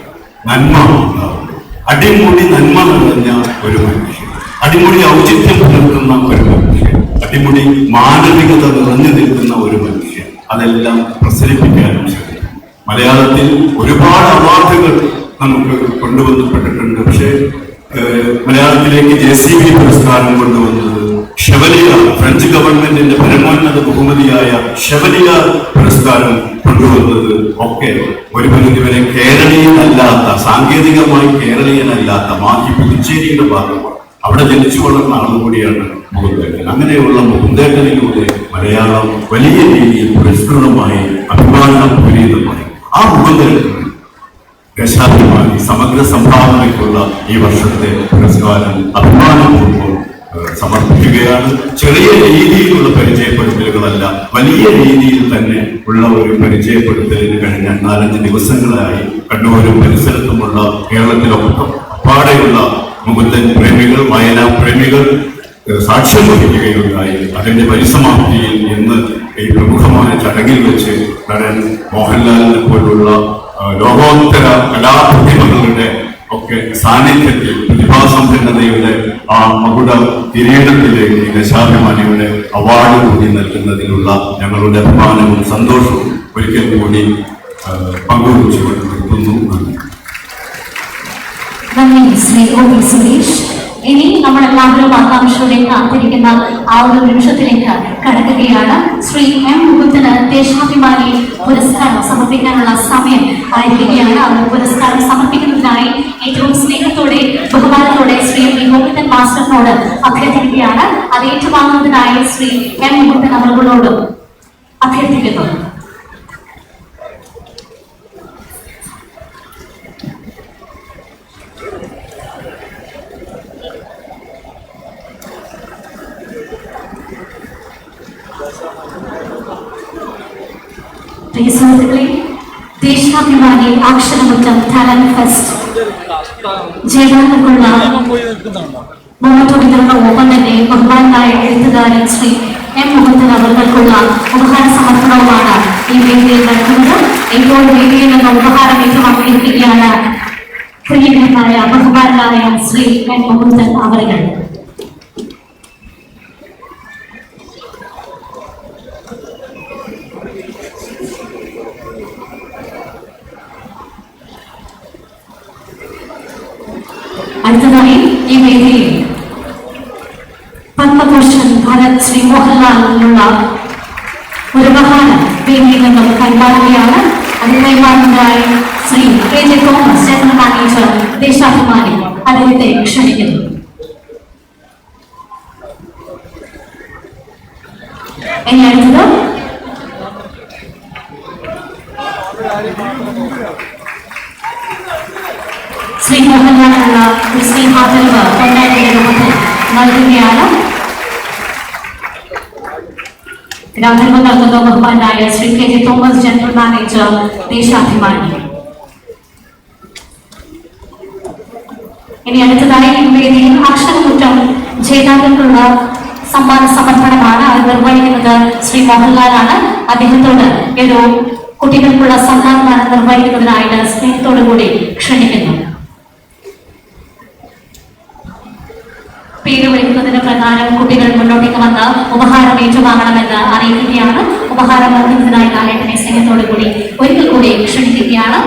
S5: നന്മ ഉണ്ടാവും, അടിമുടി നന്മ നിറഞ്ഞ ഒരു മനുഷ്യൻ, അടിമുടി ഔചിത്യം പുലർത്തുന്ന ഒരു മനുഷ്യൻ, അടിമുടി മാനവികത നിറഞ്ഞു നിൽക്കുന്ന ഒരു മനുഷ്യൻ, അതെല്ലാം പ്രസരിപ്പിക്കാനും ശ്രമിക്കും. മലയാളത്തിൽ ഒരുപാട് അവാർഡുകൾ നമുക്ക് കൊണ്ടുവന്നപ്പെട്ടിട്ടുണ്ട്. പക്ഷേ മലയാളത്തിലേക്ക് JCB പുരസ്കാരം കൊണ്ടുവന്നത്, ഷെവലിയർ, ഫ്രഞ്ച് ഗവൺമെന്റിന്റെ പരമോന്നത ബഹുമതിയായ ഷെവലിയർ പുരസ്കാരം കൊണ്ടുവന്നത് ഒക്കെ ഒരു പരിധിവരെ കേരളീയനല്ലാത്ത, സാങ്കേതികമായി കേരളീയനല്ലാത്ത മാഹി പുതുച്ചേരിയുടെ ഭാഗമാണ്. അവിടെ ജനിച്ചു വളർന്ന ആളുകൂടിയാണ് മുകുന്ദേട്ടൻ. അങ്ങനെയുള്ള മുകുന്ദേട്ടനിലൂടെ മലയാളം വലിയ രീതിയിൽ പുരസ്കൃതമായി, അഭിമാനപൂരിതമായി. ആ മുകുന്ദേട്ടൻ ദേശാഭിമാനി സമഗ്ര സംഭാവനയ്ക്കുള്ള ഈ വർഷത്തെ പുരസ്കാരം അഭിമാനപൂർവ്വം സമർപ്പിക്കുകയാണ്. ചെറിയ രീതിയിലുള്ള പരിചയപ്പെടുത്തലുകളല്ല, വലിയ രീതിയിൽ തന്നെ ഉള്ള ഒരു പരിചയപ്പെടുത്തലിന് കഴിഞ്ഞ 4-5 ദിവസങ്ങളായി കണ്ണൂരും പരിസരത്തുമുള്ള കേരളത്തിലൊക്കെ അപ്പാടെയുള്ള മുകുന്ദൻ പ്രേമികൾ, വയനാ പ്രേമികൾ സാക്ഷ്യം വഹിക്കുകയുണ്ടായി. അതിന്റെ പരിസമാപ്തിയിൽ ഇന്ന് ഈ പ്രമുഖമായ ചടങ്ങിൽ വെച്ച് നടൻ മോഹൻലാലിനെ പോലുള്ള ലോകോത്തര കലാപ്രതിഭകളുടെ ഒക്കെ സാന്നിധ്യത്തിൽ പ്രതിഭാസമ്പന്നതയുടെ ആ മകുട കിരീടത്തിലേക്ക് ദേശാഭിമാനിയുടെ അവാർഡ് കൂടി നൽകുന്നതിലുള്ള ഞങ്ങളുടെ അഭിമാനവും സന്തോഷവും ഒരിക്കൽ കൂടി പങ്കുവച്ചുകൊണ്ട് നിർത്തുന്നു.
S2: നന്ദി ശ്രീ OP സുരേഷ്. ഇനി നമ്മളെല്ലാവരും ആകാംക്ഷയോടെ കാത്തിരിക്കുന്ന ആ ഒരു നിമിഷത്തിലേക്ക് കടക്കുകയാണ്. ശ്രീ M. മുകുന്ദന് ദേശാഭിമാനി പുരസ്കാരം സമർപ്പിക്കാനുള്ള സമയം ആയിരിക്കുകയാണ്. ആ പുരസ്കാരം സമർപ്പിക്കുന്നതിനായി ഏറ്റവും സ്നേഹത്തോടെ, ബഹുമാനത്തോടെ ശ്രീ മുകുന്ദൻ മാസ്റ്ററിനോട് അഭ്യർത്ഥിക്കുകയാണ്. അത് ഏറ്റുവാങ്ങുന്നതിനായി ശ്രീ M. മുകുന്ദൻ അവരോട് അഭ്യർത്ഥിക്കുന്നു. സുഹൃത്തുക്കളെ, ദേശാഭിമാനി അക്ഷരമുറ്റം ടാലന്റ് ഫെസ്റ്റ് ജേതാക്കൾക്കുള്ള മൊമെന്റോ വിതരണവും തന്നെ ബഹുമാനായ എഴുത്തുകാരൻ ശ്രീ M. മുകുന്ദൻ അവർക്കുള്ള ഉപഹാര സമർപ്പണവുമാണ് ഈ വേദിയിൽ നടക്കുന്നത്. ഇപ്പോൾ വേദിയിൽ നിന്ന് ഉപഹാരം ഏറ്റുവാങ്ങിയിരിക്കുകയാണ് പ്രിയങ്കരനായ ബഹുമാനായ ശ്രീ M. മുകുന്ദൻ അവர்கள். ഈ വേദിയിൽ പത്മഭൂഷൺ ഭരത് ശ്രീ മോഹൻലാലിനുള്ള ഒരു ബഹുമാനം വേദിയിൽ നിന്നും കൈമാറുകയാണ്. അത് കൈമാറുന്നതായി Shri KJ Thomas, general manager, Deshabhimani, അദ്ദേഹത്തെ ക്ഷണിക്കുന്നു. ഇനി അടുത്തത് ശ്രീ മോഹൻലാലിനുള്ള ഒരു സ്നേഹാദരവ് കൊണ്ടാടിയ രൂപത്തിൽ നൽകുകയാണ്. രാഘവ നൽകുന്ന ബഹുമാനായ Shri KJ Thomas, general manager, Deshabhimani. ഇനി അടുത്തതായി വേദിയിൽ അക്ഷരമുറ്റം ജേതാക്കൾക്കുള്ള സമ്മാന സമർപ്പണമാണ്. അത് നിർവഹിക്കുന്നത് ശ്രീ മോഹൻലാലാണ്. അദ്ദേഹത്തോട് ഒരു കുട്ടികൾക്കുള്ള സമ്മാനമാണ് നിർവഹിക്കുന്നതിനായിട്ട് സ്നേഹത്തോടു കൂടി ക്ഷണിക്കുന്നു. പേര് വിളിക്കുന്നതിന് പ്രകാരം കുട്ടികൾ മുന്നോട്ടേക്ക് വന്ന് ഉപഹാരം ഏറ്റുവാങ്ങണമെന്ന് അറിയിക്കുകയാണ്. ഉപഹാരം നൽകുന്നതിനായി ലാലേട്ടനെ സ്നേഹത്തോടു കൂടി ഒരിക്കൽ കൂടി ക്ഷണിക്കുകയാണ്.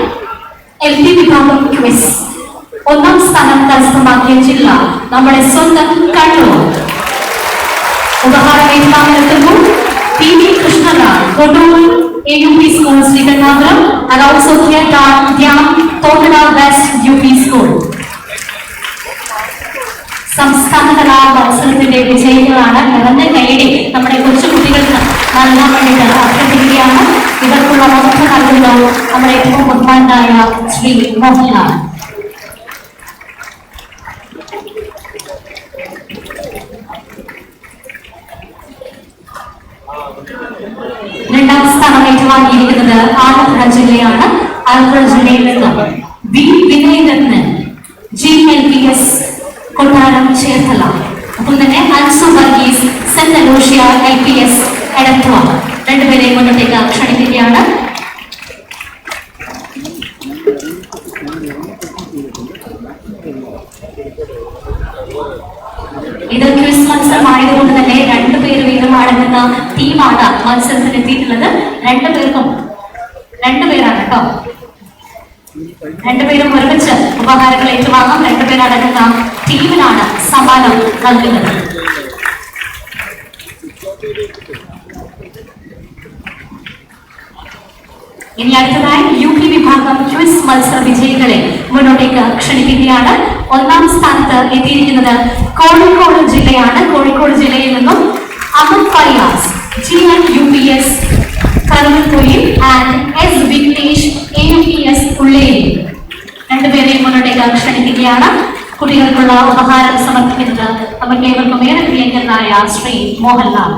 S2: LP വിഭാഗം ക്വിസ് 1ാം സ്ഥാനം കരസ്ഥമാക്കിയ ജില്ല നമ്മുടെ സ്വന്തം കണ്ണൂർ. ഉപഹാരം ഏറ്റുവാങ്ങുന്നു PV Krishnalal, Kodungoor AUP school, Sreekandapuram, and also here Dhyan Tokada West UP school. സംസ്ഥാന കലാ മത്സരത്തിന്റെ വിജയികളാണ്. നിറഞ്ഞ കൈയടി നമ്മുടെ കൊച്ചു കുട്ടികൾക്ക് നൽകാൻ വേണ്ടിയിട്ട് അഭ്യർത്ഥിക്കുകയാണ്. ഇവർക്കുള്ള വസ്ത്ര നൽകുന്നത് നമ്മുടെ ഏറ്റവും ബഹുമാനായ ശ്രീ മോഹൻലാൽ. രണ്ടാം സ്ഥാനം ഏറ്റുവാങ്ങിയിരിക്കുന്നത് ആലപ്പുഴ ജില്ലയാണ്. ആലപ്പുഴ ജില്ലയിൽ നിന്ന് V വിനയരത്നൻ, GLPS കൊട്ടാരം ചേർത്തല. ഒപ്പം തന്നെ അൻസു വർഗീസ്, സെന്റ് അലോഷ്യ LPS എടത്വ. രണ്ടുപേരെ മുന്നോട്ടേക്ക് ക്ഷണിക്കുകയാണ്. ഇത് ക്വിസ് മത്സരമായതുകൊണ്ട് തന്നെ രണ്ടുപേര് വീതം അടങ്ങുന്ന ടീമാണ് മത്സരത്തിന് എത്തിയിട്ടുള്ളത്. രണ്ടുപേരാണ് കേട്ടോ. രണ്ടുപേരും ഒരുമിച്ച് ഉപഹാരങ്ങൾ ഏറ്റുവാങ്ങാം. രണ്ടുപേരടങ്ങുന്ന ടീമിനാണ് സമ്മാനം നൽകുന്നത്. ഇനി അടുത്തതായി UP വിഭാഗം ക്വിസ് മത്സര വിജയികളെ മുന്നോട്ടേക്ക് ക്ഷണിക്കുകയാണ്. 1ാം സ്ഥാനത്ത് എത്തിയിരിക്കുന്നത് കോഴിക്കോട് ജില്ലയാണ്. കോഴിക്കോട് ജില്ലയിൽ നിന്നും Amrith Fayas, GNUPS Karukuyil and S Vignesh, AUPS Ulleri. രണ്ടുപേരെയും മുന്നോട്ടേക്ക് ക്ഷണിക്കുകയാണ്. കുട്ടികൾക്കുള്ള ഉപഹാരം സമർപ്പിക്കുന്നത് നമുക്ക് ഏവർക്കും ഏറെ പ്രിയങ്കരനായ ശ്രീ മോഹൻലാൽ.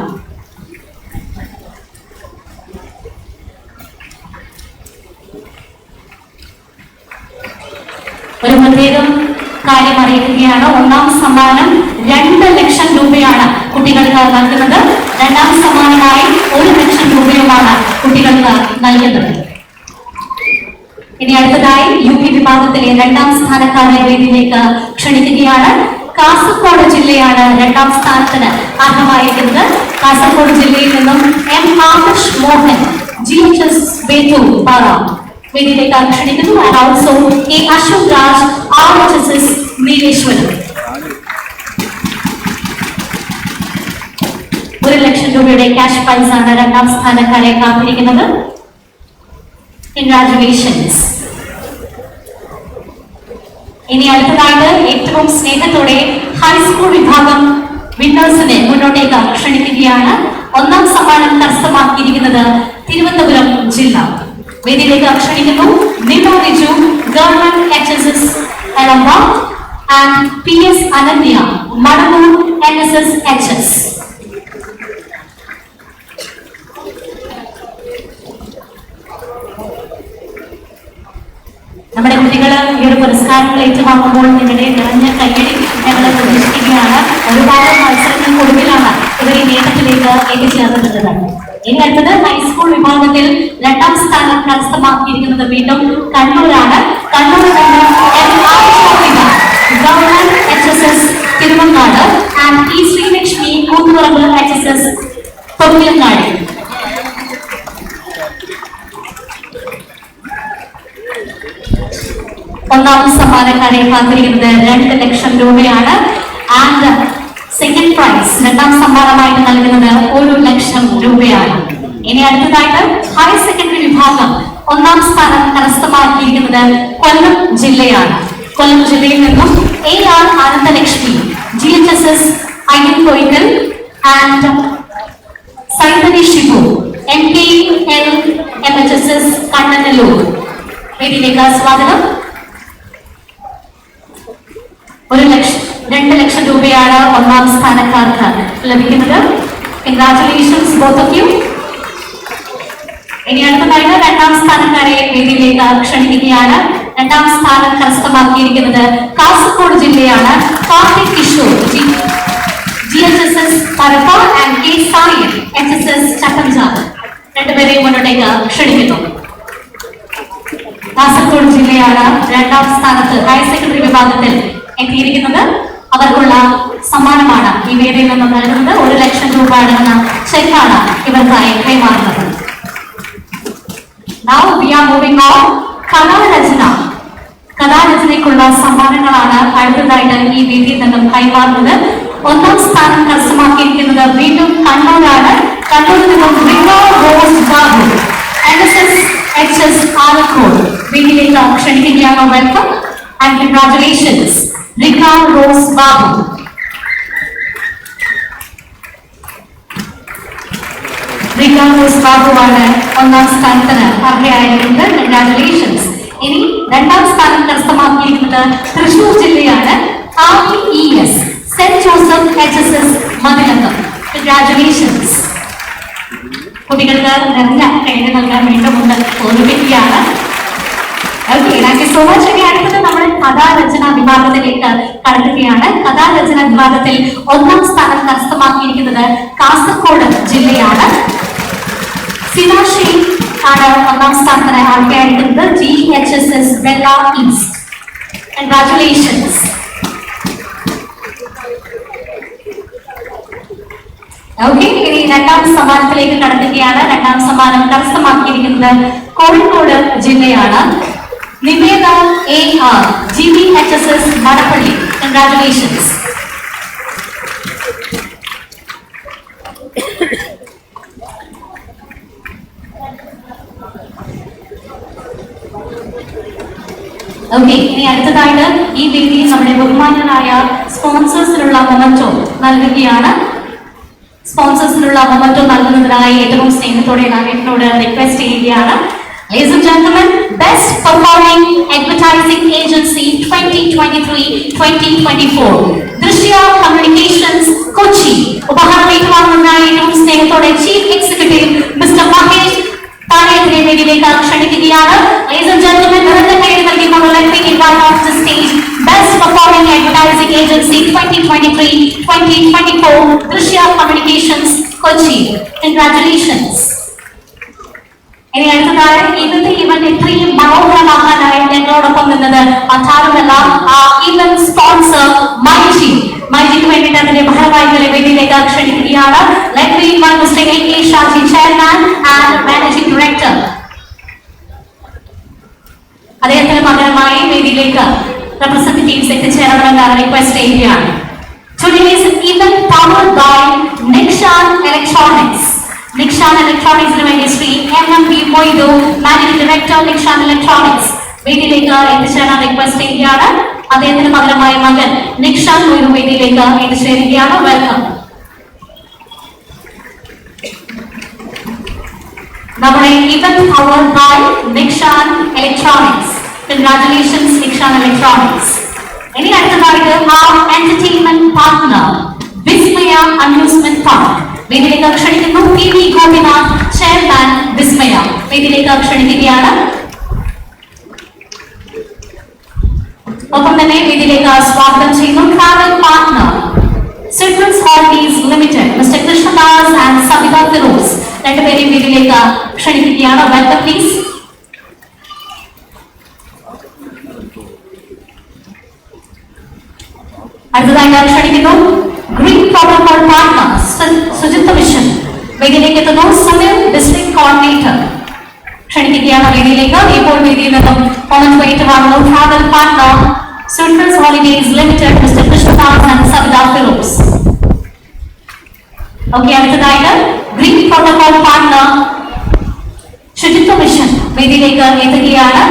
S2: ഒരു പ്രത്യേകം കാര്യം അറിയിക്കുകയാണ്. 1ാം സമ്മാനം 2 ലക്ഷം രൂപയാണ് കുട്ടികൾക്ക് നൽകുന്നത്. 2ാം സമ്മാനമായി 1 ലക്ഷം രൂപയുമാണ് കുട്ടികൾക്ക് നൽകുന്നത്. ഇനി അടുത്തതായി UP വിഭാഗത്തിലെ 2ാം സ്ഥാനക്കാരെ വേദിയിലേക്ക് ക്ഷണിക്കുകയാണ്. കാസർഗോഡ് ജില്ലയാണ് 2ാം സ്ഥാനത്തിന് അർഹമായിരിക്കുന്നത്. കാസർഗോഡ് ജില്ലയിൽ നിന്നും M ആദർശ് മോഹൻ, GHS ബേത്തൂർ പാറ വേദിയിലേക്ക് ക്ഷണിക്കുന്നു. And also A Ashok Raj, RHSS Nileshwaram. 1 ലക്ഷം രൂപയുടെ ക്യാഷ് പ്രൈസ് ആണ് 2ാം സ്ഥാനക്കാരെ കാത്തിരിക്കുന്നത്. കൺഗ്രാറ്റുലേഷൻസ്. ഇനി അടുത്തതായിട്ട് ഏറ്റവും സ്നേഹത്തോടെ ഹൈസ്കൂൾ വിഭാഗം വിന്നേഴ്സിനെ മുന്നോട്ടേക്ക് ക്ഷണിക്കുകയാണ്. 1ാം സമ്മാനം കരസ്ഥമാക്കിയിരിക്കുന്നത് തിരുവനന്തപുരം ജില്ല. വേദിയിലേക്ക് ക്ഷണിക്കുന്നു Nimo Riju, government HSS Elamba, and PS Ananya, Madavoor NSS HS. നമ്മുടെ കുട്ടികൾ ഈ ഒരു പുരസ്കാരങ്ങൾ ഏറ്റുവാങ്ങുമ്പോൾ നിങ്ങളുടെ നിറഞ്ഞ കയ്യടി ഞങ്ങൾ പ്രതീക്ഷിക്കുകയാണ്. ഒരുപാട് മത്സരങ്ങൾക്കൊടുവിലാണ് ഇവർ ഈ നേട്ടത്തിലേക്ക് എത്തിച്ചേർന്നിട്ടുള്ളത്. ഇനി അടുത്തത് ഹൈസ്കൂൾ വിഭാഗത്തിൽ 2ാം സ്ഥാനം കരസ്ഥമാക്കിയിരിക്കുന്നത് വീണ്ടും കണ്ണൂരാണ്. Kannur government HSS Thiruvangad and P Sreelakshmi, Koothuparamba HSS Thottilangadi. ഒന്നാം സമ്മാനക്കാരെ കാത്തിരിക്കുന്നത് 2 ലക്ഷം രൂപയാണ്. ആൻഡ് സെക്കൻഡ് പ്രൈസ് രണ്ടാം സമ്മാനമായിട്ട് നൽകുന്നത് 1 ലക്ഷം രൂപയാണ്. ഇനി അടുത്തതായിട്ട് ഹയർ സെക്കൻഡറി വിഭാഗം ഒന്നാം സ്ഥാനം കരസ്ഥമാക്കിയിരിക്കുന്നത് കൊല്ലം ജില്ലയാണ്. കൊല്ലം ജില്ലയിൽ നിന്നും AR Anandalakshmi, GHSS Ayyankoyickal and Saithani Shibu, MPL MHSS Kannanallur. വേദിയിലേക്ക് സ്വാഗതം. 2 ലക്ഷം രൂപയാണ് ഒന്നാം സ്ഥാനക്കാർക്ക് ലഭിക്കുന്നത്. Congratulations both of you. ഇനി അടുത്തതായിട്ട് രണ്ടാം സ്ഥാനക്കാരെ വേദിയിലേക്ക് ക്ഷണിക്കുകയാണ്. രണ്ടാം സ്ഥാനം കരസ്ഥമാക്കിയിരിക്കുന്നത് കാസർഗോഡ് ജില്ലയാണ്. Karthik Kishore, GHSS Parappa and K സായൻ, HSS ചട്ടഞ്ചാറ്. രണ്ടുപേരെയും മുന്നോട്ടേക്ക് ക്ഷണിക്കുന്നു. കാസർഗോഡ് ജില്ലയാണ് രണ്ടാം സ്ഥാനത്ത് ഹയർ സെക്കൻഡറി വിഭാഗത്തിൽ എത്തിയിരിക്കുന്നത്. അവർക്കുള്ള സമ്മാനമാണ് ഈ വേദിയിൽ നിന്നും നൽകുന്നത്. 1 ലക്ഷം രൂപ അടങ്ങുന്ന ചെക്കാണ് ഇവർക്കായി കൈമാറുന്നത്. Now we are moving on. കഥാരചനയ്ക്കുള്ള സമ്മാനങ്ങളാണ് അടുത്തതായിട്ട് ഈ വേദിയിൽ നിന്നും കൈമാറുന്നത്. ഒന്നാം സ്ഥാനം കരസ്ഥമാക്കിയിരിക്കുന്നത് വീണ്ടും കണ്ണൂരാണ്. കണ്ണൂരിൽ നിന്നും റോസ് ബാബു, NSS HS ആലക്കോട്. വേദിയിലേക്ക് ക്ഷണിക്കുകയാണ്. Welcome and congratulations Rose Babu. Rose ബാബുവാണ് ഒന്നാം സ്ഥാനത്തിന് അർഹയായിരിക്കുന്നത്. കൺഗ്രാറ്റുലേഷൻസ്. ഇനി രണ്ടാം സ്ഥാനം കരസ്ഥമാക്കിയിരിക്കുന്നത് തൃശൂർ ജില്ലയാണ്. RES saint Joseph HSS Mathilakam. Congratulations. കുട്ടികൾക്ക് നിറഞ്ഞ കൈയ്യടി നൽകാൻ വീണ്ടുമുണ്ട് ഓർമ്മിപ്പിക്കുകയാണ്. Okay, thank you so much. ഇനി അടുത്തത് നമ്മൾ കഥാരചന വിഭാഗത്തിലേക്ക് കടക്കുകയാണ്. കഥാരചന വിഭാഗത്തിൽ ഒന്നാം സ്ഥാനം കരസ്ഥമാക്കിയിരിക്കുന്നത് കാസർഗോഡ് ജില്ലയാണ്. സിനാഷി ആണ് ഒന്നാം സ്ഥാനത്തിന് അർഹയായിരിക്കുന്നത്. GHSS വെള്ള ഈസ്റ്റ്. കൺഗ്രാറ്റുലേഷൻസ്. ഓക്കെ, ഇനി രണ്ടാം സമ്മാനത്തിലേക്ക് കടക്കുകയാണ്. രണ്ടാം സമ്മാനം കരസ്ഥമാക്കിയിരിക്കുന്നത് കോഴിക്കോട് ജില്ലയാണ്. Niveda AR, GBHSS Madappally. Congratulations. Okay, ഇനി അടുത്തതായിട്ട് ഈ വേദിയിൽ നമ്മുടെ ബഹുമാനരായ സ്പോൺസേഴ്സിനുള്ള മൊമെന്റോ നൽകുകയാണ്. സ്പോൺസേഴ്സിനുള്ള മൊമെന്റോ നൽകുന്നതിനായി ഏറ്റവും സ്നേഹത്തോടെ ഞാൻ എന്നോട് റിക്വസ്റ്റ് ചെയ്യുകയാണ്. Ladies and gentlemen, Best Performing Advertising Agency 2023-2024 ദൃശ്യ കമ്മ്യൂണിക്കേഷൻസ് കൊച്ചി. ഉപഹാരം ഏറ്റുവാങ്ങുന്നതിനായി ഏറ്റവും സ്നേഹത്തോടെ ചീഫ് എക്സിക്യൂട്ടീവ് മിസ്റ്റർ മഹേഷ് താഴേതിരെ വേദിയിലേക്ക് ക്ഷണിക്കുകയാണ്. Ladies and gentlemen, നിറഞ്ഞ കൈയ്യടി നൽകിക്കൊണ്ട് let me invite off the stage Best Performing Advertising Agency 2023-2024 ദൃശ്യ കമ്മ്യൂണിക്കേഷൻസ് കൊച്ചി. Congratulations. ഇനി അടുത്തതായി ഇന്നത്തെ ഇവന്റ് ഇത്രയും മനോഹരമാക്കാനായി ഞങ്ങളോടൊപ്പം നിന്നത് മറ്റാരുമല്ല ആ ഇവന്റ് സ്പോൺസർ മൈജിക്ക് വേണ്ടിയിട്ട് അതിന്റെ ഭാരവാഹികളെ വേദിയിലേക്ക് ക്ഷണിക്കുകയാണ്. Let me invite Mr. A.K. Shaji, Chairman and Managing Director. അദ്ദേഹത്തിന് പകരമായി വേദിയിലേക്ക് representatives എത്തിച്ചേരണമെന്ന് റിക്വസ്റ്റ് ചെയ്യുകയാണ്. Today's event powered by Nikshan Electronics. Nikshan Electronics വേണ്ടി Shri MMB Moidu, managing director Nikshan Electronics വേദിയിലേക്ക് എത്തിച്ചേരാൻ റിക്വസ്റ്റ് ചെയ്യുകയാണ്. അദ്ദേഹത്തിന് പകരമായ മകൻ നിക്ഷാൻ മൊയ്തു വേദിയിലേക്ക് എത്തിച്ചേരുകയാണ്. വെൽക്കം. നമ്മുടെ event powered by Nikshan Electronics. Congratulations Nikshan Electronics. ഇനി അടുത്തതായിട്ട് our entertainment partner Vismaya amusement park വേദിയിലേക്ക് ക്ഷണിക്കുന്നു. PV ഗോപിനാഥ്, ചെയർമാൻ വിസ്മയ വേദിയിലേക്ക് ക്ഷണിക്കുകയാണ്. ഒപ്പം തന്നെ വേദിയിലേക്ക് സ്വാഗതം ചെയ്യുന്നു travel partner children's holidays limited mister Krishnadas and Savitha Firoz. രണ്ടുപേരെയും വേദിയിലേക്ക് ക്ഷണിക്കുകയാണ്. Welcome please. അടുത്തതായി ക്ഷണിക്കുന്നു ഗ്രീൻ പ്രോട്ടോകോൾ പാർട്ട്ണർ സുജിത് മിഷൻ വേദിയിലേക്ക് എത്തുന്നു. സമീർ ഡിസ്ട്രിക്ട് കോർഡിനേറ്റർ ക്ഷണിക്കുകയാണ് വേദിയിലേക്ക്. ഇപ്പോൾ വേദിയിൽ നിന്നും on its way to our travel partner, Citrus Holidays Limited, Mr. Krishnadas and Savita Phillips. Okay, അടുത്തതായിട്ട് ഗ്രീൻ പ്രോട്ടോകോൾ പാർട്ണർ ശുചിത്വ മിഷൻ വേദിയിലേക്ക് എത്തുകയാണ്.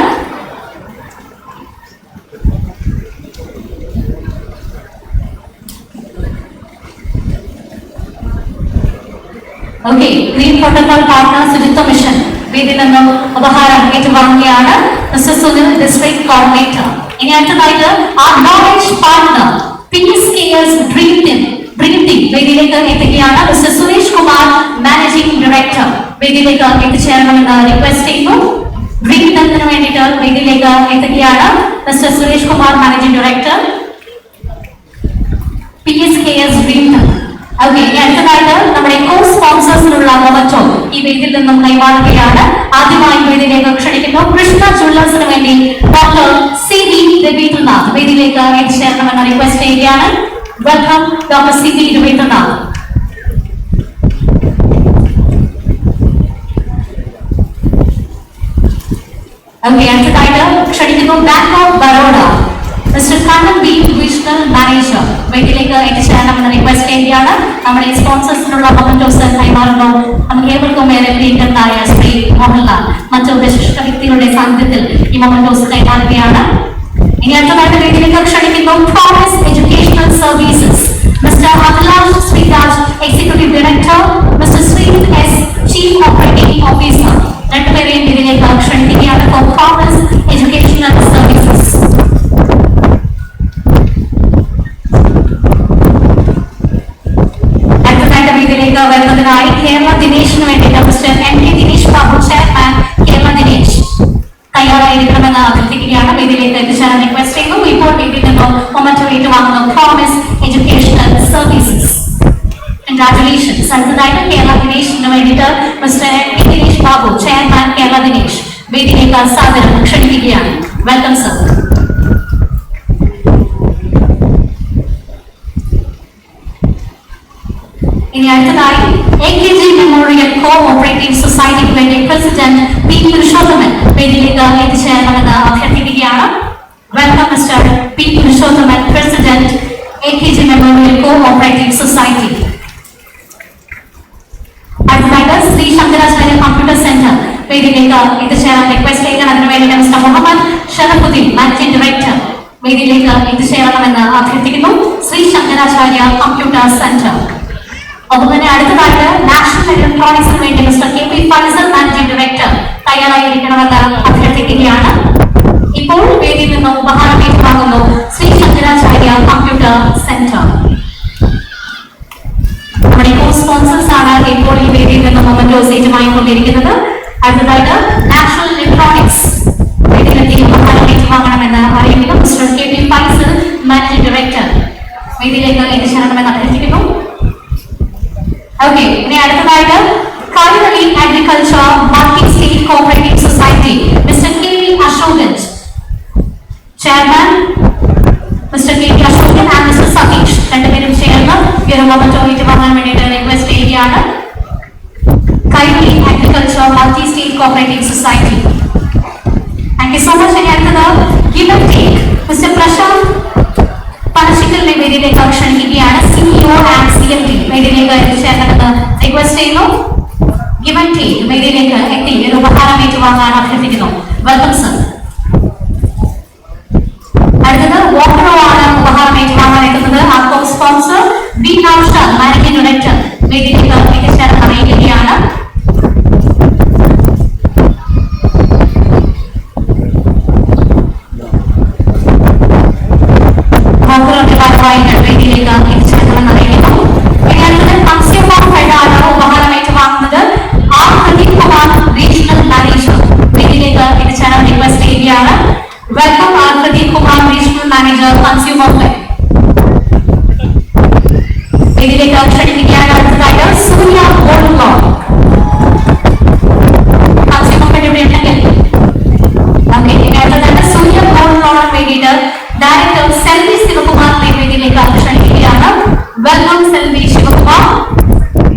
S2: ഓക്കെ, ഗ്രീൻ പ്രോട്ടോകോൾ പാർട്ണർ ശുചിത്വ മിഷൻ വേദിയിൽ നിന്നും ഉപഹാരം ഏറ്റുവാങ്ങുകയാണ് മിസ്റ്റർ സുനിൽ, ഡിസ്ട്രിക്ട് കോർഡിനേറ്റർ. ഇനി അടുത്തതായിട്ട് ആ knowledge partner PSKS dream team വേദിയിലേക്ക് എത്തുകയാണ് mister Suresh Kumar, managing director. വേദിയിലേക്ക് എത്തിച്ചേരണമെന്ന് റിക്വസ്റ്റ് ചെയ്യുന്നു. ഡ്രീം ടീമിന് വേണ്ടിയിട്ട് വേദിയിലേക്ക് എത്തുകയാണ് mister Suresh Kumar, managing director, PSKS dream team. Okay, ഇനി അടുത്തതായിട്ട് നമ്മുടെ കോ സ്പോൺസേഴ്സിനുള്ള മൊമെന്റോ ഈ വേദിയിൽ നിന്നും കൈമാറുകയാണ്. ആദ്യമായി വേദിയിലേക്ക് ക്ഷണിക്കുന്നു കൃഷ്ണ ജ്വല്ലേഴ്സിന് വേണ്ടി ഡോക്ടർ CB രവീന്ദ്രനാഥ് വേദിയിലേക്ക് എത്തിച്ചേരണമെന്ന് റിക്വസ്റ്റ് ചെയ്യുകയാണ്. Welcome doctor CB Raveendranath. Okay, അടുത്തതായിട്ട് ക്ഷണിക്കുന്നു bank of Baroda mister Kannan B, regional manager വേദിയിലേക്ക് എത്തിച്ചേരണമെന്ന് റിക്വസ്റ്റ് ചെയ്യുകയാണ്. നമ്മുടെ സ്പോൺസേഴ്സിനുള്ള മൊമെന്റോസ് കൈമാറുന്നു. നമുക്ക് ഏവർക്കും ഏറെ പ്രിയങ്കരനായ ശ്രീ മോഹൻലാൽ മറ്റു വിശിഷ്ട വ്യക്തികളുടെ സാന്നിധ്യത്തിൽ ഈ മൊമെന്റോസ് കൈമാറുകയാണ്. ഇനി അടുത്തതായിട്ട് വേദിയിലേക്ക് ക്ഷണിക്കുന്നു Promise Educational Services mister Abhilash Sreeraj, executive director, mister Sreejith S, chief operating officer. രണ്ടുപേരെയും വേദിയിലേക്ക് ക്ഷണിക്കുകയാണ് ഫോർ പ്രോമിസ് എഡ്യൂക്കേഷണൽ സർവീസസ്. വരുന്നതിനായി കേരള ദിനേശിന് വേണ്ടിയിട്ട് mister MK Dinesh Babu, chairman Kerala Dinesh തയ്യാറായിരിക്കണമെന്ന് അഭ്യർത്ഥിക്കുകയാണ്. വേദിയിലേക്ക് എത്തിച്ചേരാൻ റിക്വസ്റ്റ് ചെയ്യുന്നു. ഇപ്പോൾ വേദിയിൽ നിന്നും മൊമെന്റോ ഏറ്റുവാങ്ങുന്നു പ്രോമിസ് എഡ്യൂക്കേഷണൽ സർവീസസ്. കൺഗ്രാറ്റുലേഷൻസ്. അടുത്തതായിട്ട് കേരള ദിനേശിന് വേണ്ടിയിട്ട് mister MK Dinesh Babu, chairman Kerala Dinesh വേദിയിലേക്ക് സാദരം ക്ഷണിക്കുകയാണ്. Welcome sir. ഇനി അടുത്തതായി AKG മെമ്മോറിയൽ കോഓപ്പറേറ്റീവ് സൊസൈറ്റിക്ക് വേണ്ടി പ്രസിഡന്റ് P പുരുഷോത്തമൻ വേദിയിലേക്ക് എത്തിച്ചേരണമെന്ന് അഭ്യർത്ഥിക്കുകയാണ്. Welcome mister P Purushothaman, president AKG memorial cooperative society. അടുത്തതായിട്ട് ശ്രീ ശങ്കരാചാര്യ കമ്പ്യൂട്ടർ സെന്റർ വേദിയിലേക്ക് എത്തിച്ചേരാൻ റിക്വസ്റ്റ് ചെയ്യുക. അതിനുവേണ്ടി mister Muhammad Sharafuddin, managing director വേദിയിലേക്ക് എത്തിച്ചേരണമെന്ന് അഭ്യർത്ഥിക്കുന്നു. Shri Shankaracharya Computer Centre. ഒപ്പം തന്നെ അടുത്തതായിട്ട് നാഷണൽ ഇലക്ട്രോണിക്സിന് വേണ്ടി mister KP Faisal, managing director തയ്യാറായിരിക്കണമെന്ന് അഭ്യർത്ഥിക്കുകയാണ്. ഇപ്പോൾ വേദിയിൽ നിന്നും ഉപഹാരം ഏറ്റുവാങ്ങുന്നു ശ്രീ ശങ്കരാചാര്യ കമ്പ്യൂട്ടർ സെന്റർ. നമ്മുടെ കോ സ്പോൺസേഴ്സ് ആണ് ഇപ്പോൾ ഈ വേദിയിൽ നിന്നും മൊമെന്റോസ് ഏറ്റുവാങ്ങിക്കൊണ്ടിരിക്കുന്നത്. അടുത്തതായിട്ട് നാഷണൽ ഇലക്ട്രോണിക്സ് വേദിയിലെത്തി ഉപഹാരം ഏറ്റുവാങ്ങണമെന്ന് അറിയിക്കുന്നു mister KP Faisal, managing director വേദിയിലേക്ക് എത്തിച്ചേരണമെന്ന് അഭ്യർത്ഥിക്കുന്നു. ഓക്കെ, ഇനി അടുത്തതായിട്ട് Kairali Agriculture Multi State Cooperative Society mister KV Ashokan, chairman mister KV Ashokan and mister Satheesh, രണ്ടുപേരും ചേർന്ന് ഈ ഒരു മൊമെന്റോ ഏറ്റുവാങ്ങാൻ വേണ്ടിയിട്ട് റിക്വസ്റ്റ് ചെയ്യുകയാണ്. Kairali Agriculture Multi State Cooperative Society. Thank you so much. ഇനി അടുത്തത് Give and Take mister Prashanth പനശിക്കലിനെ വേദിയിലേക്ക് ക്ഷണിക്കുകയാണ്. CEO ആൻഡ് CMD വേദിയിലേക്ക് എത്തിച്ചേരണമെന്ന് റിക്വസ്റ്റ് ചെയ്യുന്നു. ഗിവ് ആൻഡ് ടേക്ക് വേദിയിലേക്ക് എത്തി ഒരു ഉപഹാരം ഏറ്റുവാങ്ങാൻ അഭ്യർത്ഥിക്കുന്നു. Welcome sir. അടുത്തത് വോട്ടറോ ആണ് ഉപഹാരം ഏറ്റുവാങ്ങാൻ എത്തുന്നത്. ആ കോ sponsor B Naushad, managing director വേദിയിലേക്ക് എത്തിച്ചേരാൻ അറിയിക്കുകയാണ്. വേദിയിലേക്ക് എത്തിച്ചേരണമെന്ന് അറിയിക്കുന്നു. കൺസ്യൂമർ ഫെഡാണ് ഉപഹാരം ഏറ്റുവാങ്ങുന്നത്. R Pradeep Kumar, regional manager വേദിയിലേക്ക് എത്തിച്ചേരാൻ റിക്വസ്റ്റ് ചെയ്യുകയാണ്. Welcome R Pradeep Kumar, regional manager consumer fed വേദിയിലേക്ക് ക്ഷണിക്കുകയാണ്. അടുത്തതായിട്ട് സൂര്യ ഗോൾഡ് ലോൺ കൺസ്യൂമർ ഫെഡ് ഇവിടെ ഉണ്ടെങ്കിൽ ഓക്കെ. അടുത്തതായിട്ട് സൂര്യ ഗോൾഡ് ലോൺ വേണ്ടിയിട്ട് ഡയറക്ടർ സെൽവി ശിവകുമാറിനെ വേദിയിലേക്ക് ക്ഷണിക്കുകയാണ്. വെൽക്കം സെൽവി ശിവകുമാർ,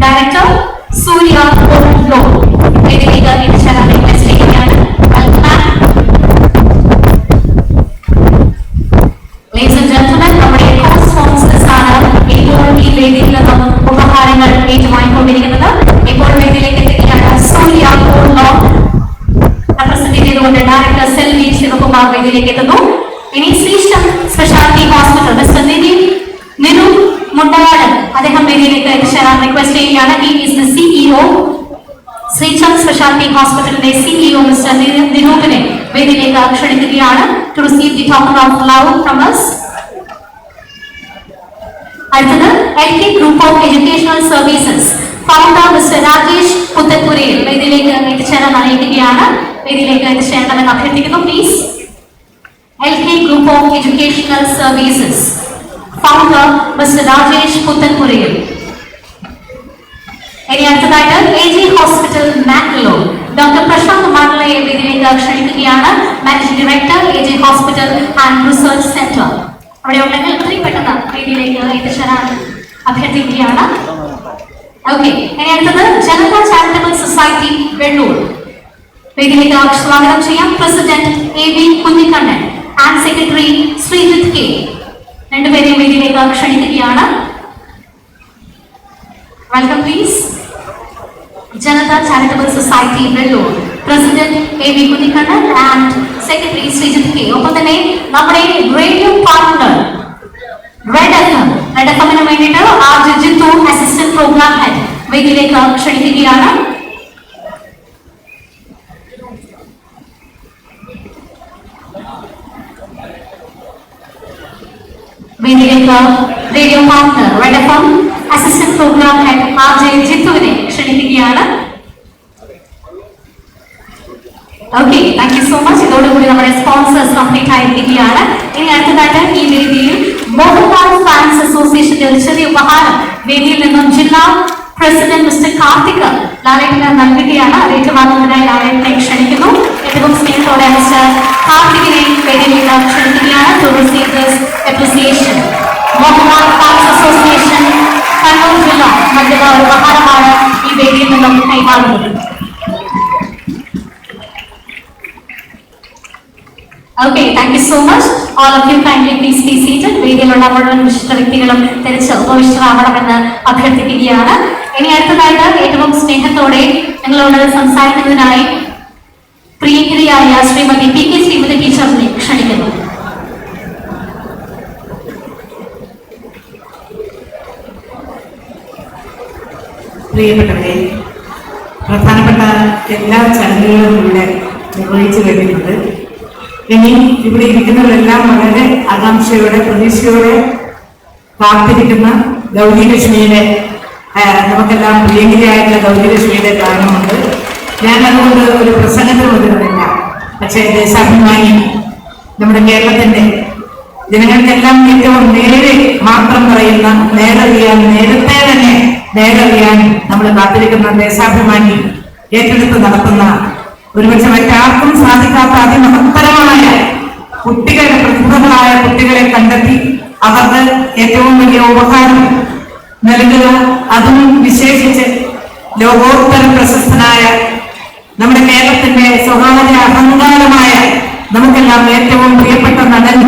S2: ഡയറക്ടർ സൂര്യ ഗോൾഡ് ലോൺ വേദിയിലേക്ക് എത്തിച്ചേരാൻ റിക്വസ്റ്റ് ചെയ്യുകയാണ്. വെൽക്കം. അവാർഡുകൾ ഏറ്റുവാങ്ങിക്കൊണ്ടിരിക്കുന്നത്. ഇപ്പോൾ വേദിയിലേക്ക് എത്തിക്കുകയാണ് സൂര്യ റെപ്രസെന്റ് ചെയ്തുകൊണ്ട് ഡയറക്ടർ സെൽവി ശിവകുമാർ വേദിയിലേക്ക് എത്തുന്നു. ഇനി ശ്രീശം speciality hospital mister Niru Mundayad അദ്ദേഹം വേദിയിലേക്ക് എത്തിച്ചേരാൻ റിക്വസ്റ്റ് ചെയ്യുകയാണ്. He is the CEO Sreechand speciality ഹോസ്പിറ്റലിന്റെ സിഇഒ മിസ്റ്റർ നിരൂപിനെ വേദിയിലേക്ക് ക്ഷണിക്കുകയാണ്. To receive the token of love from us. അടുത്തത് LK group of educational services founder mister Rajesh Puthanpurayil വേദിയിലേക്ക് എത്തിച്ചേരാൻ അറിയിക്കുകയാണ്. വേദിയിലേക്ക് എത്തിച്ചേരണമെന്ന് അഭ്യർത്ഥിക്കുന്നു please. LK group of educational services founder mister Rajesh Puthenpurayil. ഇനി അടുത്തതായിട്ട് AG Hospital Mangalore doctor Prashanth മാംഗ്ലയെ വേദിയിലേക്ക് ക്ഷണിക്കുകയാണ്. Managing director AG Hospital and Research Centre. അവിടെ ഉണ്ടെങ്കിൽ എത്രയും പെട്ടെന്ന് വേദിയിലേക്ക് എത്തിച്ചേരാൻ അഭ്യർത്ഥിക്കുകയാണ്. ഓക്കെ, ഇനി അടുത്തത് ജനത ചാരിറ്റബിൾ സൊസൈറ്റി വെള്ളൂർ വേദിയിലേക്ക് സ്വാഗതം ചെയ്യാം. President AV Kunhikannan and secretary Sreejith K രണ്ടുപേരെയും വേദിയിലേക്ക് ക്ഷണിക്കുകയാണ്. Welcome please. Janata charitable society Vellur president AV Kunhikannan and secretary Sreejith K. ഒപ്പം തന്നെ നമ്മുടെ റേഡിയോ പാർട്ണർ റെഡ് എഫിന് വേണ്ടിയിട്ട് RJ Jithu assistant programme head വേദിയിലേക്ക് ക്ഷണിക്കുകയാണ്. വേദിയിലേക്ക് radio partner red F assistant programme head RJ ജിത്തുവിനെ ക്ഷണിക്കുകയാണ്. Okay, thank you so much. ഇതോടുകൂടി നമ്മുടെ സ്പോൺസേഴ്സ് കംപ്ലീറ്റ് ആയിരിക്കുകയാണ്. ഇനി അടുത്തതായിട്ട് ഈ വേദിയിൽ മോഹൻലാൽ ഫാൻസ് അസോസിയേഷന്റെ ഒരു ചെറിയ ഉപഹാരം വേദിയിൽ നിന്നും ജില്ലാ പ്രസിഡന്റ് മിസ്റ്റർ കാർത്തിക് ലാലേട്ടന് നൽകുകയാണ്. ഏറ്റുവാങ്ങുന്നതിനായി ലാലേട്ടനെ ക്ഷണിക്കുന്നു. ഏറ്റവും സ്നേഹത്തോടെ മിസ്റ്റർ കാർത്തികിനെ വേദിയിലേക്ക് ക്ഷണിക്കുകയാണ്. To receive this appreciation. Mohanlal fans association Kannur ജില്ല നൽകുന്ന ഒരു ഉപഹാരമാണ് ഈ വേദിയിൽ നിന്നും കൈമാറുന്നത്. Okay, thank you so much. All of you kindly please be seated. വേദിയിലുള്ള മുഴുവൻ വിശിഷ്ട വ്യക്തികളും തിരിച്ച് ഉപവിഷ്ടരാവണമെന്ന് അഭ്യർത്ഥിക്കുകയാണ്. ഇനി അടുത്തതായിട്ട് ഏറ്റവും സ്നേഹത്തോടെ ഞങ്ങളോട് സംസാരിക്കുന്നതിനായി പ്രിയങ്കരിയായ ശ്രീമതി PK ശ്രീമതി ടീച്ചറിനെ ക്ഷണിക്കുന്നു.
S6: പ്രിയപ്പെട്ടവരെ, പ്രധാനപ്പെട്ട എല്ലാ ചടങ്ങുകളും ഇവിടെ നിർവഹിച്ചു കഴിഞ്ഞിട്ടുണ്ട്. ഇനി ഇവിടെ ഇരിക്കുന്നവരെല്ലാം വളരെ ആകാംക്ഷയോടെ പ്രതീക്ഷയോടെ കാത്തിരിക്കുന്ന ഗൗരിലക്ഷ്മിയുടെ നമുക്കെല്ലാം പ്രിയങ്കരിയായിട്ടുള്ള ഗൗരിലക്ഷ്മിയുടെ ഗാനമുണ്ട്. ഞാൻ അതുകൊണ്ട് ഒരു പ്രസംഗത്തിൽ വന്നിരുന്നില്ല. പക്ഷേ ദേശാഭിമാനി നമ്മുടെ കേരളത്തിന്റെ ജനങ്ങൾക്കെല്ലാം ഏറ്റവും നേരെ മാത്രം പറയുന്ന നേരറിയാൻ നേരത്തെ തന്നെ നേരറിയാൻ നമ്മൾ കാത്തിരിക്കുന്ന ദേശാഭിമാനി ഏറ്റെടുത്ത് നടത്തുന്ന ഒരുപക്ഷെ മറ്റാർക്കും സാധിക്കാത്ത അതിമഹത്തരമായ കുട്ടികളുടെ പ്രതിഭകളായ കുട്ടികളെ കണ്ടെത്തി അവർക്ക് ഏറ്റവും വലിയ ഉപഹാരം നൽകുക, അതും വിശേഷിച്ച് ലോകോത്തര പ്രശസ്തനായ നമ്മുടെ കേരളത്തിന്റെ സ്വകാര്യ അഹങ്കാരമായ നമുക്കെല്ലാം ഏറ്റവും പ്രിയപ്പെട്ട നടൻ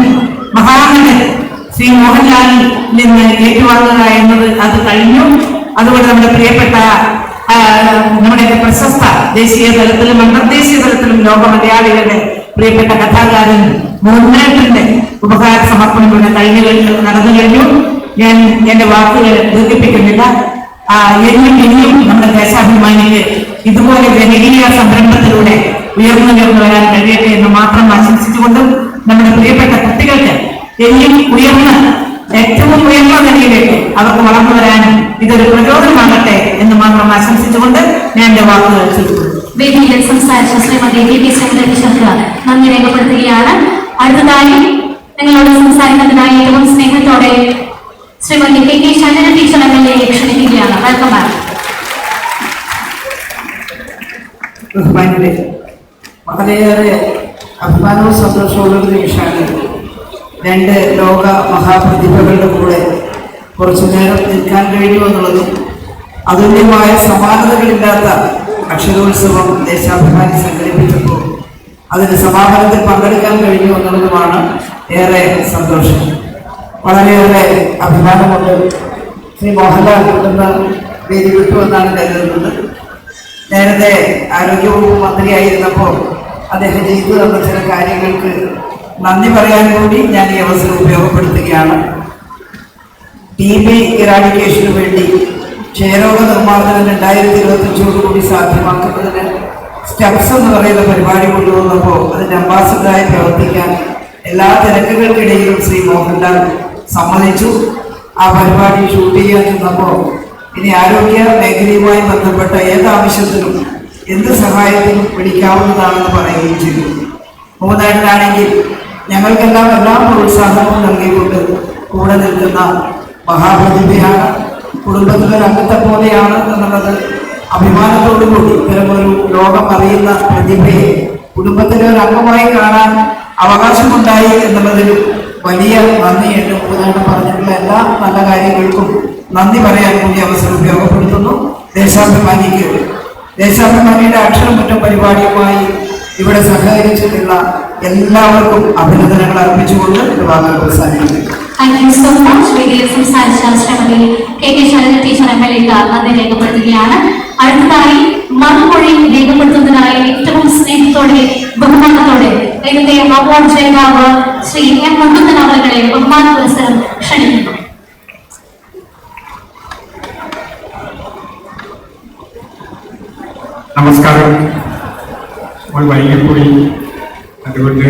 S6: മഹാനടൻ ശ്രീ മോഹൻലാലിൽ നിന്ന് ഏറ്റുവാങ്ങുക എന്നത് അത് കഴിഞ്ഞു. അതുകൊണ്ട് നമ്മുടെ പ്രിയപ്പെട്ട നമ്മുടെ പ്രശസ്ത ദേശീയ തലത്തിലും അന്തർദേശീയ തലത്തിലും ലോക മലയാളികളുടെ പ്രിയപ്പെട്ട കഥാകാരൻ മോഹൻലാലിന്റെ ഉപഹാര സമർപ്പണം ഇവിടെ നടന്നു കഴിഞ്ഞു. ഞാൻ എന്റെ വാക്കുകൾ ദീർഘിപ്പിക്കുന്നില്ല. ഇനിയും നമ്മുടെ ദേശാഭിമാനിക്ക് ഇതുപോലെ ജനകീയ സംരംഭത്തിലൂടെ ഉയർന്നു വരാൻ കഴിയട്ടെ എന്ന് മാത്രം ആശംസിച്ചുകൊണ്ടും നമ്മുടെ പ്രിയപ്പെട്ട കുട്ടികൾക്ക് ഇനിയും ഏറ്റവും ഉയർന്ന നിലയിലേക്ക് അവർക്ക് വളർന്നു വരാനും ഇതൊരു പ്രചോദനമാകട്ടെ എന്ന് മാത്രം ആശംസിച്ചുകൊണ്ട് ഞാൻ എന്റെ വാക്കുകൾ ചുരുക്കുന്നു.
S2: വേദിയിൽ സംസാരിച്ച ശ്രീമതി PK ശ്രീമതി ടീച്ചർക്ക് നന്ദി രേഖപ്പെടുത്തുകയാണ്. അടുത്തതായി നിങ്ങളോട് സംസാരിക്കുന്നതിനായി ഏറ്റവും സ്നേഹത്തോടെ ശ്രീമതി KK ശൈലജ ടീച്ചർ എന്നെ ക്ഷണിക്കുകയാണ്. Welcome back.
S6: വളരെയേറെ അഭിമാനവും സന്തോഷമുള്ള നിമിഷമാണ് രണ്ട് ലോക മഹാപ്രതിഭകളുടെ കൂടെ കുറച്ചു നേരം നിൽക്കാൻ കഴിഞ്ഞു എന്നുള്ളതും അതുല്യമായ സമാനതകളില്ലാത്ത അക്ഷരോത്സവം ദേശാഭിമാനി സംഘടിപ്പിച്ചപ്പോൾ അതിന് സമാപനത്തിൽ പങ്കെടുക്കാൻ കഴിഞ്ഞു എന്നുള്ളതുമാണ് ഏറെ സന്തോഷം. വളരെയേറെ അഭിമാനമുണ്ട്. ശ്രീ മോഹൻലാൽ എന്ന വേദി വിട്ടുവെന്നാണ് കരുതുന്നത്. നേരത്തെ ആരോഗ്യവകുപ്പ് മന്ത്രിയായിരുന്നപ്പോൾ അദ്ദേഹം ചെയ്തു തന്ന ചില കാര്യങ്ങൾക്ക് നന്ദി പറയാൻ കൂടി ഞാൻ ഈ അവസരം ഉപയോഗപ്പെടുത്തുകയാണ്. TB ഇറാഡിക്കേഷന് വേണ്ടി ക്ഷയരോഗ നിർമ്മാർജ്ജനം 2025 സാധ്യമാക്കുന്നതിന് സ്റ്റെപ്സ് എന്ന് പറയുന്ന പരിപാടി കൊണ്ടുവന്നപ്പോൾ അതിൻ്റെ അംബാസഡറായി പ്രവർത്തിക്കാൻ എല്ലാ തിരക്കുകൾക്കിടയിലും ശ്രീ മോഹൻലാൽ സമ്മതിച്ചു. ആ പരിപാടി ഷൂട്ട് ചെയ്യാൻ ചെന്നപ്പോൾ ഇനി ആരോഗ്യ മേഖലയുമായി ബന്ധപ്പെട്ട ഏത് ആവശ്യത്തിനും എന്ത് സഹായത്തിനും വിളിക്കാവുന്നതാണെന്ന് പറയുകയും ചെയ്തു. മൂന്നാറിനാണെങ്കിൽ ഞങ്ങൾക്കെല്ലാം എല്ലാ പ്രോത്സാഹനവും നൽകിക്കൊണ്ട് കൂടെ നിൽക്കുന്ന മഹാപ്രതിഭയാണ്. കുടുംബത്തിലൊരു അംഗത്തെ പോലെയാണ് എന്നുള്ളത് അഭിമാനത്തോടുകൂടി ഇത്തരമൊരു ലോകം അറിയുന്ന പ്രതിഭയെ കുടുംബത്തിലെ ഒരു അംഗമായി കാണാൻ അവകാശമുണ്ടായി എന്നുള്ളതിൽ വലിയ നന്ദിയുണ്ട്. മൂന്നാറിന് പറഞ്ഞിട്ടുള്ള എല്ലാ നല്ല കാര്യങ്ങൾക്കും നന്ദി പറയാൻ കൂടി അവസരം ഉപയോഗപ്പെടുത്തുന്നു. ദേശാഭിമാനിയുടെ അക്ഷരമുറ്റ പരിപാടിയുമായി ഇവിടെ സഹകരിച്ചിട്ടുള്ള എല്ലാവർക്കും അഭിനന്ദനങ്ങൾ അർപ്പിച്ചുകൊണ്ട് വാക്കുകൾ അവസാനിക്കുന്നു.
S2: Thank you so much. വേദിയിൽ സംസാരിച്ച Shrimati KK Shailaja teacher MLA നന്ദി രേഖപ്പെടുത്തുകയാണ്. അടുത്തതായി മറുമൊഴി രേഖപ്പെടുത്തുന്നതിനായി ഏറ്റവും സ്നേഹത്തോടെ ബഹുമാനത്തോടെ ഇന്നത്തെ അവാർഡ് ജേതാവ് ശ്രീ M. മുകുന്ദൻ അവരുടെ ബഹുമാന പുരസ്കാരം ക്ഷണിക്കുന്നു.
S4: നമസ്കാരം. വൈകിപ്പോയി, അതുകൊണ്ട്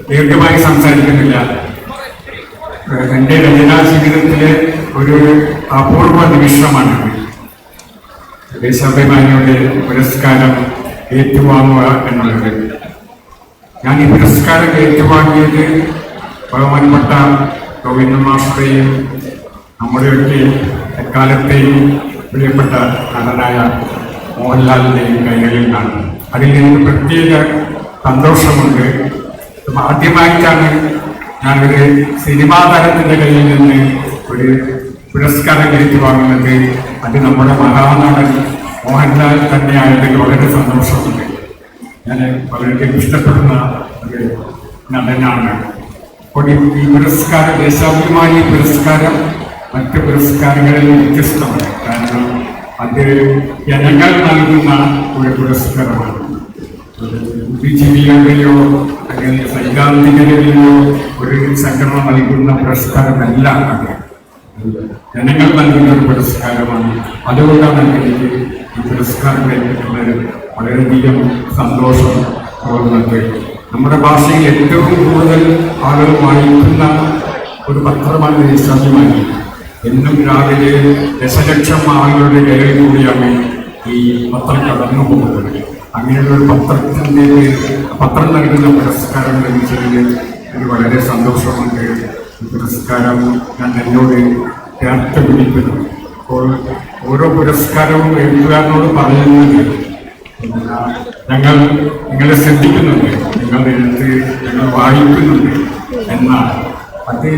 S4: ദീർഘമായി സംസാരിക്കുന്നില്ല. എൻ്റെ രചനാ ജീവിതത്തിലെ ഒരു അപൂർവ നിമിഷമാണ് ദേശാഭിമാനിയുടെ പുരസ്കാരം ഏറ്റുവാങ്ങുക എന്നുള്ളത്. ഞാൻ ഈ പുരസ്കാരം ഏറ്റുവാങ്ങിയത് ബഹുമാനപ്പെട്ട ഗോവിന്ദൻ മാസ്റ്ററെയും നമ്മുടെയൊക്കെ എക്കാലത്തെയും പ്രിയപ്പെട്ട നടനായ മോഹൻലാലിൻ്റെയും കൈകളിൽ നിന്നാണ്. അതിൽ എനിക്ക് പ്രത്യേക സന്തോഷമുണ്ട്. ആദ്യമായിട്ടാണ് ഞാനൊരു സിനിമാ താരത്തിൻ്റെ കയ്യിൽ നിന്ന് ഒരു പുരസ്കാരം ഏറ്റുവാങ്ങുന്നത്. അത് നമ്മുടെ മഹാനടൻ മോഹൻലാൽ തന്നെയായതിൽ വളരെ സന്തോഷമുണ്ട്. ഞാൻ വളരെ ഇഷ്ടപ്പെടുന്ന ഒരു നടനാണ്. അപ്പോൾ ഈ പുരസ്കാരം, ദേശാഭിമാനി പുരസ്കാരം മറ്റ് പുരസ്കാരങ്ങളിൽ വ്യത്യസ്തമാണ്. കാരണം അത് ജനങ്ങൾ നൽകുന്ന ഒരു പുരസ്കാരമാണ്. ബുദ്ധിജീവികളുടെയോ അല്ലെങ്കിൽ സൈദ്ധാന്തികരുടെയോ ഒരു സംഘടന നൽകുന്ന പുരസ്കാരമല്ല അത്. ജനങ്ങൾ നൽകുന്ന ഒരു പുരസ്കാരമാണ്. അതുകൊണ്ടാണ് എനിക്ക് ഈ പുരസ്കാരം ലഭിക്കുന്നത് വളരെയധികം സന്തോഷം തോന്നുന്നത്. നമ്മുടെ ഭാഷയിൽ ഏറ്റവും കൂടുതൽ ആളുകൾ വായിക്കുന്ന ഒരു പത്രമാണ് ദേശാഭിമാനി. എന്നും രാവിലെ ദശലക്ഷം ആളുകളുടെ കയ്യിൽ കൂടിയാണ് ഈ പത്രം കടന്നു പോകുന്നത്. അങ്ങനെയുള്ള ഒരു പത്രം നൽകുന്ന പുരസ്കാരം ലഭിച്ചതിൽ എനിക്ക് വളരെ സന്തോഷമുണ്ട്. ഈ പുരസ്കാരം ഞാൻ എന്നോട് ചേർത്ത് പിടിക്കുന്നു. അപ്പോൾ ഓരോ പുരസ്കാരവും എഴുത്തുകാരനോട് പറയുന്നത് ഞങ്ങൾ നിങ്ങളെ ശ്രദ്ധിക്കുന്നുണ്ട്, നിങ്ങളുടെ എഴുത്ത് ഞങ്ങൾ വായിക്കുന്നുണ്ട് എന്നാണ്. അത്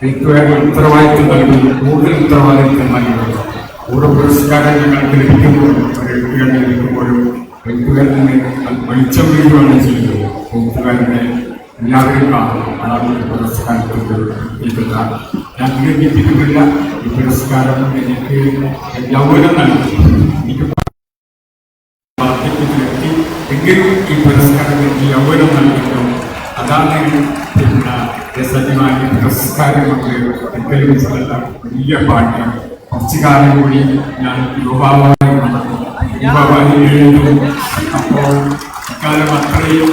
S4: എഴുത്തുകാരൻ ഉത്തരവാദിത്വം നൽകുന്നു, കൂടുതൽ ഉത്തരവാദിത്വം നൽകുന്നു. ഓരോ പുരസ്കാരം ഞങ്ങൾക്ക് ലഭിക്കുമ്പോൾ ഒരു എഴുത്തുകാരൻ ലഭിക്കുമ്പോഴും എഴുത്തുകാരനെ വെളിച്ചം വീഴുകയാണ് ചെയ്യുന്നത്. എഴുത്തുകാരനെ എല്ലാവരും കാണുന്നു. അതാണ് പുരസ്കാരത്തിൻ്റെ ലഭിക്കുന്ന. ഞാൻ ദീർഘിപ്പിക്കുന്നില്ല. ഈ പുരസ്കാരം എനിക്ക് യൗവനം നൽകി, എനിക്ക് വാർദ്ധക്യത്തിലെത്തി എങ്കിലും ഈ പുരസ്കാരം എനിക്ക് യൗവനം നൽകുന്നു. അതാണ് പിന്നെ ദേശാഭിമാനി പുരസ്കാരം കൊണ്ട് എനിക്ക് ലഭിച്ചതല്ല വലിയ ഭാഗ്യം. കുറച്ചു കാലം കൂടി ഞാൻ യുവാവായി എഴുതും. അപ്പോൾ ഇക്കാലം അത്രയും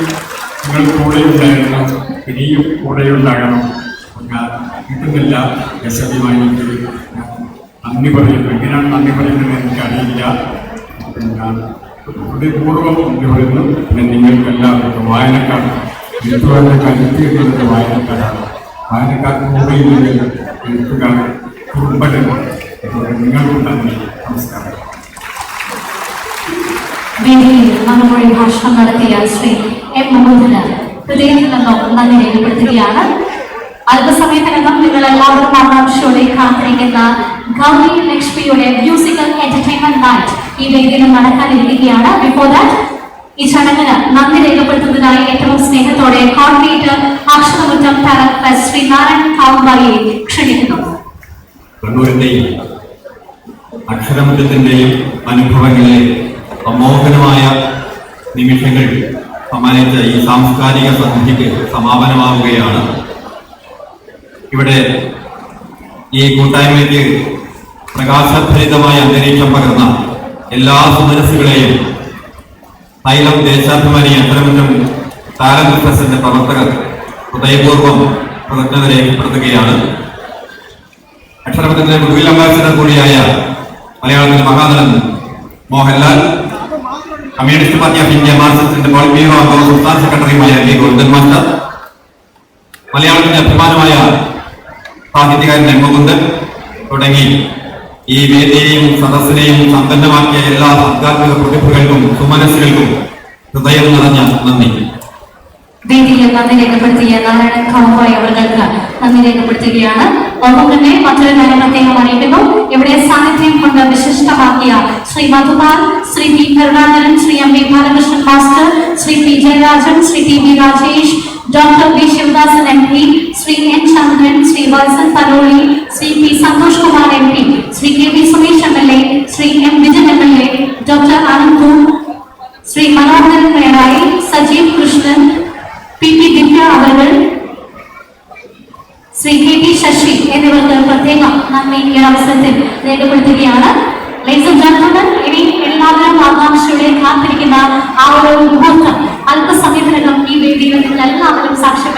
S4: നിങ്ങൾ കൂടെയുണ്ടായിരുന്നു, ഇനിയും കൂടെയുണ്ടാകണം. കിട്ടുന്നില്ല. ദേശാഭിമാനിക്ക് നന്ദി പറയുന്നു. എങ്ങനെയാണ് നന്ദി പറയുന്നത് എനിക്കറിയില്ല. ഹൃദയപൂർവ്വം നന്ദി പറയുന്നു. പിന്നെ നിങ്ങൾക്കെല്ലാവർക്കും വായനക്കാർ എഴുത്തുകാരുടെ കരുത്ത് എന്നുള്ളത് വായനക്കാരാണ്. വായനക്കാർക്ക് കൂടെയില്ലെങ്കിൽ എഴുത്തുകാർ കുടുംബങ്ങൾ. നിങ്ങൾക്കും നന്ദി. നമസ്കാരം.
S2: വേദിയിൽ മറുമൊഴി ഭാഷണം നടത്തിയ ശ്രീ M. മുകുന്ദന് ഹൃദയത്തിൽ നിന്നും നന്ദി രേഖപ്പെടുത്തുകയാണ്. അല്പസമയത്തിനകം നിങ്ങൾ എല്ലാവരും ആകാംക്ഷയോടെ കാത്തിരിക്കുന്ന ഗൗരി ലക്ഷ്മിയുടെ മ്യൂസിക്കൽ എന്റർടൈൻമെന്റ് നൈറ്റ് ഈ വേദിയിൽ നടക്കാനിരിക്കുകയാണ്. ബിഫോർ ദാറ്റ് ഈ ചടങ്ങിന് നന്ദി രേഖപ്പെടുത്തുന്നതിനായി ഏറ്റവും സ്നേഹത്തോടെ coordinator Aksharamuttam Talent Fest Shri Narayanan കാവുമ്പായിയെ ക്ഷണിക്കുന്നു.
S3: കണ്ണൂരിൻ്റെയും അക്ഷരമുറ്റത്തിന്റെയും അനുഭവങ്ങളിലെ അമോഘനമായ നിമിഷങ്ങൾ സമ്മാനിച്ച ഈ സാംസ്കാരിക സന്ധ്യയ്ക്ക് സമാപനമാവുകയാണ്. ഇവിടെ ഈ കൂട്ടായ്മയ്ക്ക് പ്രകാശഭരിതമായ അന്തരീക്ഷം പകർന്ന എല്ലാ സുമനസ്സുകളെയും തൈലം ദേശാഭിമാനി അക്ഷരമുറ്റം താരന്ത് ട്രസ്റ്റിന്റെ പ്രവർത്തകർ ഹൃദയപൂർവ്വം കൃതജ്ഞത രേഖപ്പെടുത്തുകയാണ്. അക്ഷരമുറ്റത്തിന്റെ ഗുഡ്വിൽ അംബാസിഡർ കൂടിയായ മലയാളത്തിലെ മഹാനടൻ Mohanlal, Communist Party of India മാർക്സിസ്റ്റിന്റെ പോളിറ്റ് ബ്യൂറോ അംഗവും സംസ്ഥാന സെക്രട്ടറിയുമായ വി ഗോവിന്ദൻ മാസ്റ്റർ, മലയാളത്തിന്റെ അഭിമാനമായ സാഹിത്യകാരൻ എം മുകുന്ദൻ തുടങ്ങി ഈ വേദിയെയും സദസ്സിനെയും സമ്പന്നമാക്കിയ എല്ലാ അധ്യാത്മിക പ്രതിഭകൾക്കും സുമനസ്സുകൾക്കും ഹൃദയം നിറഞ്ഞ നന്ദി.
S2: വേദിയിൽ നന്ദി രേഖപ്പെടുത്തിയ നാരായണൻ കാവുമ്പായി അവർക്ക് നന്ദി രേഖപ്പെടുത്തുകയാണ്. ഒപ്പം തന്നെ മറ്റൊരു കാര്യം അദ്ദേഹം അറിയിക്കുന്നു. ഇവിടെ സാന്നിധ്യം കൊണ്ട് വിശിഷ്ടമാക്കിയ Shri Madhupal, Shri P Karunakaran, Shri M V Balakrishnan master, Shri P Jayarajan, Shri T V Rajesh, doctor V Sivadasan M P, Shri N Chandran, Shri Valsan Paroli, Shri P Santhosh Kumar M P, Shri K V Sumesh M L A, Shri M Vijayan M L A, doctor Ananthu, Shri Manoharan മേറായി, സജീവ് കൃഷ്ണൻ, പി പി ദിവ്യ അവർ, ശ്രീ കെ ടി ശശി എന്നിവർക്ക് പ്രത്യേകം നന്ദി ഈ അവസരത്തിൽ രേഖപ്പെടുത്തുകയാണ്. Ladies and gentlemen, ഇനി എല്ലാവരും ആകാംക്ഷയോടെ കാത്തിരിക്കുന്ന ആ ഒരു മുഹൂർത്തം അല്പസമയത്തിനകം ഈ വേദിയിൽ നിങ്ങൾ എല്ലാവരും സാക്ഷ്യം